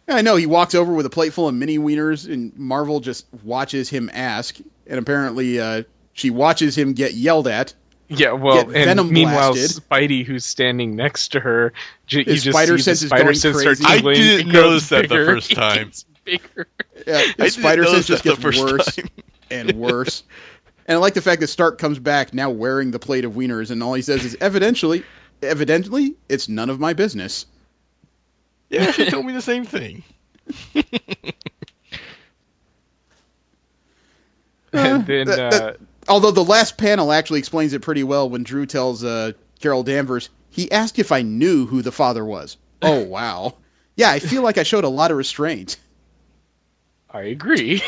I know, he walks over with a plate full of mini wieners, and Marvel just watches him ask, and apparently she watches him get yelled at. Yeah, well, and meanwhile, blasted. Spidey, who's standing next to her, his spider sense is going crazy. I didn't notice that the first time. Bigger. Yeah, his spider sense just gets worse and worse. And I like the fact that Stark comes back now wearing the plate of wieners, and all he says is, evidently, it's none of my business. Yeah, she told me the same thing. And then, although the last panel actually explains it pretty well when Drew tells Carol Danvers, he asked if I knew who the father was. Oh, wow. Yeah, I feel like I showed a lot of restraint. I agree.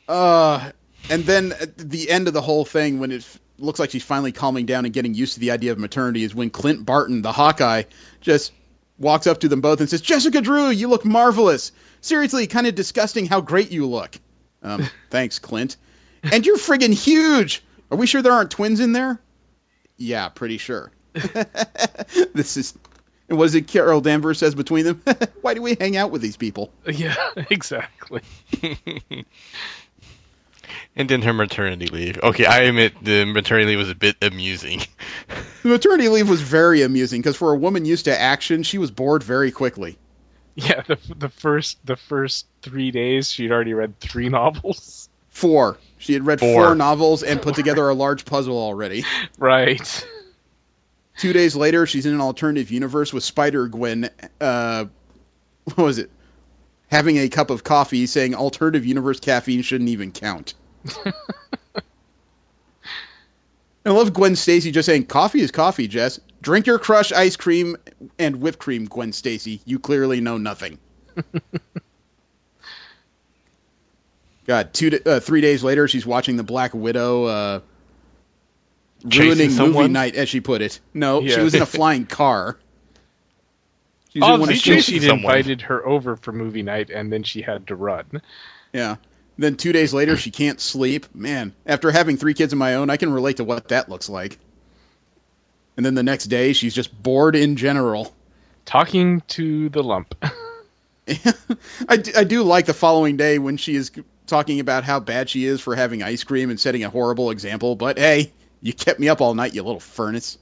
And then at the end of the whole thing, when it looks like she's finally calming down and getting used to the idea of maternity, is when Clint Barton, the Hawkeye, just walks up to them both and says, Jessica Drew, you look marvelous. Seriously, kind of disgusting how great you look. Thanks, Clint. And you're friggin' huge. Are we sure there aren't twins in there? Yeah, pretty sure. This is... And what is it Carol Danvers says between them? Why do we hang out with these people? Yeah, exactly. And then her maternity leave. Okay, I admit the maternity leave was a bit amusing. The maternity leave was very amusing, because for a woman used to action, she was bored very quickly. Yeah, the first 3 days, she'd already read 3 novels. 4. She had read 4 novels and put together a large puzzle already. Right. 2 days later, she's in an alternative universe with Spider-Gwen, what was it? Having a cup of coffee, saying alternative universe caffeine shouldn't even count. I love Gwen Stacy just saying, coffee is coffee, Jess. Drink your Crush ice cream and whipped cream, Gwen Stacy. You clearly know nothing. God, 3 days later, she's watching the Black Widow ruining movie night, as she put it. No, she was in a flying car. She'd invited her over for movie night, and then she had to run. Yeah. Then 2 days later, she can't sleep. Man, after having 3 kids of my own, I can relate to what that looks like. And then the next day, she's just bored in general. Talking to the lump. I do like the following day when she is talking about how bad she is for having ice cream and setting a horrible example. But hey, you kept me up all night, you little furnace.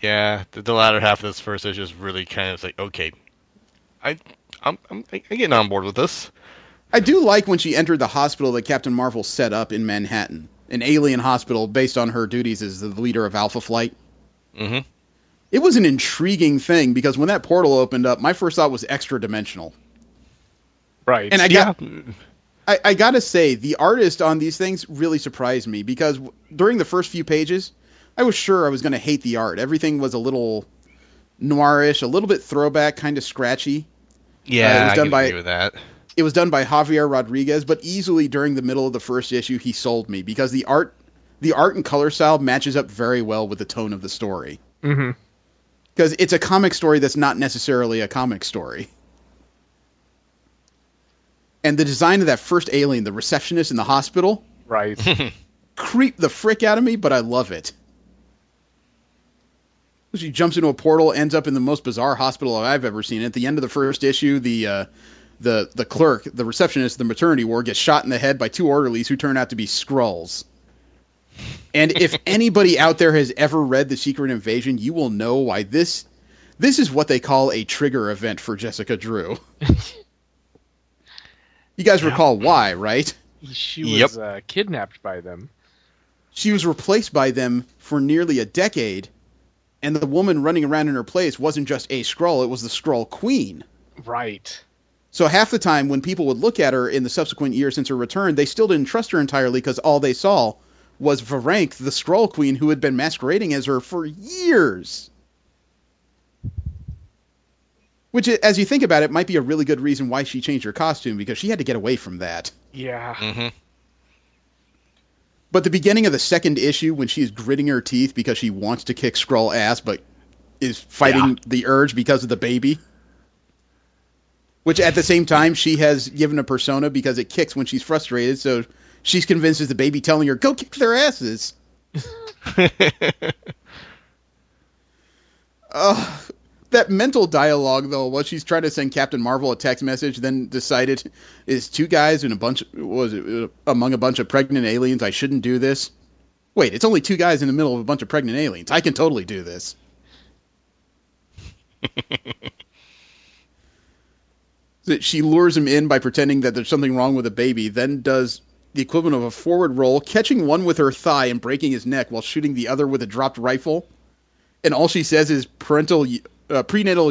Yeah, the latter half of this first issue is really kind of like, okay, I'm getting on board with this. I do like when she entered the hospital that Captain Marvel set up in Manhattan, an alien hospital based on her duties as the leader of Alpha Flight. Mm-hmm. It was an intriguing thing because when that portal opened up, my first thought was extra-dimensional. Right. And I gotta say, the artist on these things really surprised me because during the first few pages, I was sure I was going to hate the art. Everything was a little noirish, a little bit throwback, kind of scratchy. Yeah, I can agree with that. It was done by Javier Rodriguez, but easily during the middle of the first issue, he sold me because the art and color style matches up very well with the tone of the story. Mm-hmm. Because it's a comic story that's not necessarily a comic story. And the design of that first alien, the receptionist in the hospital, right, creeped the frick out of me, but I love it. She jumps into a portal, ends up in the most bizarre hospital I've ever seen. At the end of the first issue, the clerk, the receptionist, the maternity ward, gets shot in the head by 2 orderlies who turn out to be Skrulls. And if anybody out there has ever read The Secret Invasion, you will know why this is what they call a trigger event for Jessica Drew. You guys recall why, right? She was kidnapped by them. She was replaced by them for nearly a decade, and the woman running around in her place wasn't just a Skrull, it was the Skrull Queen. Right. So half the time when people would look at her in the subsequent years since her return, they still didn't trust her entirely because all they saw was Varenk, the Skrull Queen, who had been masquerading as her for years. Which, as you think about it, might be a really good reason why she changed her costume, because she had to get away from that. Yeah. Mm-hmm. But the beginning of the second issue, when she's gritting her teeth because she wants to kick Skrull ass, but is fighting the urge because of the baby. Which, at the same time, she has given a persona because it kicks when she's frustrated, so she's convinced it's the baby telling her, go kick their asses. That mental dialogue, though, while she's trying to send Captain Marvel a text message, then decided is 2 guys and among a bunch of pregnant aliens. I shouldn't do this. Wait, it's only 2 guys in the middle of a bunch of pregnant aliens. I can totally do this. She lures him in by pretending that there's something wrong with the baby, then does the equivalent of a forward roll, catching one with her thigh and breaking his neck while shooting the other with a dropped rifle. And all she says is prenatal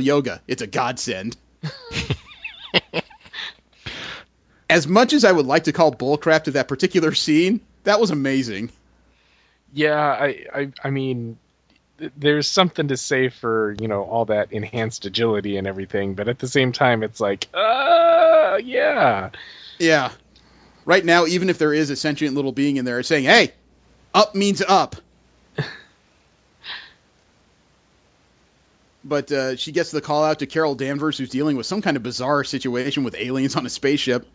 yoga. It's a godsend. As much as I would like to call bullcrap to that particular scene, that was amazing. Yeah, I mean, there's something to say for, all that enhanced agility and everything, but at the same time, it's like, yeah. Yeah. Right now, even if there is a sentient little being in there, it's saying, hey, up means up. But she gets the call out to Carol Danvers, who's dealing with some kind of bizarre situation with aliens on a spaceship.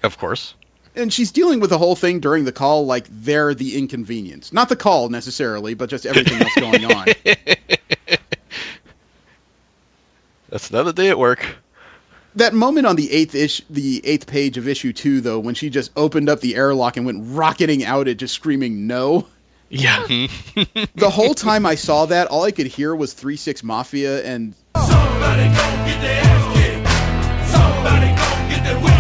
Of course. And she's dealing with the whole thing during the call like they're the inconvenience. Not the call, necessarily, but just everything else going on. That's another day at work. That moment on the eighth page of issue 2, though, when she just opened up the airlock and went rocketing out it, just screaming no. Yeah. The whole time I saw that, all I could hear was 3-6 Mafia and... Somebody go get their ass kicked. Somebody go get their wig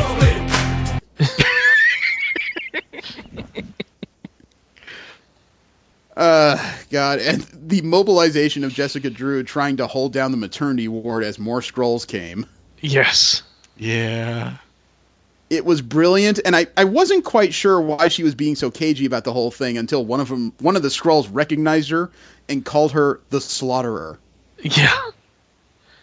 split. God, and the mobilization of Jessica Drew trying to hold down the maternity ward as more Skrulls came. Yes. Yeah. It was brilliant, and I wasn't quite sure why she was being so cagey about the whole thing until one of the Skrulls recognized her and called her the Slaughterer. Yeah.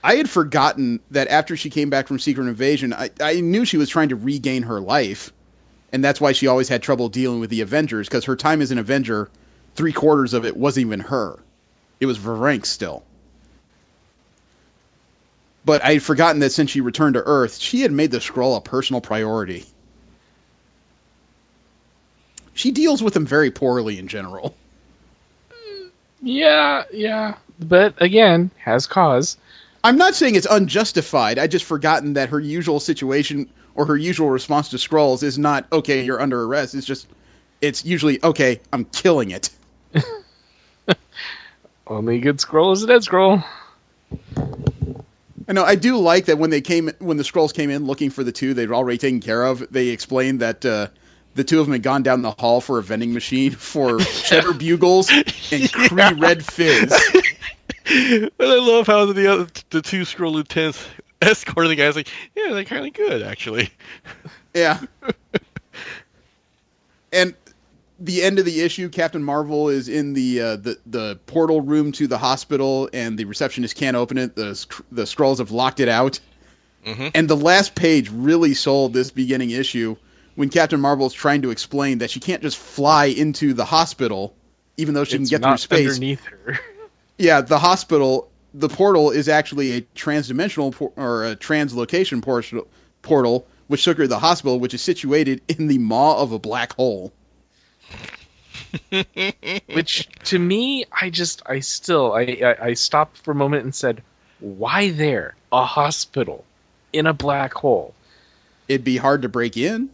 I had forgotten that after she came back from Secret Invasion, I knew she was trying to regain her life, and that's why she always had trouble dealing with the Avengers, because her time as an Avenger, 3/4 of it wasn't even her. It was Varenk still. But I had forgotten that since she returned to Earth, she had made the Skrull a personal priority. She deals with them very poorly in general. Yeah. But again, has cause. I'm not saying it's unjustified. I just forgotten that her usual situation or her usual response to Skrulls is not, okay, you're under arrest. It's usually, okay, I'm killing it. Only good Skrull is a dead Skrull. I know. I do like that when the Skrulls came in looking for the two they'd already taken care of, they explained that the two of them had gone down the hall for a vending machine for cheddar bugles and Cree Red Fizz. And I love how the two Skrull lieutenants escorting the guys like, yeah, they're kind of good, actually. Yeah. And the end of the issue, Captain Marvel is in the portal room to the hospital, and the receptionist can't open it. The Skrulls have locked it out. Mm-hmm. And the last page really sold this beginning issue when Captain Marvel is trying to explain that she can't just fly into the hospital, even though she can get through space. Underneath her. Yeah, the portal is actually a transdimensional or a translocation portal, which took her to the hospital, which is situated in the maw of a black hole. Which, to me, I stopped for a moment and said, why there? A hospital in a black hole. It'd be hard to break in.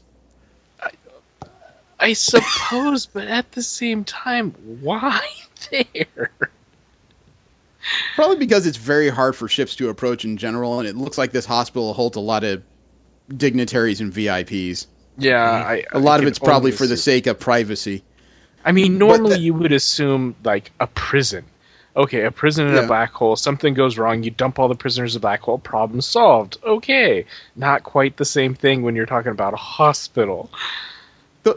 I suppose, but at the same time, why there? Probably because it's very hard for ships to approach in general, and it looks like this hospital holds a lot of dignitaries and VIPs. Yeah, a lot of it's probably for the sake of privacy. I mean, normally you would assume, like, a prison. Okay, a prison in a black hole, something goes wrong, you dump all the prisoners in a black hole, problem solved. Okay. Not quite the same thing when you're talking about a hospital.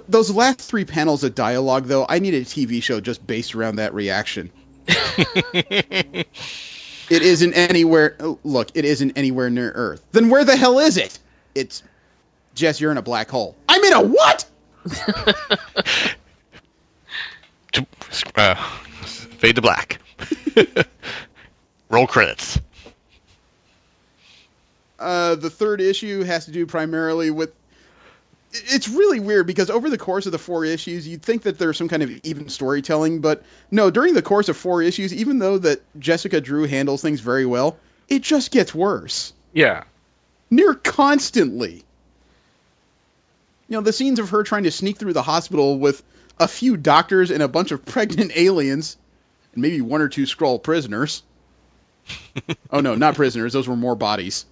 Those last 3 panels of dialogue, though, I need a TV show just based around that reaction. It isn't anywhere... Look, it isn't anywhere near Earth. Then where the hell is it? It's... Jess, you're in a black hole. I'm in a what? Fade to black. Roll credits. The third issue has to do primarily with... It's really weird because over the course of the 4 issues, you'd think that there's some kind of even storytelling, but no, during the course of 4 issues, even though that Jessica Drew handles things very well, it just gets worse. Yeah. Near constantly. You know, the scenes of her trying to sneak through the hospital with a few doctors and a bunch of pregnant aliens, and maybe 1 or 2 Skrull prisoners. Oh no, not prisoners, those were more bodies.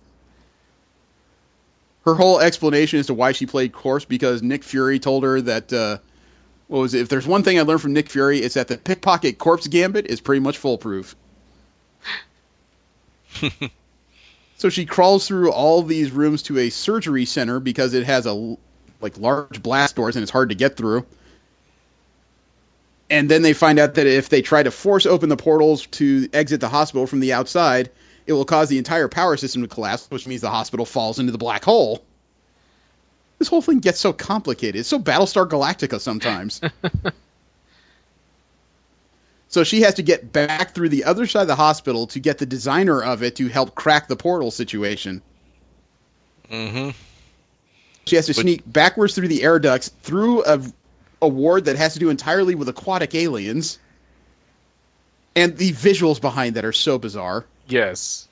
Her whole explanation as to why she played corpse because Nick Fury told her that, if there's one thing I learned from Nick Fury, it's that the pickpocket corpse gambit is pretty much foolproof. So she crawls through all these rooms to a surgery center because it has large blast doors and it's hard to get through. And then they find out that if they try to force open the portals to exit the hospital from the outside, it will cause the entire power system to collapse, which means the hospital falls into the black hole. This whole thing gets so complicated. It's so Battlestar Galactica sometimes. So she has to get back through the other side of the hospital to get the designer of it to help crack the portal situation. Mm-hmm. She has to sneak backwards through the air ducts, through a ward that has to do entirely with aquatic aliens. And the visuals behind that are so bizarre. Yes.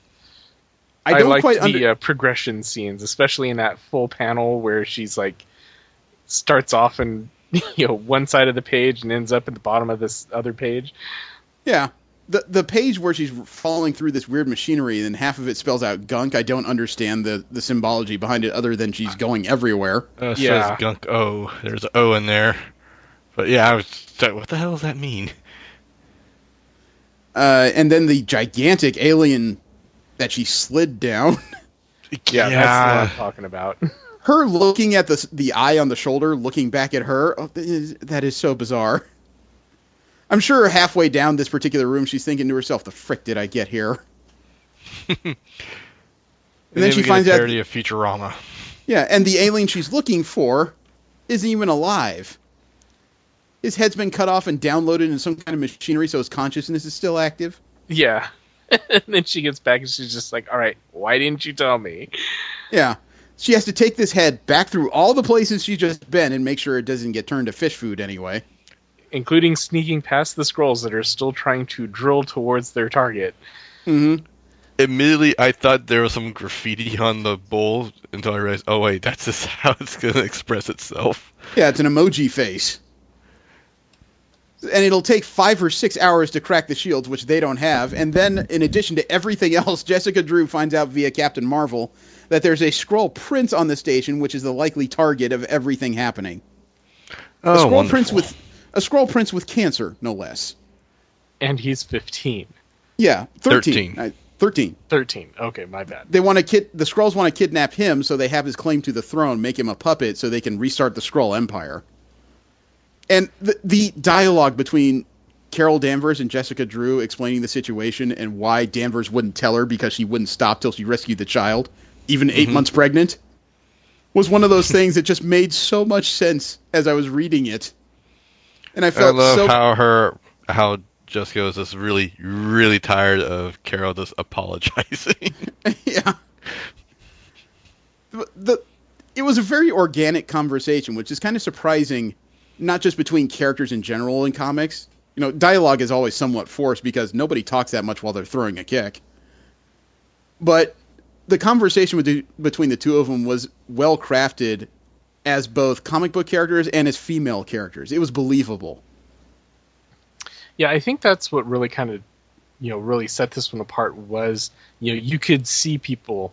I don't like quite the progression scenes, especially in that full panel where she's like starts off in one side of the page and ends up at the bottom of this other page. Yeah. The page where she's falling through this weird machinery and half of it spells out gunk, I don't understand the symbology behind it other than she's going everywhere. It says gunk O. There's an O in there. But yeah, I was like, what the hell does that mean? And then the gigantic alien that she slid down. Yeah, that's what I'm talking about. Her looking at the eye on the shoulder, looking back at her, that is so bizarre. I'm sure halfway down this particular room, she's thinking to herself, the frick did I get here? And then she finds out... parody of Futurama. Yeah, and the alien she's looking for isn't even alive. His head's been cut off and downloaded in some kind of machinery, so his consciousness is still active. Yeah. And then she gets back and she's just like, all right, why didn't you tell me? Yeah. She has to take this head back through all the places she's just been and make sure it doesn't get turned to fish food anyway. Including sneaking past the Skrulls that are still trying to drill towards their target. Mm-hmm. Immediately, I thought there was some graffiti on the bowl until I realized, oh wait, that's just how it's going to express itself. Yeah, it's an emoji face. And it'll take 5 or 6 hours to crack the shields, which they don't have. And then, in addition to everything else, Jessica Drew finds out via Captain Marvel that there's a Skrull prince on the station, which is the likely target of everything happening. Oh, A Skrull prince with cancer, no less. And he's 15. Yeah, 13. 13. 13. Okay, my bad. The Skrulls want to kidnap him, so they have his claim to the throne, make him a puppet, so they can restart the Skrull Empire. And the dialogue between Carol Danvers and Jessica Drew explaining the situation and why Danvers wouldn't tell her because she wouldn't stop till she rescued the child, even 8 months pregnant, was one of those things that just made so much sense as I was reading it. And I love how Jessica was just really, really tired of Carol just apologizing. Yeah. It was a very organic conversation, which is kind of surprising, not just between characters in general in comics. You know, dialogue is always somewhat forced because nobody talks that much while they're throwing a kick. But the conversation between the two of them was well crafted as both comic book characters and as female characters. It was believable. Yeah, I think that's what really kind of, really set this one apart was, you could see people,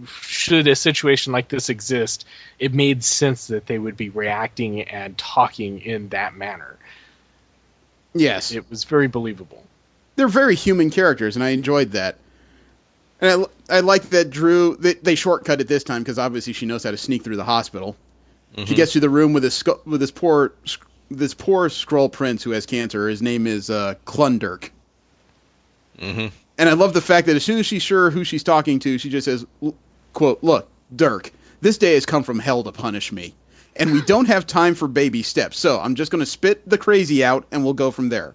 should a situation like this exist, it made sense that they would be reacting and talking in that manner. Yes. It was very believable. They're very human characters, and I enjoyed that. And I like that Drew, they shortcut it this time because obviously she knows how to sneak through the hospital. Mm-hmm. She gets to the room with this poor Skrull prince who has cancer. His name is Klundirk. Mm-hmm. And I love the fact that as soon as she's sure who she's talking to, she just says, quote, "Look, Dirk, this day has come from hell to punish me. And we don't have time for baby steps, so I'm just going to spit the crazy out and we'll go from there.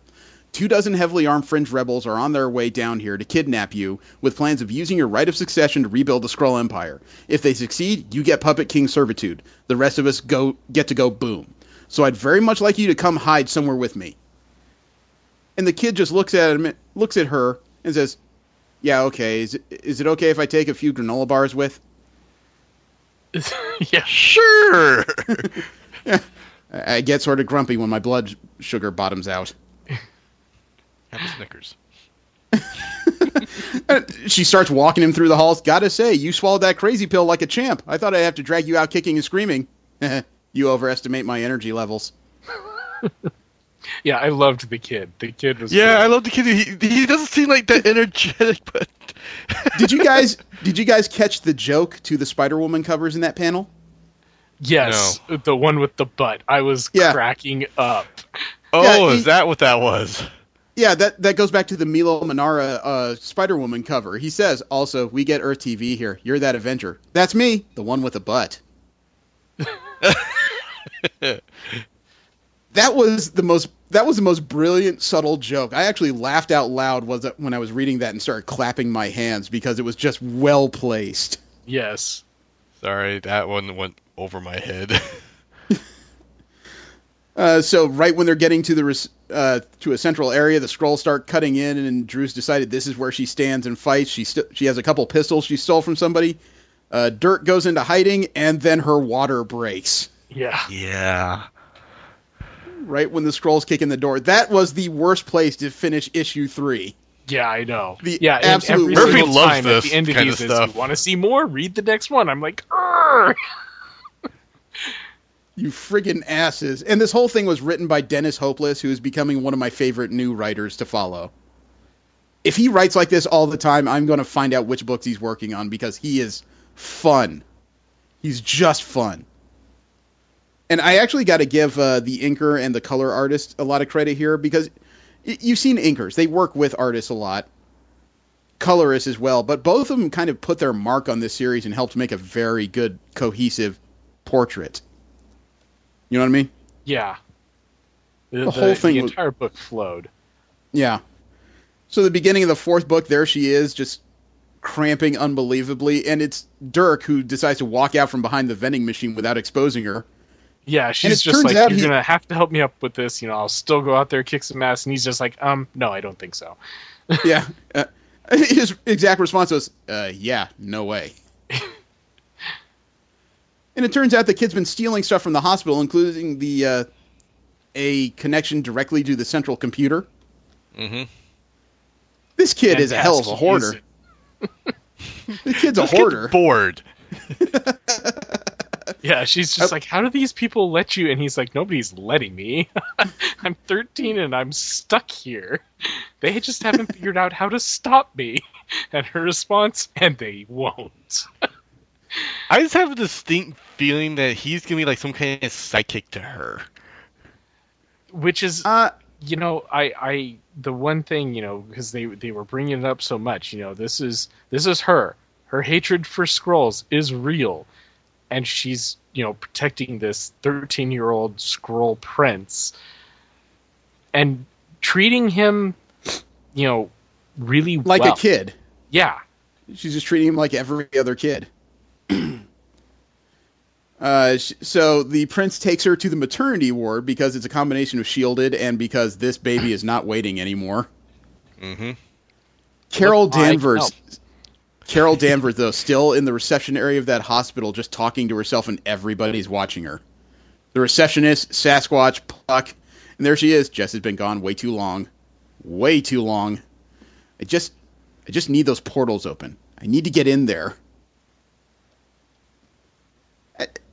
24 heavily armed fringe rebels are on their way down here to kidnap you with plans of using your right of succession to rebuild the Skrull Empire. If they succeed, you get Puppet King servitude. The rest of us get to go boom. So I'd very much like you to come hide somewhere with me." And the kid just looks at her and says, "Yeah, okay. Is it okay if I take a few granola bars with?" Yeah, sure. Yeah. I get sort of grumpy when my blood sugar bottoms out. Have a Snickers. She starts walking him through the halls. "Gotta say, you swallowed that crazy pill like a champ. I thought I'd have to drag you out kicking and screaming." "You overestimate my energy levels." Yeah, I loved the kid. The kid was. Yeah, cool. I love the kid. He doesn't seem like that energetic, but. Did you guys catch the joke to the Spider-Woman covers in that panel? Yes, no. The one with the butt. I was cracking up. Oh, is that what that was? Yeah, that goes back to the Milo Manara Spider-Woman cover. He says, "Also, we get Earth TV here. You're that Avenger." "That's me, the one with the butt." That was the most brilliant, subtle joke. I actually laughed out loud when I was reading that and started clapping my hands because it was just well placed. Yes. Sorry, that one went over my head. So right when they're getting to a central area, the Skrulls start cutting in, and Drew's decided this is where she stands and fights. She has a couple pistols she stole from somebody. Dirk goes into hiding, and then her water breaks. Yeah. Yeah. Right when the Skrulls kick in the door. That was the worst place to finish issue 3. Yeah, I know. Absolute Murphy loves this at the end of kind these of stuff. You want to see more? Read the next one. I'm like, Arr! You friggin' asses. And this whole thing was written by Dennis Hopeless, who is becoming one of my favorite new writers to follow. If he writes like this all the time, I'm going to find out which books he's working on because he is fun. He's just fun. And I actually got to give the inker and the color artist a lot of credit here because you've seen inkers. They work with artists a lot. Colorists as well. But both of them kind of put their mark on this series and helped make a very good, cohesive portrait. You know what I mean? Yeah. The whole thing the entire book flowed. Yeah. So the beginning of the fourth book, there she is, just cramping unbelievably, and it's Dirk who decides to walk out from behind the vending machine without exposing her. Yeah, she's just like, you're going to have to help me up with this. I'll still go out there, kick some ass. And he's just like, no, I don't think so. Yeah. His exact response was, yeah, no way. And it turns out the kid's been stealing stuff from the hospital, including a connection directly to the central computer. Mm-hmm. This kid is a hell of a hoarder. The kid's a hoarder. Bored. Yeah, she's just like, how do these people let you? And he's like, nobody's letting me. I'm 13 and I'm stuck here. They just haven't figured out how to stop me. And her response, and they won't. I just have a distinct feeling that he's going to be like some kind of psychic to her. Which is, the one thing, because they were bringing it up so much, this is her. Her hatred for Skrulls is real. And she's, protecting this 13-year-old Skrull prince. And treating him, really like well. a kid. Yeah. She's just treating him like every other kid. So the prince takes her to the maternity ward because it's a combination of shielded and because this baby is not waiting anymore. Mm-hmm. Carol Danvers, though, still in the reception area of that hospital, just talking to herself, and everybody's watching her. The receptionist, Sasquatch, Puck, and there she is. Jess has been gone way too long. Way too long. I just need those portals open. I need to get in there.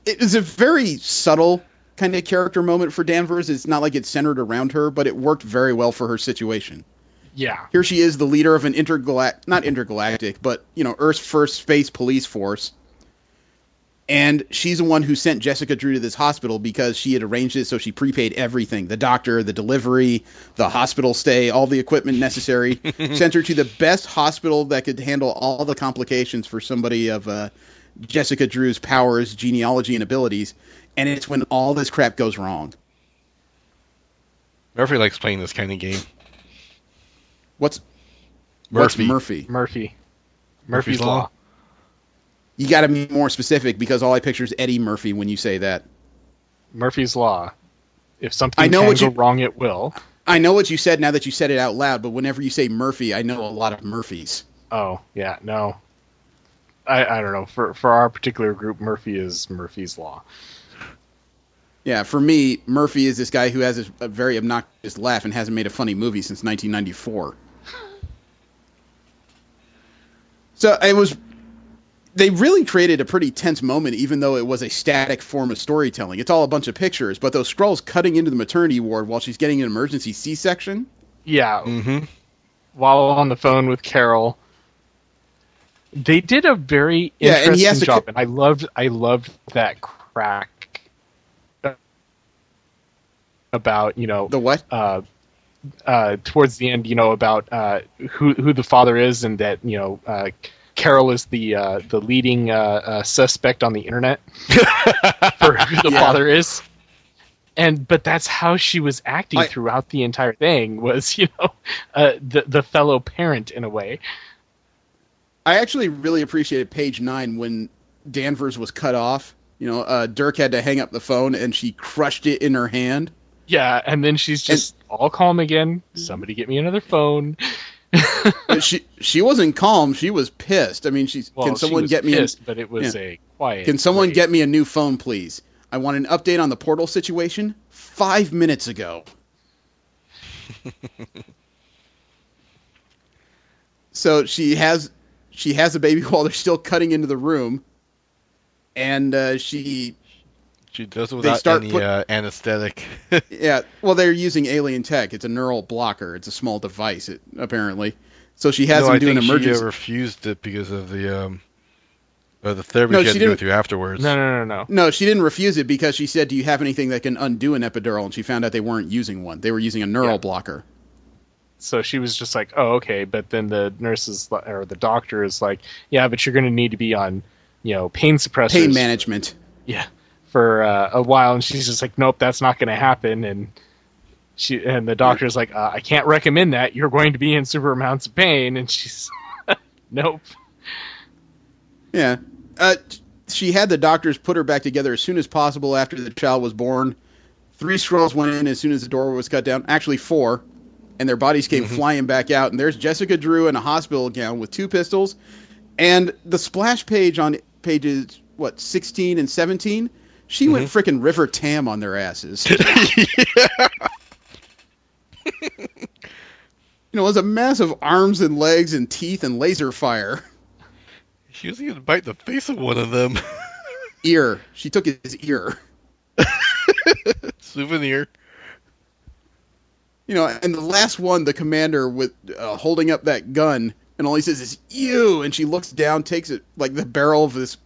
It was a very subtle kind of character moment for Danvers. It's not like it's centered around her, but it worked very well for her situation. Yeah. Here she is, the leader of an not intergalactic, but, Earth's first space police force. And she's the one who sent Jessica Drew to this hospital because she had arranged it so she prepaid everything. The doctor, the delivery, the hospital stay, all the equipment necessary. Sent her to the best hospital that could handle all the complications for somebody of Jessica Drew's powers, genealogy, and abilities. And it's when all this crap goes wrong. Murphy likes playing this kind of game. What's Murphy? Murphy's Law. You got to be more specific because all I picture is Eddie Murphy when you say that. Murphy's Law. If something can go wrong, it will. I know what you said now that you said it out loud, but whenever you say Murphy, I know a lot of Murphys. Oh, yeah, no. I don't know. For our particular group, Murphy is Murphy's Law. Yeah, for me, Murphy is this guy who has a very obnoxious laugh and hasn't made a funny movie since 1994. So they really created a pretty tense moment, even though it was a static form of storytelling. It's all a bunch of pictures, but those Skrulls cutting into the maternity ward while she's getting an emergency C-section. Yeah. Mm-hmm. While on the phone with Carol, they did a very interesting job, and I loved that crack about the what towards the end, about who the father is, and that Carol is the leading suspect on the internet for who the father is. But that's how she was acting throughout the entire thing, was the fellow parent in a way. I actually really appreciated page 9 when Danvers was cut off. Dirk had to hang up the phone and she crushed it in her hand. Yeah, and then she's just all calm again. Somebody get me another phone. She wasn't calm. She was pissed. I mean, can someone get me pissed, but it was a quiet. Can someone get me a new phone, please? I want an update on the portal situation 5 minutes ago. So she has a baby while they're still cutting into the room, and she does it without any anesthetic. Yeah, well, they're using alien tech. It's a neural blocker. It's a small device, apparently. So she has them do an emergency. She refused it because of the therapy she had to go through afterwards. No. No, she didn't refuse it because she said, "Do you have anything that can undo an epidural?" And she found out they weren't using one. They were using a neural blocker. So she was just like, "Oh, okay." But then the nurses or the doctor is like, "Yeah, but you're going to need to be on, pain suppressors, pain management." Yeah. For a while, and she's just like, nope, that's not going to happen. And And the doctor's like, I can't recommend that. You're going to be in super amounts of pain. And she's, nope. Yeah. She had the doctors put her back together as soon as possible after the child was born. 3 Skrulls went in as soon as the door was cut down. Actually, 4. And their bodies came flying back out. And there's Jessica Drew in a hospital gown with 2 pistols. And the splash page on pages, 16 and 17, she went frickin' River Tam on their asses. It was a mass of arms and legs and teeth and laser fire. She was even bite the face of one of them. Ear. She took his ear. Souvenir. And the last one, the commander with holding up that gun, and all he says is, "You!" And she looks down, takes it, like the barrel of this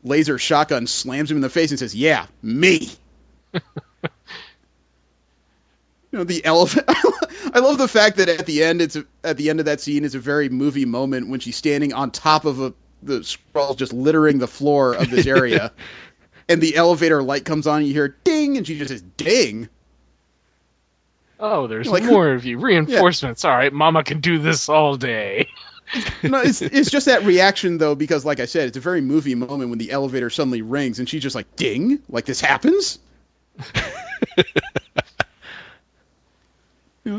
laser shotgun, slams him in the face and says, "Yeah, me." The elephant. I love the fact that at the end of that scene, it's a very movie moment when she's standing on top of the Skrulls just littering the floor of this area, and the elevator light comes on, and you hear ding, and she just says, "Ding." Oh, there's more of you. Reinforcements. Yeah. All right, Mama can do this all day. No, it's just that reaction, though, because, like I said, it's a very movie moment when the elevator suddenly rings, and she's just like, ding? Like this happens?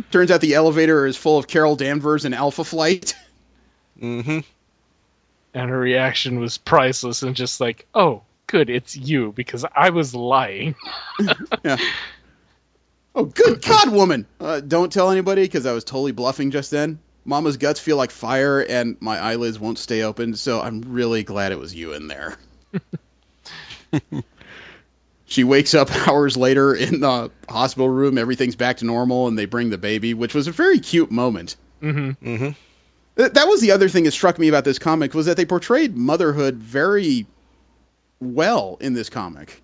Turns out the elevator is full of Carol Danvers and Alpha Flight. Mm-hmm. And her reaction was priceless and just like, oh, good, it's you, because I was lying. Yeah. Oh, good God, woman! Don't tell anybody, because I was totally bluffing just then. Mama's guts feel like fire, and my eyelids won't stay open, so I'm really glad it was you in there. She wakes up hours later in the hospital room. Everything's back to normal, and they bring the baby, which was a very cute moment. Mm-hmm. Mm-hmm. That was the other thing that struck me about this comic, was that they portrayed motherhood very well in this comic.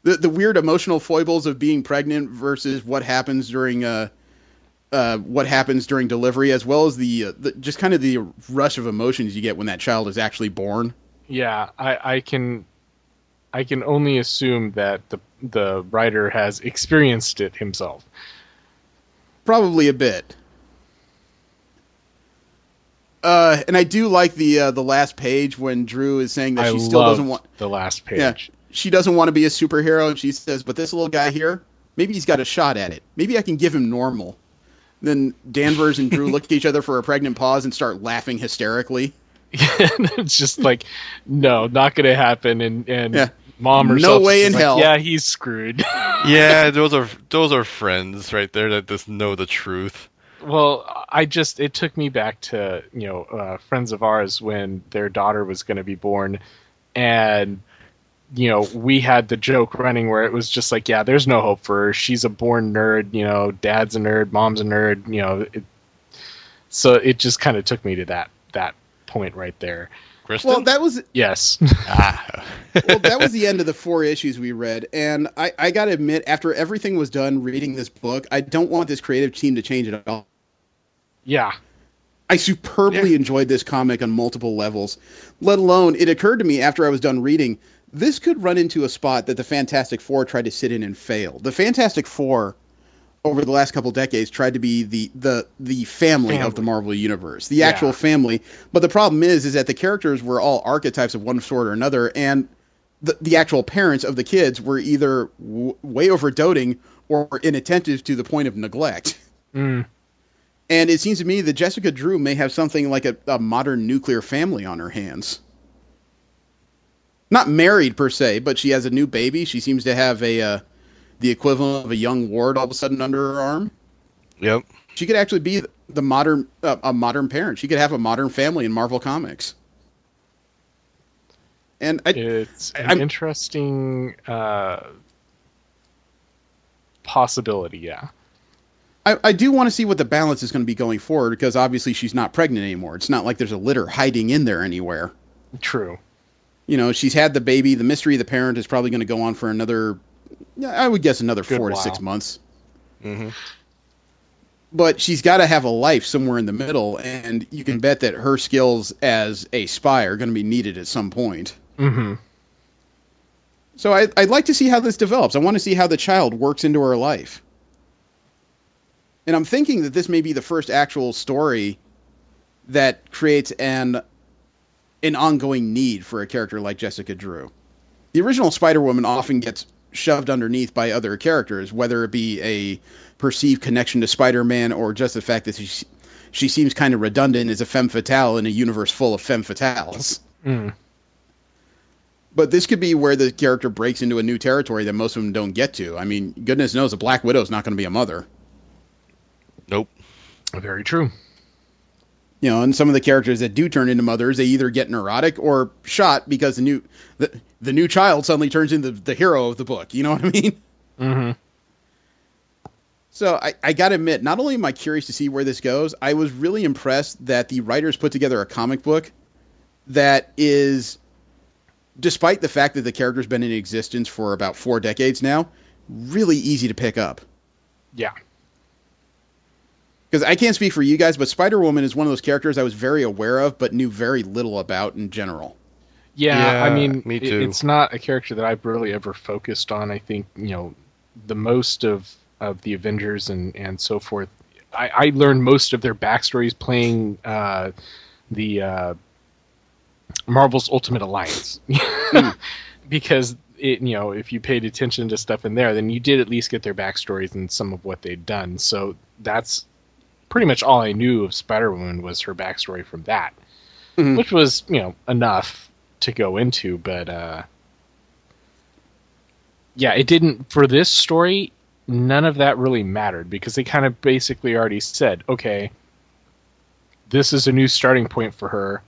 The weird emotional foibles of being pregnant versus what happens during delivery, as well as the just kind of the rush of emotions you get when that child is actually born. Yeah, I can only assume that the writer has experienced it himself. Probably a bit. And I do like the last page when Drew is saying that she still doesn't want the last page. Yeah, she doesn't want to be a superhero, and she says, "But this little guy here, maybe he's got a shot at it. Maybe I can give him normal." Then Danvers and Drew look at each other for a pregnant pause and start laughing hysterically. It's just like, no, not going to happen. And yeah. Mom herself, no way in hell. Yeah, he's screwed. Yeah, those are friends right there that just know the truth. Well, it took me back to friends of ours when their daughter was going to be born, and we had the joke running where it was just like, yeah, there's no hope for her. She's a born nerd. Dad's a nerd, mom's a nerd. So it just kind of took me to that point right there. Kristen? Well, that was... Yes. Well, that was the end of the 4 issues we read, and I gotta admit, after everything was done reading this book, I don't want this creative team to change it at all. Yeah. I superbly enjoyed this comic on multiple levels, let alone, it occurred to me after I was done reading, this could run into a spot that the Fantastic Four tried to sit in and fail. The Fantastic Four, over the last couple decades, tried to be the family of the Marvel Universe, the actual family. But the problem is that the characters were all archetypes of one sort or another, and the actual parents of the kids were either way over-doting or inattentive to the point of neglect. Mm. And it seems to me that Jessica Drew may have something like a modern nuclear family on her hands. Not married, per se, but she has a new baby. She seems to have the equivalent of a young ward all of a sudden under her arm. Yep. She could actually be a modern parent. She could have a modern family in Marvel Comics. And it's an interesting possibility, yeah. I do want to see what the balance is going to be going forward, because obviously she's not pregnant anymore. It's not like there's a litter hiding in there anywhere. True. She's had the baby. The mystery of the parent is probably going to go on for another, I would guess, another 4 to 6 months. Mm-hmm. But she's got to have a life somewhere in the middle, and you can bet that her skills as a spy are going to be needed at some point. Mm-hmm. So I'd like to see how this develops. I want to see how the child works into her life. And I'm thinking that this may be the first actual story that creates an ongoing need for a character like Jessica Drew. The original Spider-Woman often gets shoved underneath by other characters, whether it be a perceived connection to Spider-Man or just the fact that she seems kind of redundant as a femme fatale in a universe full of femme fatales. Mm. But this could be where the character breaks into a new territory that most of them don't get to. I mean, goodness knows a Black Widow's not going to be a mother. Nope. Very true. You know, and some of the characters that do turn into mothers, they either get neurotic or shot because the new child suddenly turns into the hero of the book. You know what I mean? Mm-hmm. So I got to admit, not only am I curious to see where this goes, I was really impressed that the writers put together a comic book that is, despite the fact that the character's been in existence for about 4 decades now, really easy to pick up. Yeah. Because I can't speak for you guys, but Spider-Woman is one of those characters I was very aware of, but knew very little about in general. Yeah, I mean, me too. It's not a character that I've really ever focused on. I think, the most of the Avengers and so forth, I learned most of their backstories playing the Marvel's Ultimate Alliance. Because, if you paid attention to stuff in there, then you did at least get their backstories and some of what they'd done. So that's pretty much all I knew of Spider-Woman was her backstory from that, which was, enough to go into. But, yeah, it didn't, for this story, none of that really mattered because they kind of basically already said, okay, this is a new starting point for her.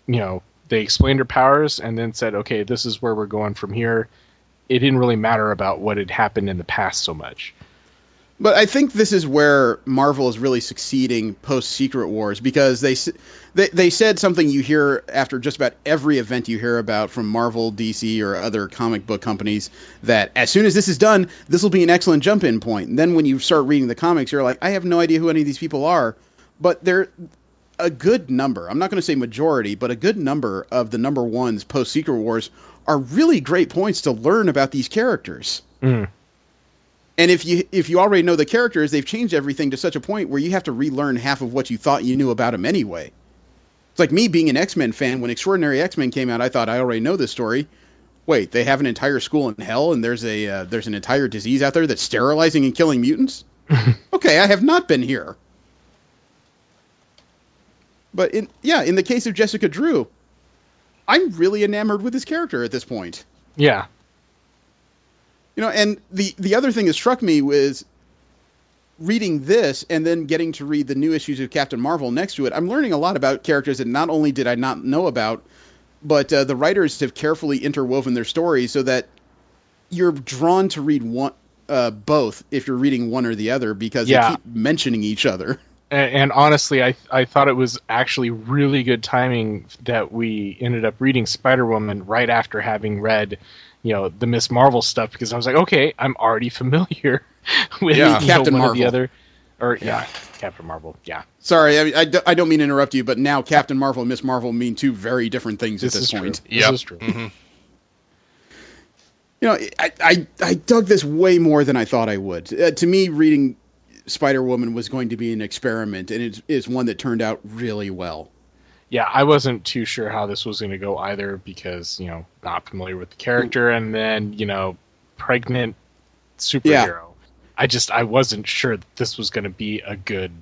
They explained her powers and then said, okay, this is where we're going from here. It didn't really matter about what had happened in the past so much. But I think this is where Marvel is really succeeding post-Secret Wars, because they said something you hear after just about every event you hear about from Marvel, DC, or other comic book companies, that as soon as this is done, this will be an excellent jump-in point. And then when you start reading the comics, you're like, I have no idea who any of these people are. But they're a good number. I'm not going to say majority, but a good number of the number ones post-Secret Wars are really great points to learn about these characters. Mm. And if you already know the characters, they've changed everything to such a point where you have to relearn half of what you thought you knew about them anyway. It's like me being an X-Men fan. When Extraordinary X-Men came out, I thought I already know this story. Wait, they have an entire school in hell, and there's an entire disease out there that's sterilizing and killing mutants? Okay, I have not been here. But in the case of Jessica Drew, I'm really enamored with this character at this point. Yeah. And the other thing that struck me was reading this and then getting to read the new issues of Captain Marvel next to it. I'm learning a lot about characters that not only did I not know about, but the writers have carefully interwoven their stories so that you're drawn to read both if you're reading one or the other, because they keep mentioning each other. And honestly, I thought it was actually really good timing that we ended up reading Spider-Woman right after having read the Miss Marvel stuff, because I was like, okay, I'm already familiar with Captain Marvel. Of the other, Captain Marvel. Yeah. Sorry, I don't mean to interrupt you, but now Captain Marvel and Miss Marvel mean two very different things at this point. This is true. Mm-hmm. I dug this way more than I thought I would. To me, reading Spider-Woman was going to be an experiment, and it is one that turned out really well. Yeah, I wasn't too sure how this was going to go either, because, not familiar with the character, and then, pregnant superhero. Yeah. I wasn't sure that this was going to be a good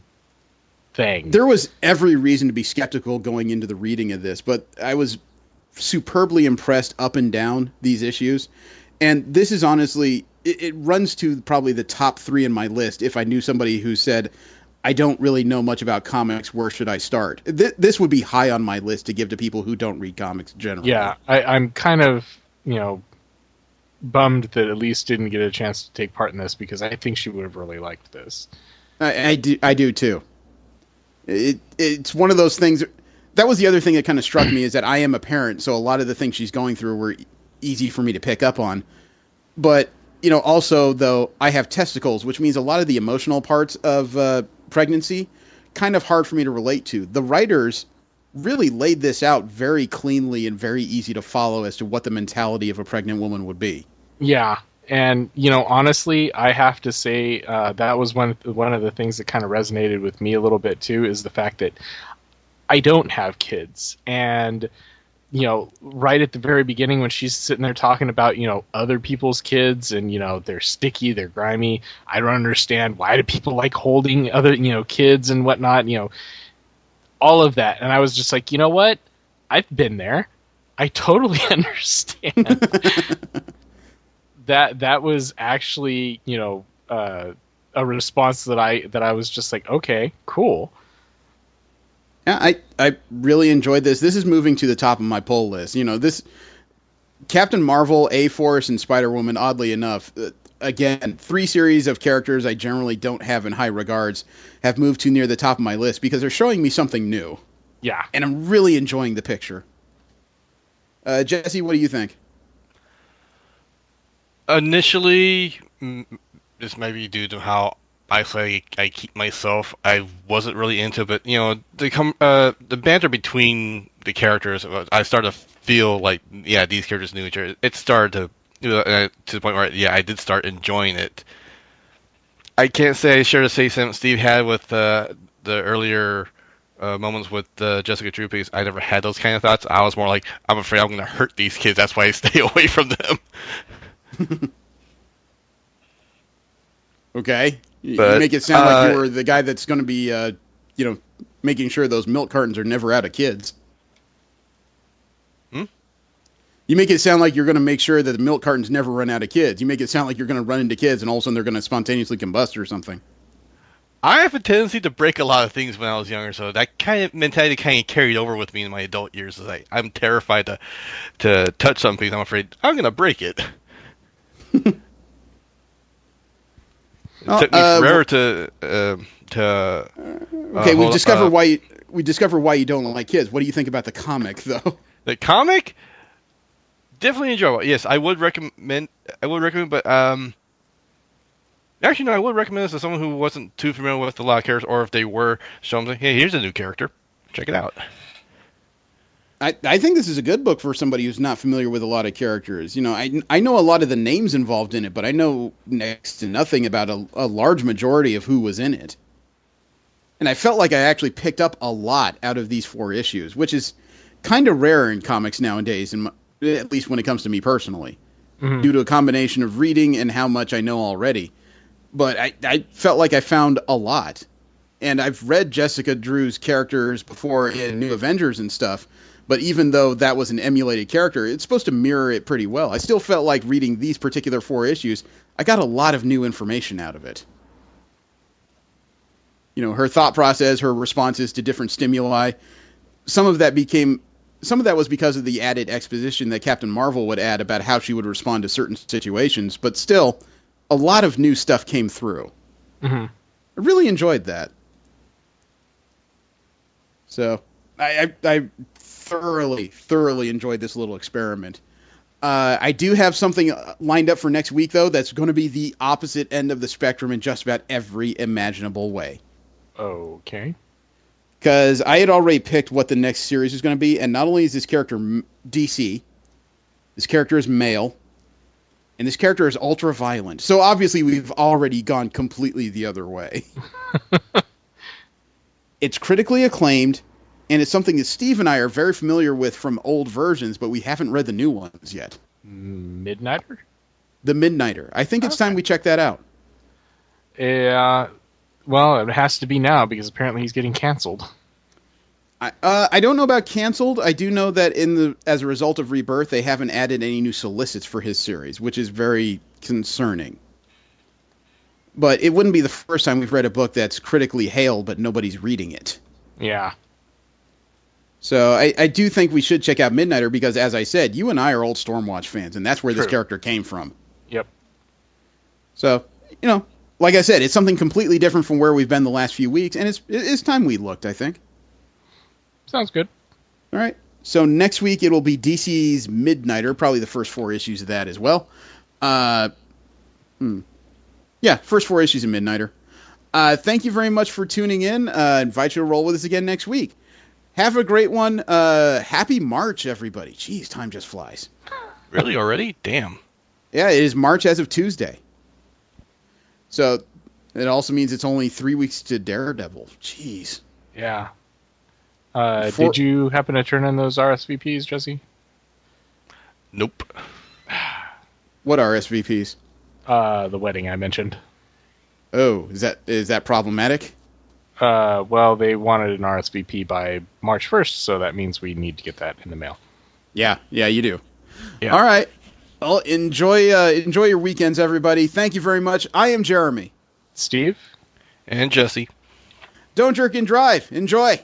thing. There was every reason to be skeptical going into the reading of this, but I was superbly impressed up and down these issues. And this is honestly, it runs to probably the top 3 in my list if I knew somebody who said, I don't really know much about comics, where should I start? This would be high on my list to give to people who don't read comics generally. Yeah, I'm kind of, bummed that Elise didn't get a chance to take part in this, because I think she would have really liked this. I do too. It's one of those things. That was the other thing that kind of struck me, is that I am a parent, so a lot of the things she's going through were easy for me to pick up on. But, also, though, I have testicles, which means a lot of the emotional parts of pregnancy, kind of hard for me to relate to. The writers really laid this out very cleanly and very easy to follow as to what the mentality of a pregnant woman would be. Yeah, And honestly, I have to say that was one of the things that kind of resonated with me a little bit too, is the fact that I don't have kids. And right at the very beginning when she's sitting there talking about other people's kids and they're sticky, they're grimy, I don't understand, why do people like holding other kids and whatnot, all of that. And I was just like, you know what, I've been there, I totally understand. that was actually a response that I was just like, okay, cool. Yeah, I really enjoyed this. This is moving to the top of my poll list. This Captain Marvel, A-Force, and Spider-Woman, oddly enough, again, 3 series of characters I generally don't have in high regards, have moved to near the top of my list because they're showing me something new. Yeah. And I'm really enjoying the picture. Jesse, what do you think? Initially, this may be due to how isolated I keep myself. I wasn't really into it, but the banter between the characters, I started to feel like, yeah, these characters knew each other. It started to the point where, yeah, I did start enjoying it. I can't say I share the same sense Steve had with the earlier moments with Jessica Drew, because I never had those kind of thoughts. I was more like, I'm afraid I'm going to hurt these kids, that's why I stay away from them. Okay. You make it sound like you were the guy that's going to be, making sure those milk cartons are never out of kids. You make it sound like you're going to make sure that the milk cartons never run out of kids. You make it sound like you're going to run into kids and all of a sudden they're going to spontaneously combust or something. I have a tendency to break a lot of things when I was younger, so that kind of mentality kind of carried over with me in my adult years. I'm terrified to touch something. I'm afraid I'm going to break it. It took me forever to okay, we discover why you don't like kids. What do you think about the comic, though? The comic, definitely enjoyable. Yes, I would recommend. But actually, no, I would recommend this to someone who wasn't too familiar with a lot of characters, or if they were, show them, hey, here's a new character, check it out. I think this is a good book for somebody who's not familiar with a lot of characters. I know a lot of the names involved in it, but I know next to nothing about a large majority of who was in it. And I felt like I actually picked up a lot out of these 4 issues, which is kind of rare in comics nowadays, at least when it comes to me personally, due to a combination of reading and how much I know already. But I felt like I found a lot. And I've read Jessica Drew's characters before in New Avengers and stuff, but even though that was an emulated character, it's supposed to mirror it pretty well. I still felt like reading these particular 4 issues, I got a lot of new information out of it. Her thought process, her responses to different stimuli. Some of that was because of the added exposition that Captain Marvel would add about how she would respond to certain situations, but still, a lot of new stuff came through. I really enjoyed that. So, I thoroughly enjoyed this little experiment. I do have something lined up for next week, though, that's going to be the opposite end of the spectrum in just about every imaginable way. Okay. Because I had already picked what the next series is going to be, and not only is this character DC, this character is male, and this character is ultra-violent. So obviously we've already gone completely the other way. It's critically acclaimed, and it's something that Steve and I are very familiar with from old versions, but we haven't read the new ones yet. Midnighter? The Midnighter. I think it's time we check that out. Well, it has to be now, because apparently he's getting canceled. I don't know about canceled. I do know that as a result of Rebirth, they haven't added any new solicits for his series, which is very concerning. But it wouldn't be the first time we've read a book that's critically hailed, but nobody's reading it. Yeah. So I do think we should check out Midnighter, because, as I said, you and I are old Stormwatch fans, and that's where this character came from. Yep. So, like I said, it's something completely different from where we've been the last few weeks, and it's time we looked, I think. Sounds good. All right. So next week it will be DC's Midnighter, probably the first 4 issues of that as well. Yeah, first 4 issues of Midnighter. Thank you very much for tuning in. Invite you to roll with us again next week. Have a great one. Happy March, everybody. Jeez, time just flies. Really, already? Damn. Yeah, it is March as of Tuesday. So it also means it's only 3 weeks to Daredevil. Jeez. Yeah. Did you happen to turn in those RSVPs, Jesse? Nope. What RSVPs? The wedding I mentioned. Oh, is that problematic? Well, they wanted an RSVP by March 1st, so that means we need to get that in the mail. Yeah, you do. Yeah. All right. Well, enjoy your weekends, everybody. Thank you very much. I am Jeremy. Steve? And Jesse. Don't jerk and drive. Enjoy.